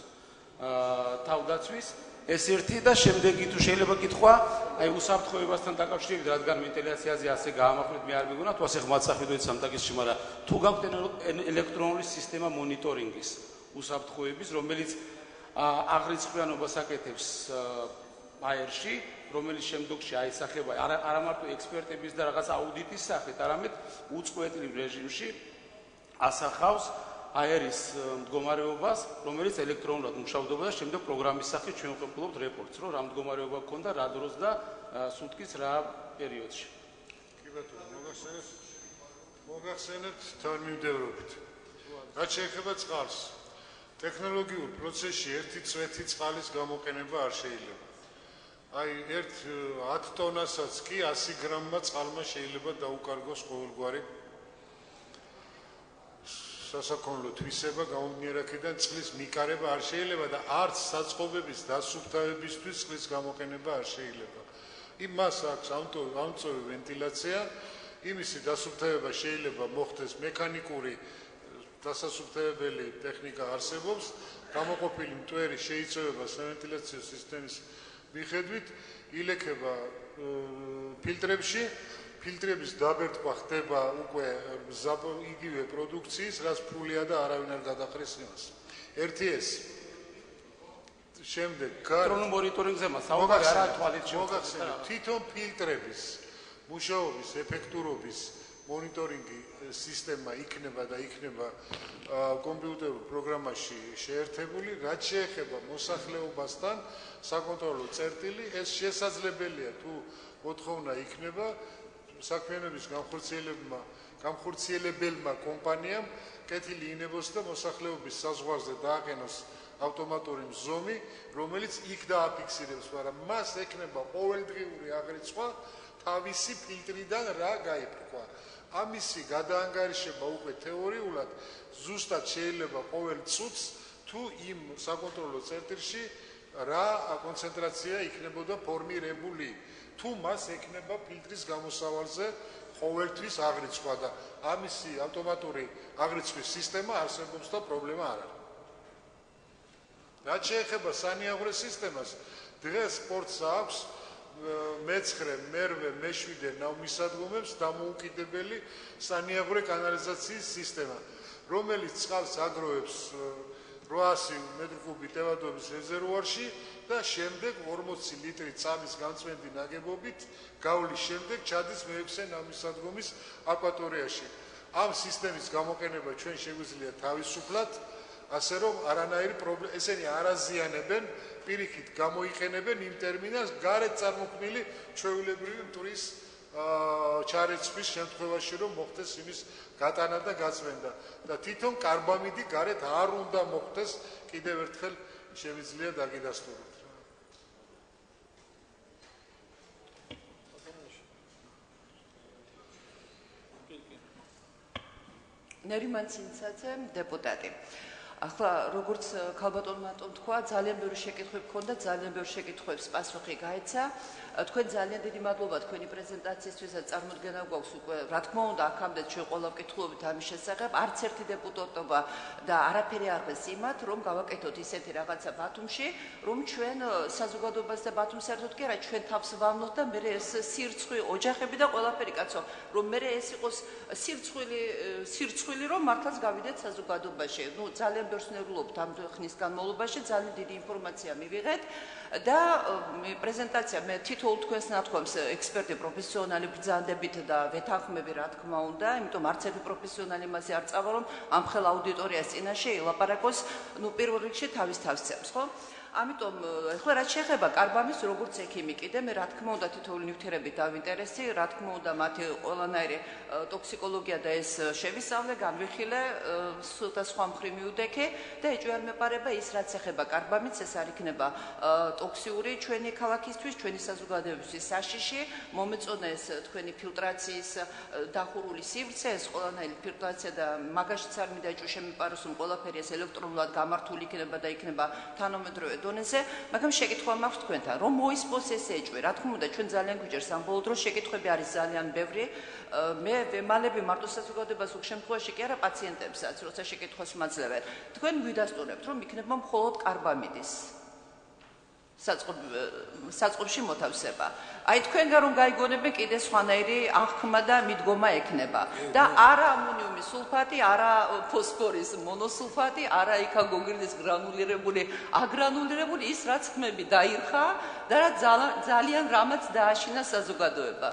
თავდაცვის, ეს ერთი და შემდეგი თუ შეიძლება კითხვა, აი უსაფრთხოებასთან დაკავშირებით, რადგან ვენტილაციაზე ასე გაამახვილეთ, მე არ მეგონა თუ ასე ღმრთ სახედოით სამტაკისში, მაგრამ თუ გაქვთ ელექტრონული სისტემა მონიტორინგის უსაფრთხოების, რომელიც აღრიცხვიანობას აკეთებს აერში, რომელიც შემდგომში აისახება არა მარტო ექსპერტების და რაღაც აუდიტის სახით, არამედ უწყვეტლივ რეჟიმში ასახავს აერის მდგომარეობას, რომელიც ელექტრონულად მუშავდება და შემდეგ პროგრამის სახით ჩვენ ვხედავთ რეპორტს, რომ რა მდგომარეობა გქონდა, რა დროს და სუნთქის რა პერიოდში. კი ბატონო, მოგახსენებთ თანმიმდევრობით. რაც შეეხება წყალს, ტექნოლოგიურ პროცესში ერთი წვეთი წყალის გამოყენება არ შეიძლება. აი 10 ტონასაც კი 100 გრამმა წყალმა შეიძლება დაუკარგოს ყოველგვარი სასაქონლო თვისება, გამომდინარე აქედან წყლის მიკარება არ შეიძლება და არც საწყობების დასუფთავებისთვის წყლის გამოყენება არ შეიძლება. იმას აქვს ამწოვი ვენტილაცია, იმისი დასუფთავება შეიძლება მოხდეს მექანიკური დასასუფთავებელი ტექნიკა არსებობს, გამოყოფილი მტვერი შეიწევება სავენტილაციო სისტემის მიხედვით, ილექება ფილტრებში, ფილტრების დაბერტყვა ხდება უკვე იგივე პროდუქციის, რაც ფულია და არავინ არ გადაყრის იმას. ერთი ეს. შემდეგ ელექტრონულ მონიტორინგზე საუბარი არა თვალით მოგახსენებთ, თვითონ ფილტრების მუშაობის ეფექტურობის მონიტორინგი სისტემა იქნება და იქნება კომპიუტერულ პროგრამაში შეერთებული, რაც შეეხება მოსახლეობასთან საკონტროლო წერტილი, ეს შესაძლებელია თუ მოთხოვნა იქნება საქმიანობის გამხორციელებელმა კომპანიამ კეთილი ინებოს და მოსახლეობის საზღვარზე დააყენოს ავტომატური მზომი, რომელიც იქ დააფიქსირებს, მაგრამ მას ექნება ყოველდღიური აღრიცხვა თავისი ფილტრიდან რა გაიფრქვა. ამისი გადაანგარიშება უკვე თეორიულად ზუსტად შეიძლება ყოველ წუთს თუ იმ საკონტროლო წერტილში რა კონცენტრაცია იქნებოდა ფორმირებული, თუ მას ექნება ფილტრის გამოსავალზე ყოველთვის აღრიცხვა და ამისი ავტომატური აღრიცხვის სისტემა არსებობს და პრობლემა არ არის. რაც შეეხება სანიაღვრე სისტემას, დღეს სპორტს აქვს მეცხრე, მერვე, მეშვიდე ნავმისადგომებს დამოუკიდებელი სანიაღვრე კანალიზაციის სისტემა, რომელიც წყალს აგროვებს 800 მეტრ-კუბი ტევადობის რეზერვუარში და შემდეგ 40 ლიტრი წამის განწმენდი ნაგებობით გავლის შემდეგ ჩადის მეექვსე ნავმისადგომის აკვატორიაში. ამ სისტემის გამოყენება ჩვენ შეგვიძლია თავისუფლად, ასე რომ არანაირი პრობლემა, ესენი არ აზიანებენ, პირიქით გამოიყენებენ იმ ტერმინალს გარეთ წარმოქმნილი ჩვეულებრივი მტვრის ჩარეცხვის შემთხვევაში, რომ მოხდეს იმის გატანა და გაწმენდა და თვითონ კარბამიდი გარეთ არ უნდა მოხდეს, კიდევ ერთხელ შემიძლია დაგიდასტუროთ. ნერიმანცინცაძე დეპუტატი. ახლა როგორც ქალბატონმა თქვა, ძალიან ბევრი შეკითხვები ჰქონდა, ძალიან ბევრ შეკითხვებს პასუხი გაეცა. თქვენ ძალიან დიდი მადლობა თქვენი პრეზენტაციისთვის და წარმოდგენა გვაქვს უკვე, რა თქმა უნდა, აქამდე ჩვენ ყველა ვკითხულობთ ამის შესახებ, არც ერთი დეპუტატობა და არაფერი არ ღეს იმათ, რომ გავაკეთოთ ისეთი რაღაცა ბათუმში, რომ ჩვენ საზოგადოებას და ბათუმს საერთოდ კი არა, ჩვენ თავს ვავნოთ და მე ეს სირცხვი, ოჯახები და ყველაფერი კაცო, რომ მე ეს იყოს სირცხვილი, რომ მართლაც გავიდეთ საზოგადოებაში. ნუ ძალიან ბევრს ნერულობთ ამ ხნის განმავლობაში, ძალიან დიდი ინფორმაცია მივიღეთ და პრეზენტაცია მე თითოეულ თქვენს ნათქვამს ექსპერტი პროფესიონალი ბრძანდებით და ვეთანხმები რა თქმა უნდა, იმიტომ არც ერთი პროფესიონალი მასე არ წავა, რომ ამ ხელ აუდიტორიას წინაშე ელაპარაკოს, ნუ პირველ რიგში თავის თავს წევს, ხო? ამიტომ ახლა რაც შეეხება კარბამის როგორც ექიმი კიდე მე რა თქმა უნდა თითოეული ნივთიერებით დავინტერესი, რა თქმა უნდა მათი ყველანაირი ტოქსიკოლოგია და ეს შევისწავლე, განვიხილე, და სხვა მხრივ მივდექე და ეჭვი არ მეპარება ის რაც ეხება კარბამის, ეს არ იქნება ტოქსიური ჩვენი ქალაქისთვის, ჩვენი საზოგადოებისთვის საშიში, მომეწონა ეს თქვენი ფილტრაციის დახურული სივრცე, ეს ყველანაირი ფილტრაცია და მაგაშიც არ მინდა ეჭვი შემეპაროს, რომ ყველაფერი ეს ელექტრონულად გამართული იქნება და იქნება თანამედროვე დონეზე, მაგრამ შეკითხვა მაქვს თქვენთან, რომ მოისპოს ეს ეჭვი. რა თქმა უნდა, ჩვენ ძალიან გვიჭერს ამ ბოლო დროს შეკითხვები არის ძალიან ბევრი. მე ვემალები მარტო საზოგადოებას უხ შემთხვევაში კი არა პაციენტებსაც, როცა შეკითხვას მაძლევენ. თქვენ გვიდასტურებთ, რომ იქნება მხოლოდ კარბამიდის საწყობში მოთავსება. Აი თქვენგან რომ გაიგონებენ კიდე სხვანაირი აღქმა და მიდგომა ექნება და არა ამონიუმის სულფატი, არა ფოსფორის მონოსულფატი, არა იქა გოგირდის გრანულირებული, აგრანულირებული ის რაც ხმები დაირხა და ძალიან რამაც დააშინა საზოგადოება.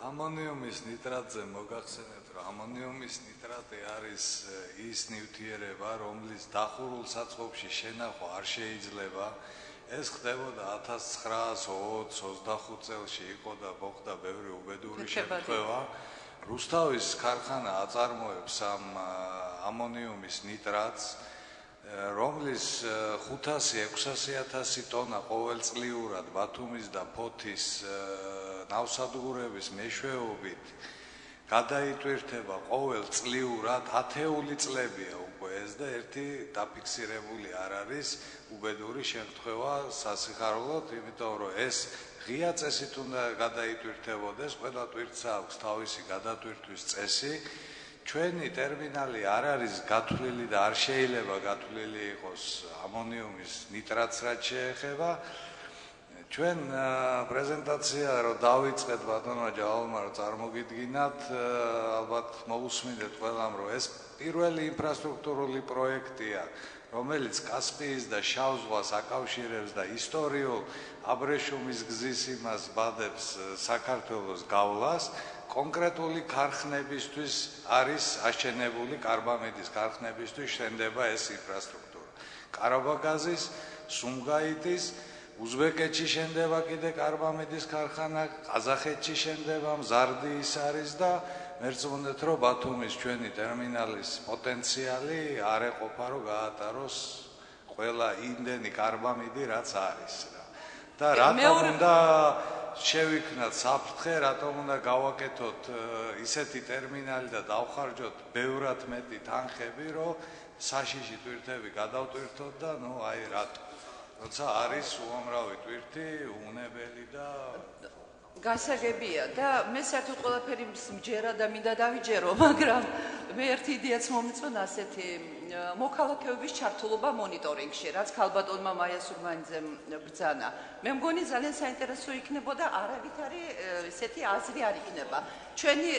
ამონიუმის ნიტრატზე მოგახსენეთ, რომ ამონიუმის ნიტრატი არის ის ნივთიერება, რომლის დახურულ საწყობში შენახვა არ შეიძლება. ეს ხდებოდა 1920-25 წელში იყო და მოხდა ბევრი უბედური შემთხვევა. რუსთავის ქარხანა აწარმოებს ამ ამონიუმის ნიტრატს, რომლის 500-600.000 ტონა ყოველწლიურად ბათუმის და ფოთის ნავსადგურების მეშვეობით გადაიტვირთება ყოველწლიურად 10 წლებია უკვე ეს და ერთი დაფიქსირებული არ არის უბედური შემთხვევა სასიხარულოდ, იმიტომ რომ ეს ღია წესით უნდა გადაიტვირთებოდეს, ყველა ტვირთს აქვს თავისი გადატვირთვის წესი. ჩვენი ტერმინალი არ არის გათვლილი და არ შეიძლება გათვლილი იყოს ამონიუმის ნიტრატს რაც შეეხება. ჩვენ პრეზენტაცია რომ დავიწყეთ ბატონო ჯავალმა რომ წარმოგიდგინათ, ალბათ მოусმინეთ ყველამ რომ ეს პირველი ინფრასტრუქტურული პროექტია, რომელიც კასპიის და შავ ზღვას აკავშირებს და ისტორიულ აბრეშუმის გზის იმას ბადებს საქართველოს გავლას, კონკრეტული ქარხნებისთვის არის აშენებული, კარბამიდის ქარხნებისთვის შენდება ეს ინფრასტრუქტურა. კარაბაგაზის, სუმგაიტის, უზბეკეთში შენდება კიდე კარბამიდის ქარხანა, ყაზახეთში შენდება, მზარდიის არის და მერწმუნდეთ რომ ბათუმის ჩვენი ტერმინალის პოტენციალი არ ეყოფა რომ გაატაროს ყველა იმდენი კარბამიდი რაც არის რა. და რატომ უნდა შევიქნათ საფრთხე, რატომ უნდა გავაკეთოთ ისეთი ტერმინალი და დავხარჯოთ ბევრად მეტი თანხები, რომ საშიში ტვირთები გადავტვირთოთ და ნუ აი რატო. როცა არის უამრავი ტვირთი, უნებელი და გასაგებია და მე საერთოდ ყველაფერი მჯერა და მინდა დავიჯერო, მაგრამ მე ერთი იდეაც მომწონს ასეთი მოქალაქეობის ჩართულობა მონიტორინგში, რაც ქალბატონმა მაია სურმანიძემ ბრძანა. მე მგონი ძალიან საინტერესო იქნებოდა, არავითარი ესეთი აზრი არ იქნება. ჩვენი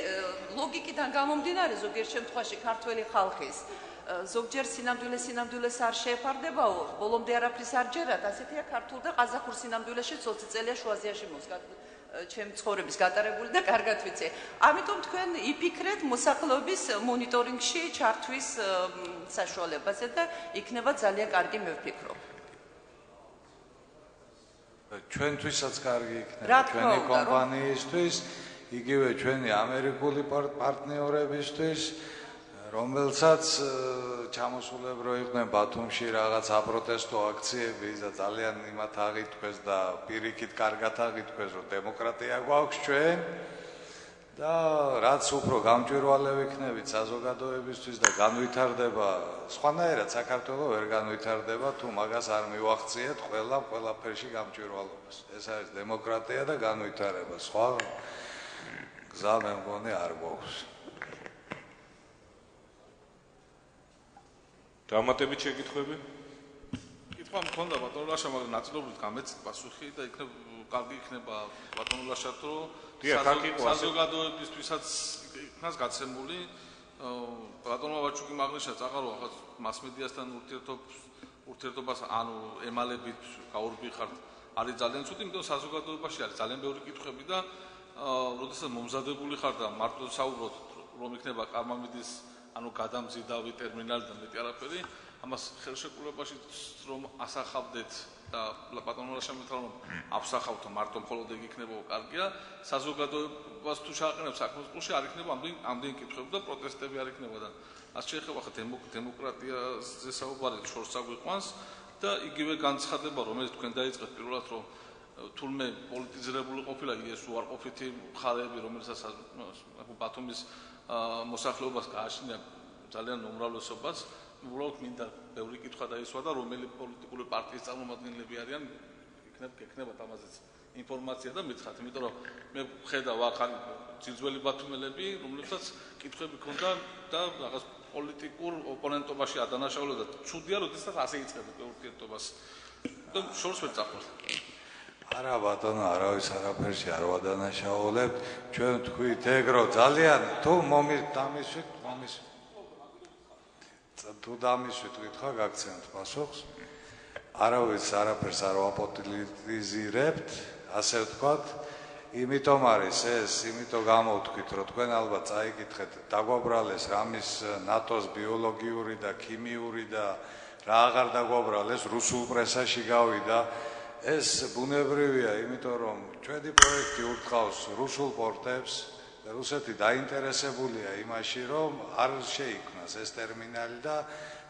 ლოგიკიდან გამომდინარე ზოგიერთ შემთხვევაში ქართველი ხალხის ზოგჯერ სინამდვილეს არ შეეფარდებაო, ბოლომდე არაფრის არ ჯერათ, ასეთია ქართულ და ყაზახურ სინამდვილეში 20 წელია შუა აზიაში ჩემი ცხოვრების გატარებული და კარგად ვიცი. ამიტომ თქვენ იფიქრეთ მოსახლეობის მონიტორინგში ჩართვის საშუალებაზე და იქნება ძალიან კარგი, მე ვფიქრობ. ჩვენთვისაც კარგი იქნება, ჩვენი კომპანიისთვის, იგივე ჩვენი ამერიკული პარტნიორებისთვის, რომელსაც ჩამოსულებ რო იყვნენ ბათუმში რაღაც აპროტესტო აქციები და ძალიან იმათ აღითქვეს და პირიქით კარგად აღითქვეს რომ დემოკრატია გვაქვს ჩვენ და რაც უფრო გამჭვირვალე ვიქნებით საზოგადოებისთვის და განვითარდება სხვანაირად საქართველო ვერ განვითარდება თუ მაგას არ მივახციეთ ყველაფერში გამჭვირვალობას. ეს არის დემოკრატია და განვითარება. სხვა გზა მე მგონი არ გვაქვს. დამატებით შეკითხვები? კითხვა მქონდა ბატონო ლაშა, მაგრამ ნაწილობრივ გამეცით პასუხი და კარგი იქნება ბატონო ლაშათ, რომ საზოგადოებისთვისაც იქნას გაცემული. ბატონო ვაჩუკი მაგნიშნებს, აღარო ახაც მასმედიასთან ურთიერთობას ანუ ემალებით გაურბიხართ არის ძალიან ცუდი, იმიტომ საზოგადოებაში არის ძალიან ბევრი კითხვები და როდესაც მომზადებული ხარ და მარტო საუბრობთ რომ იქნება კარბამიდის ანუ გადამზიდავი ტერმინალი და მეტი არაფერი, ამას ხელშეკრულებაში რომ ასახავდეთ და ბატონო ლაშამეთან რომ აფსახავთ მარტო მხოლოდ ეგ იქნება კარგია, საზოგადოებას თუ ჩააყენებს საქმის ყურში არ იქნება ამდენი კითხვები და პროტესტები არ იქნება და ასე შეეხება ხა დემოკრატიაზე საუბარი შორს აგვიყვანს და იგივე განცხადება რომელიც თქვენ დაიწყეთ პირველად რომ თურმე პოლიტიზირებული ყოფილა ის უარყოფითი მხარეები რომელსაც ბათუმის მოსახლეობას გააჩნია ძალიან უმრავლესობას, უბრალოდ მინდა ბევრი კითხვა დაისვა და რომელი პოლიტიკური პარტიის წარმომადგენლები არიან, იქნებათ ამაზეც ინფორმაცია და მითხრათ, იმიტომ რომ მე ხედავ აქ ძიძველი ბათუმელები, რომლებსაც კითხვები ქონდა და რაღაც პოლიტიკურ ოპონენტობაში ადანაშაულებდა და ცუდია, როდესაც ასე იწყებთ ურთიერთობას. შორს ვერ წახვევთ. არა ბატონო, არავის არაფერში არ ვადანაშაულებთ. ჩვენ თქვით ეგრო ძალიან თუ დამისვით, თუ დამისვით გითხრა გაგცემთ პასუხს. არავის არაფერს არ ვაპოტილიზირებთ, ასე ვთქვათ. იმიტომ არის ეს, იმიტომ გამოვთქვით, რომ თქვენ ალბათ წაიკითხეთ, დაგვაბრალეს რამის ნატოს ბიოლოგიური და ქიმიური და რა აღარ დაგვაბრალეს, რუსულ პრესაში გავიდა. ეს ბუნებრივია, იმიტომ რომ ჩვენი პროექტი ურტყავს რუსულ პორტებს, რუსეთი დაინტერესებულია იმაში, რომ არ შეიქმნას ეს ტერმინალი და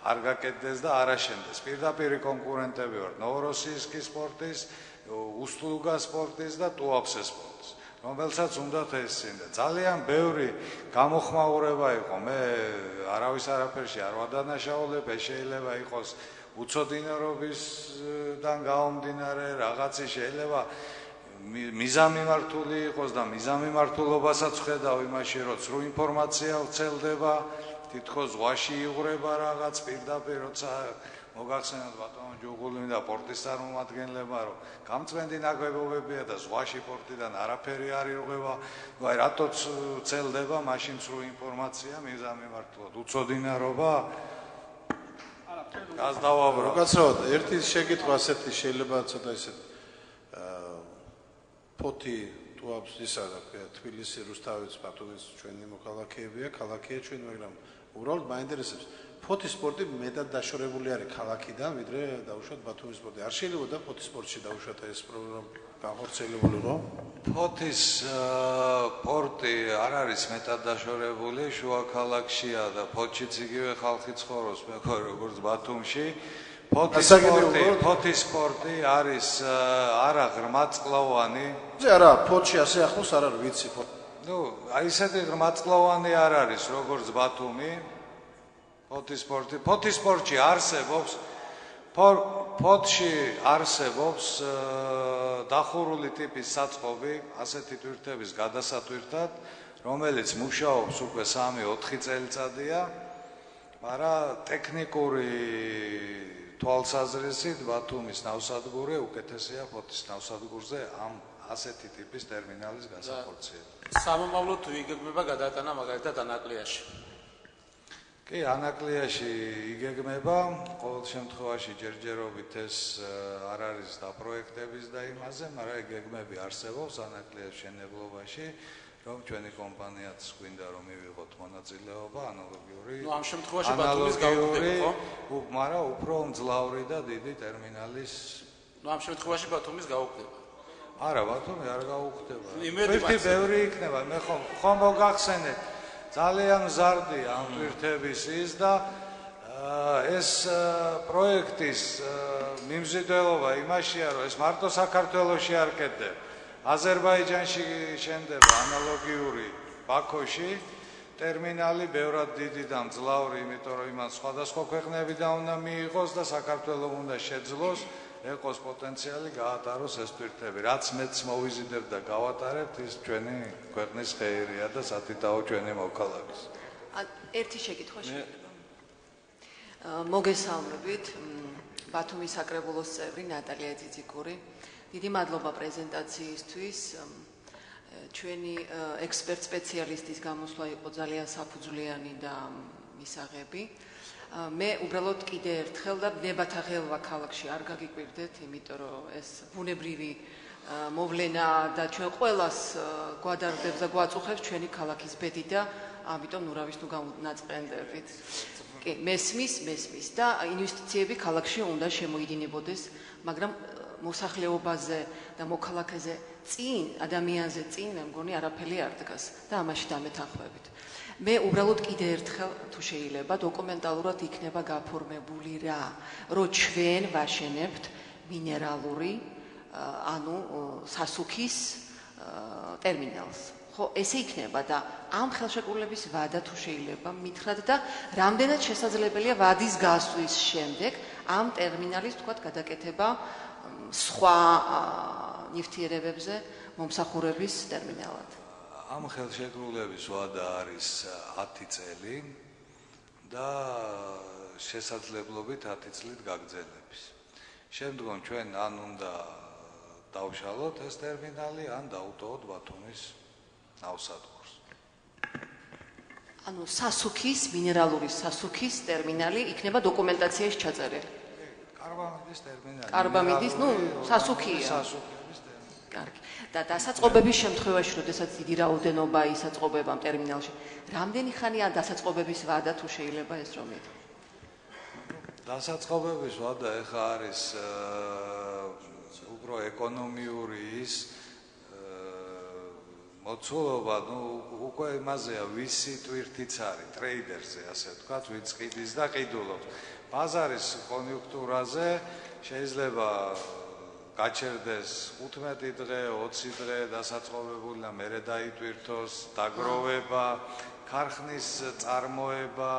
არ გაკეთდეს და არ აშენდეს. პირდაპირი კონკურენტები ვართ ნოვოროსიისკის პორტის, უსტლუგას პორტის და ტუაფსეს პორტის, რომელსაც უნდათ ესწინდა. ძალიან ბევრი გამოხმაურება იყო, მე არავის არაფერში არ ვადანაშაულებ, ეს შეიძლება იყოს უცოდინარობისგან გამომდინარე რაღაცი, შეიძლება მიზანმიმართული იყოს და მიზანმიმართულობასაც ხედავ იმაში, რომ სრულ ინფორმაცია ვრცელდება, თითქოს ზღვაში იღვრება რაღაც პირდაპირ, როცა მოგახსენოთ ბატონო ჯუღულინი და პორტის წარმომადგენლებმა, რომ გამწვენდი ნაგებობებია და ზღვაში პორტიდან არაფერი არ იღვრება, აი რატოც ვრცელდება მაშინ სრულ ინფორმაცია მიზანმიმართულად, უცოდინარობა გას დავაბრალ. უკაცრავად, ერთი შეკითხვა ასეთი შეიძლება ცოტა ისეთ ფოთი ტუაფს ისა და თბილისი, რუსთავის, ბათუმის ჩვენი მოქალაქეებია, ქალაქია ჩვენ, მაგრამ უბრალოდ მაინტერესებს ფოთის სპორტი მეტად დაშორებული არის ქალაქიდან, ვიდრე დაუშვათ ბათუმის სპორტი. არ შეიძლება ფოთის სპორტში დაუშვათ ეს პროგრამა განხორციელებული, ხო? ფოთის სპორტი არ არის მეტად დაშორებული, შუა ქალაქშია და ფოთშიც იგივე ხალხი ცხოვრობს, როგორც ბათუმში. ფოთის სპორტი არის არა ღრმაწლოვანი. არა, ფოთში ასე ახლოს არ არის, ვიცი. აი ესეთი ღრმაწლოვანი არ არის, როგორც ბათუმი. ფოთის სპორტში არსებობს ფოთში არსებობს დახურული ტიპის საწყობი, ასეთი ტვირთების გადასატვირთად, რომელიც მუშაობს უკვე 3-4 წელიწადია, მაგრამ ტექნიკური თვალსაზრისით ბათუმის ნავსადგური უკეთესია ფოთის ნავსადგურზე ამ ასეთი ტიპის ტერმინალის გასახორციელებლად. სამომავლოდ თუ იგეგმება გადატანა მაგალითად ანაკლიაში? კი, ანაკლიაში იგეგმება, ყოველ შემთხვევაში ჯერჯერობით ეს არ არის დაპროექტების და იმაზე, მაგრამ იგეგმები არსებობს ანაკლიაში მშენებლობაში, რომ ჩვენი კომპანიაც გვინდა რომ მივიღოთ მონაწილეობა ანალოგიური. ნუ ამ შემთხვევაში ბათუმის გაუქმდება, ხო? მაგრამ უფრო მძლავრი და დიდი ტერმინალის. ნუ ამ შემთხვევაში ბათუმის გაუქმდება. არა, ბათუმი არ გაუქმდება. ერთი ბევრი იქნება, მე ხომ მოგახსენეთ. ძალიან მზარდია ამ ტვირთების ის და ეს პროექტის მიმზიდველობა იმაშია, რომ ეს მარტო საქართველოში არ კეთდება. აზერბაიჯანში შენდება ანალოგიური ბაქოში ტერმინალი, ბევრად დიდი და მძლავრი, იმიტომ რომ იმან სხვადასხვა ქვეყნებიდან უნდა მიიღოს და საქართველოს უნდა შეძლოს, ეყოს პოტენციალი გაატაროს ეს ტვირთები. რაც მეც მოვიზიდებ და გავატარებთ, ის ჩვენი ქვეყნის ხეირია და სათითაო ჩვენი მოქალაქის. ერთი შეკითხვა შეიძლება. მოგესალმებით, ბათუმის საკრებულოს წევრი ნატალია ძიძიკური. დიდი მადლობა პრეზენტაციისთვის. ჩვენი ექსპერტ სპეციალისტის გამოსვლა იყო ძალიან საფუძვლიანი და მისაღები. მე უბრალოდ კიდე ერთხელ და ნებათა ღელვა ქალაქში არ გაგიკვირდეთ, იმიტომ რომ ეს ბუნებრივი მოვლენა და ჩვენ ყველას გვადარდებს და გვაწუხებს ჩვენი ქალაქის ბედი და ამიტომ ნურავის თუ განაწყენდებით. კი, მესმის და ინვესტიციები ქალაქში უნდა შემოიდინებოდეს, მაგრამ მოსახლეობაზე და მოქალაქეზე წინ, ადამიანზე წინ, მე მგონი არაფერი არ დგას და ამაში დამეთანხმებით. მე უბრალოდ კიდე ერთხელ თუ შეიძლება დოკუმენტალურად იქნება გაფორმებული რა, რომ ჩვენ ვაშენებთ მინერალური, ანუ სასუქის ტერმინალს. ხო, ესე იქნება და ამ ხელშეკრულების ვადა თუ შეიძლება მითხრათ და რამდენად შესაძლებელია ვადის გასვლის შემდეგ ამ ტერმინალის თქვათ გადაკეთება სხვა ნივთიერებებზე მომსახურების ტერმინალად. ამ ხელშეკრულების ვადა არის 10 წელი და შესაძლებლობით 10 წლით გაგრძელების. შემდგომ ჩვენ ან უნდა დავშალოთ ეს ტერმინალი, ან დავუტოვოთ ბათუმის ნავსადგურს. ანუ სასუქის, მინერალური სასუქის ტერმინალი იქნება დოკუმენტაციაში ჩაწერილი. კარბამიდის ტერმინალი. კარბამიდის, სასუქია. სასუქების ტერმინალი. კარგი. და დასაწყობების შემთხვევაში, როდესაც დიდი რაოდენობა ისაწყობება ამ ტერმინალში, რამდენი ხანია დასაწყობების ვადა თუ შეიძლება ეს რომ ითქვა? დასაწყობების ვადა ეხა არის უფრო ეკონომიური ის მოცულობა, უკვე იმაზეა, ვისი ტვირთიც არის, ტრეიდერზე, ასე ვთქვათ, ვინც ყიდის და ყიდულობს. ბაზარის კონიუნქტურაზე შეიძლება გაჩერდეს 15 დღე, 20 დღე დასაწყობებული და მერე დაიტვირთოს, დაგროვება, ქარხნის წარმოება,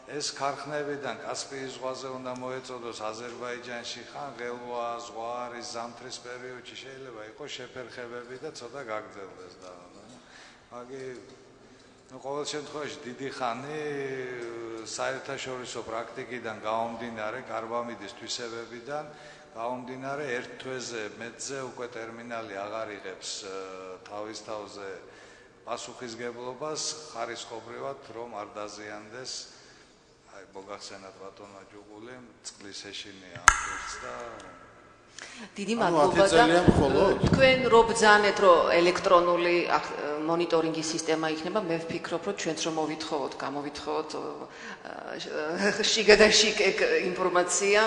ეს ქარხნებიდან კასპიის ზღვაზე უნდა მოეწოდოს აზერბაიჯანში, ხან ღელვა, ზღვა არის ზამთრის პერიოდში, შეიძლება იყოს შეფერხებები და ცოტა გაგრძელდეს და ყოველ შემთხვევაში დიდი ხანი საერთაშორისო პრაქტიკიდან გამომდინარე, კარბამიდის თვისებებიდან გამომდინარე, ერთ თვეზე მეტზე უკვე ტერმინალი აღარ იღებს თავის თავზე პასუხისგებლობას, ხარისხობრივად რომ არ დაზიანდეს. მოგახსენათ ბატონმა ჯუღულიმ, წყლის ეშინია ამბობს და დიდი მადლობა და თქვენ რო ბრძანეთ, რომ ელექტრონული მონიტორინგის სისტემა იქნება, მე ვფიქრობ, რომ ჩვენც რომ გამოვითხოვოთ შიგა და შიგ ინფორმაცია,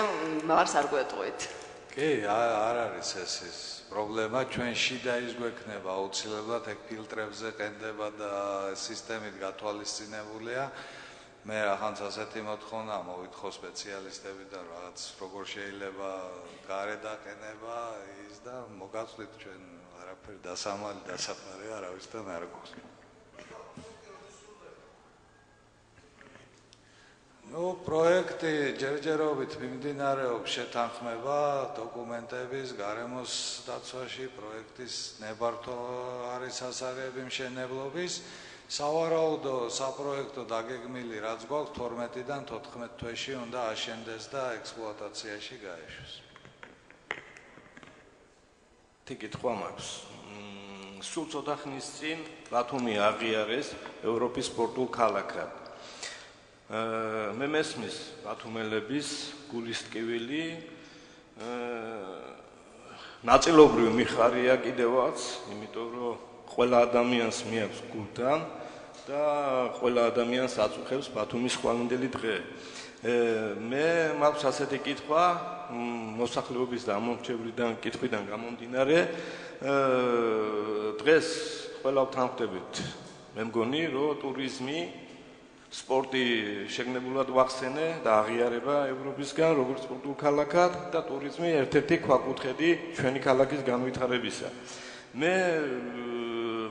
მას არ გვეტყვით. კი, არ არის ეს პრობლემა, ჩვენ შიდა ის გვექნება აუცილებლად ეგ ფილტრებზე ყენდება და სისტემით გათვალისწინებულია. მე ახანს ასეთი მოთხოვნა მოვითხოვ სპეციალისტებიდან რაღაც როგორ შეიძლება გარე დაყენება ის და მოგაწვით ჩვენ არაფერი დასამალი დასაფარე არავისთან არ გვაქვს. პროექტი ჯერჯერობით მიმდინარეობს შეთანხმება დოკუმენტების გარემოს დაცვაში, პროექტის ნებართვა არის სასაღები მშენებლობის. სავარაუდო საპროექტო დაგეგმილი რაც გვაქვს 12-დან 14 თვეში უნდა აშენდეს და ექსპლუატაციაში გაეშვეს. კითხვა მაქვს. სულ ცოტა ხნის წინ ბათუმი აღიარეს ევროპის სპორტულ ქალაქად. მე მესმის ბათუმელების გულის ტკივილი ნაწილობრივ მიხარია კიდევაც, იმიტომ რომ ყველა ადამიანს მიაქვს გულთან და ყველა ადამიანს აწუხებს ბათუმის ხვალინდელი დღე. მე მაქვს ასეთი კითხვა, მოსახლეობის და ამომრჩევლიდან კითხვიდან გამომდინარე, დღეს ყველა ვთანხმდებით, მე მგონი, რომ ტურიზმი, სპორტი შეგნებულად ვახსენე და აღიარება ევროპისგან, როგორც სპორტულ ქალაქად და ტურიზმი ერთ-ერთი ქვაკუთხედი ჩვენი ქალაქის განვითარებისა. მე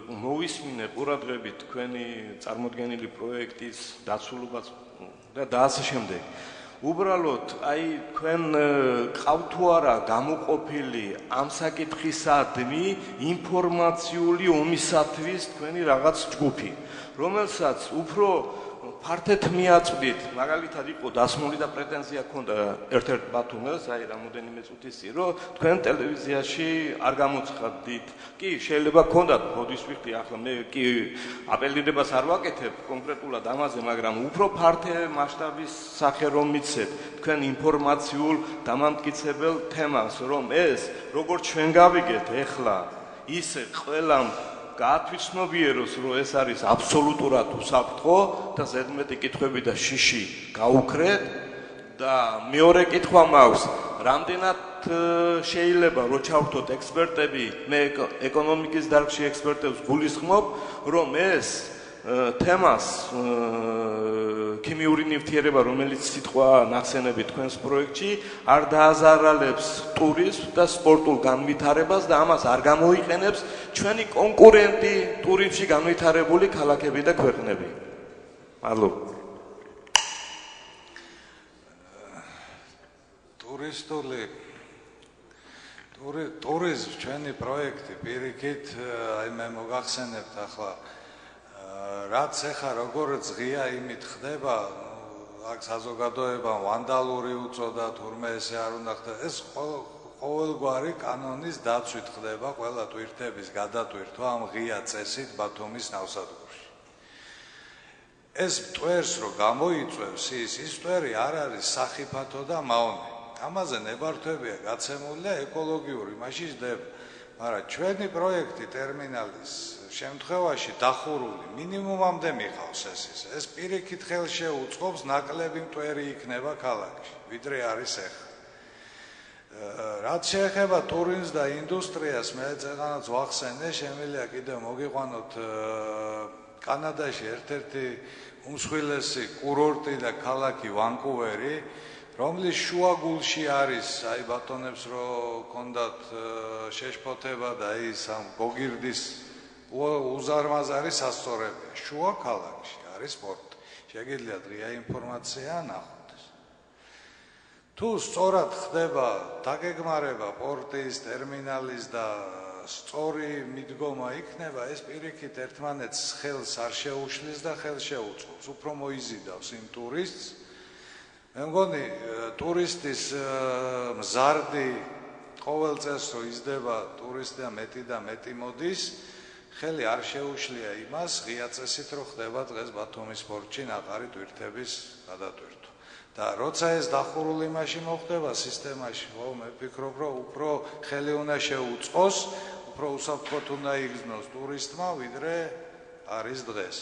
მოვისმინე ყურადღებით თქვენი წარმოდგენილი პროექტის დაცულობას და ასე შემდეგ. უბრალოდ, თქვენ ყავთ თუ არა გამოყოფილი ამ საკითხისადმი ინფორმაციული ომისათვის თქვენი რაღაც ჯგუფი, რომელსაც უფრო ფართედ მიაწვდით, მაგალითად იყო დასმული და პრეტენზია ჰქონდა ერთ-ერთ ბათუმელს, რამოდენიმე წუთის წინ, რომ თქვენ ტელევიზიაში არ გამოცხადდით. კი, შეიძლება ჰქონდათ ბოდის ვიხდი, ახლა მე კი აპელირებას არ ვაკეთებ კონკრეტულად ამაზე, მაგრამ უფრო ფართე მასშტაბის სახე რომ მიცეთ, თქვენ ინფორმაციულ დამამტკიცებელ თემას, რომ ეს როგორც ჩვენ გავიგეთ ეხლა, ისე ყველამ გაათვითცნობიეროს, რომ ეს არის აბსოლუტურად უსაფრთხო და ზედმეტი კითხვები და შიში გაუქრეთ და მეორე კითხვა მაქვს, რამდენად შეიძლება რომ ჩავთოთ ექსპერტები, მე ეკონომიკის დარგში ექსპერტებს გულისხმობ, რომ ეს თემას ქიმიური ნივთიერება, რომელიც სიტყვა ნახსენები თქვენს პროექტში, არ დააზარალებს ტურიზმს და სპორტულ განვითარებას და ამას არ გამოიყენებს ჩვენი კონკურენტი ტურიზმში განვითარებული ქალაქები და ქვეყნები. მადლობა. ტურიზმ ჩვენი პროექტი პირიქით, მე მოგახსენებთ ახლა რაც ეხა როგორც ღია იმით ხდება, აქ საზოგადოებამ ვანდალური უწოდა, თურმე ესე არ უნდა ხდება. ეს ყოველგვარი კანონის დაცვით ხდება ყველა ტვირთების გადატვირთვა ამ ღია წესით ბათუმის ნავსადგურში. ეს მტვერს რო გამოიწვევს ის მტვერი არ არის სახიფათო და მავნე. ამაზე ნებართვებია გაცემული და ეკოლოგიური მაშინ ჯდება. მაგრამ ჩვენი პროექტი ტერმინალის შემთხვევაში დახურული მინიმუმამდე მიყავს ეს პირიქით ხელშეუწყობს ნაკლები მტვერი იქნება ქალაქში, ვიდრე არის ახლა. რაც შეეხება ტურიზმს და ინდუსტრიას, მე წეგანაც ვახსენე, შემიძლია კიდევ მოგიყვანოთ კანადაში ერთ-ერთი უმსხვილესი კურორტი და ქალაქი ვანკუვერი, რომლის შუაგულში არის, აი ბატონებს რო კონდათ შეშფოთება და ის ამ გოგირდის უზარმაზარი სასწორებია. შუა ქალაქში არის სპორტი. შეგიძლიათ ღია ინფორმაცია ნახოთ. თუ სწორად ხდება დაგეგმარება პორტის, ტერმინალის და სწორი მიდგომა იქნება, ეს პირიქით ერთმანეთს ხელს არ შეუშლის და ხელს შეუწყობს. უფრო მოიზიდავს იმ ტურისტს. მე მგონი ტურისტის მზარდი ყოველ წელს რო იზრდება ტურისტი და მეტი მოდის, ხელი არ შეუშლია იმას, ღია წესით რო ხდება დღეს ბათუმის პორტში ნაყარი ტვირთების გადატვირთვა. და როცა ეს დახურული მაშინ მოხდება სისტემაში, მე ვფიქრობ, რომ უფრო ხელი უნდა შეუწყოს, უფრო უსაფრთხოდ უნდა იგრძნოს ტურისტმა, ვიდრე არის დღეს.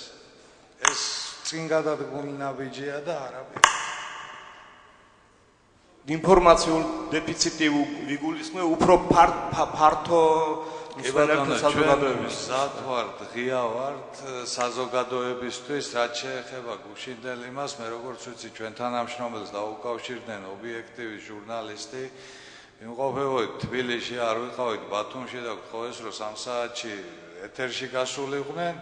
ეს წინ გადადგმული ნაბიჯია და არაფერი. ინფორმაციულ დეფიციტი ვიგულისხმე უფრო ფართო მსვენელთა საზოგადოების. მზად ვართ, ღია ვართ საზოგადოებისთვის, რაც შეეხება გუშინდელ იმას, მე როგორც ვიცი, ჩვენ თანამშრომელს დაუკავშირდნენ ობიექტივის ჟურნალისტი, ვიმყოფებოდით თბილისში, არ ვიყავით ბათუმში და გთხოვეს, რომ 3 საათში ეთერში გასულიყვნენ,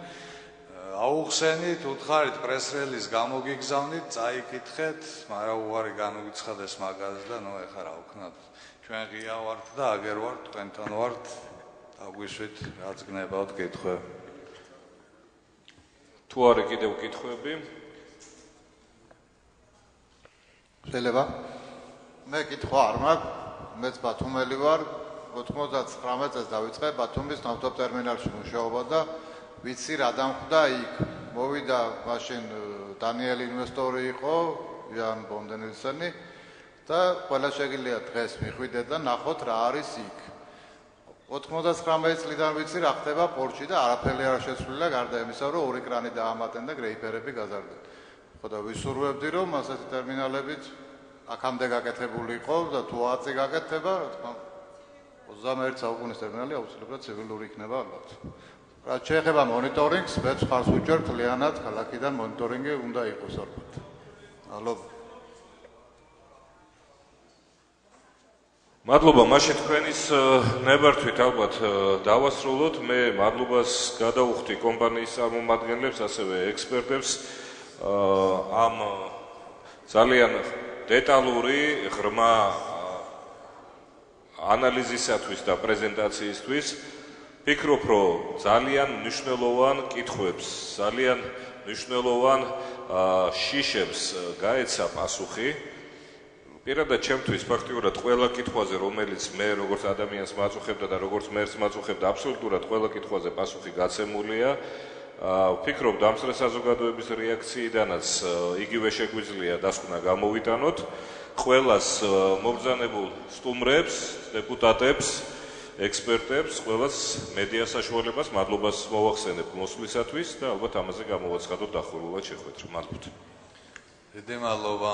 აუხსენით, უთხარით პრესრელის გამოგიგზავნით, წაიკითხეთ, მაგრამ უარი განუიცხადეს მაგაზე და ეხლა რა ვქნათ, ჩვენ ღია ვართ და აგერ ვართ, თქვენთან ვართ, აგვისვით, რაც გნებავთ კითხვები. თუ არის კიდევ კითხვები? შეიძლება? მე კითხვა არ მაქვს, მეც ბათუმელი ვარ, 99 წელს დავიწყე ბათუმის ნავთობტერმინალში მუშაობა და ვიცი რა დამხვდა იქ. მოვიდა მაშინ დანიელი ინვესტორი იყო, იან ბონდენილსენი და ყველა შეგიძლია დღეს მიხვიდეთ და ნახოთ რა არის იქ. 99 წლიდან ვიცი რა ხდება პორტში და არაფერი არ შეცვლილა გარდა იმისა, რომ ორი კრანი დაამატენ და გრეიპერები გაზარდნენ. ხო და ვისურვებდი, რომ ასეთი ტერმინალებით აქამდე გაკეთებული იყო და თუ 10 წელი გაკეთდება, რა თქმა უნდა 21 საუკუნის ტერმინალი აუცილებლად ცივილური იქნება ალბათ. რაც შეეხება მონიტორინგს, მეც ხარს ვუჭერ მთლიანად ქალაქიდან მონიტორინგი უნდა იყოს ალბათ. მადლობა. მადლობა, მაშინ თქვენის ნებართვით ალბათ დავასრულოთ. მე მადლობას გადავუხდი კომპანიის წარმომადგენლებს, ასევე ექსპერტებს ამ ძალიან დეტალური, ღრმა ანალიზისათვის და პრეზენტაციისთვის. ვფიქრობ, რომ ძალიან მნიშვნელოვან კითხვებს, ძალიან მნიშვნელოვან შიშებს გაეცა პასუხი. პირადად ჩემთვის ფაქტიურად ყველა კითხვაზე, რომელიც მე როგორც ადამიანს მაწუხებდა და როგორც მერს მაწუხებდა, აბსოლუტურად ყველა კითხვაზე პასუხი გაცემულია. ვფიქრობ, დამსწრე საზოგადოების რეაქციიდანაც იგივე შეგვიძლია დასკვნა გამოვიტანოთ. ყველას მობრძანებულ სტუმრებს, დეპუტატებს, ექსპერტებს, ყველას მედია საშუალებას მადლობას მოვახსენებ მოსვლისათვის და ალბათ ამაზე გამოვაცხადოთ დახურულად შეხვედრა. მადლობთ. დიდი მადლობა.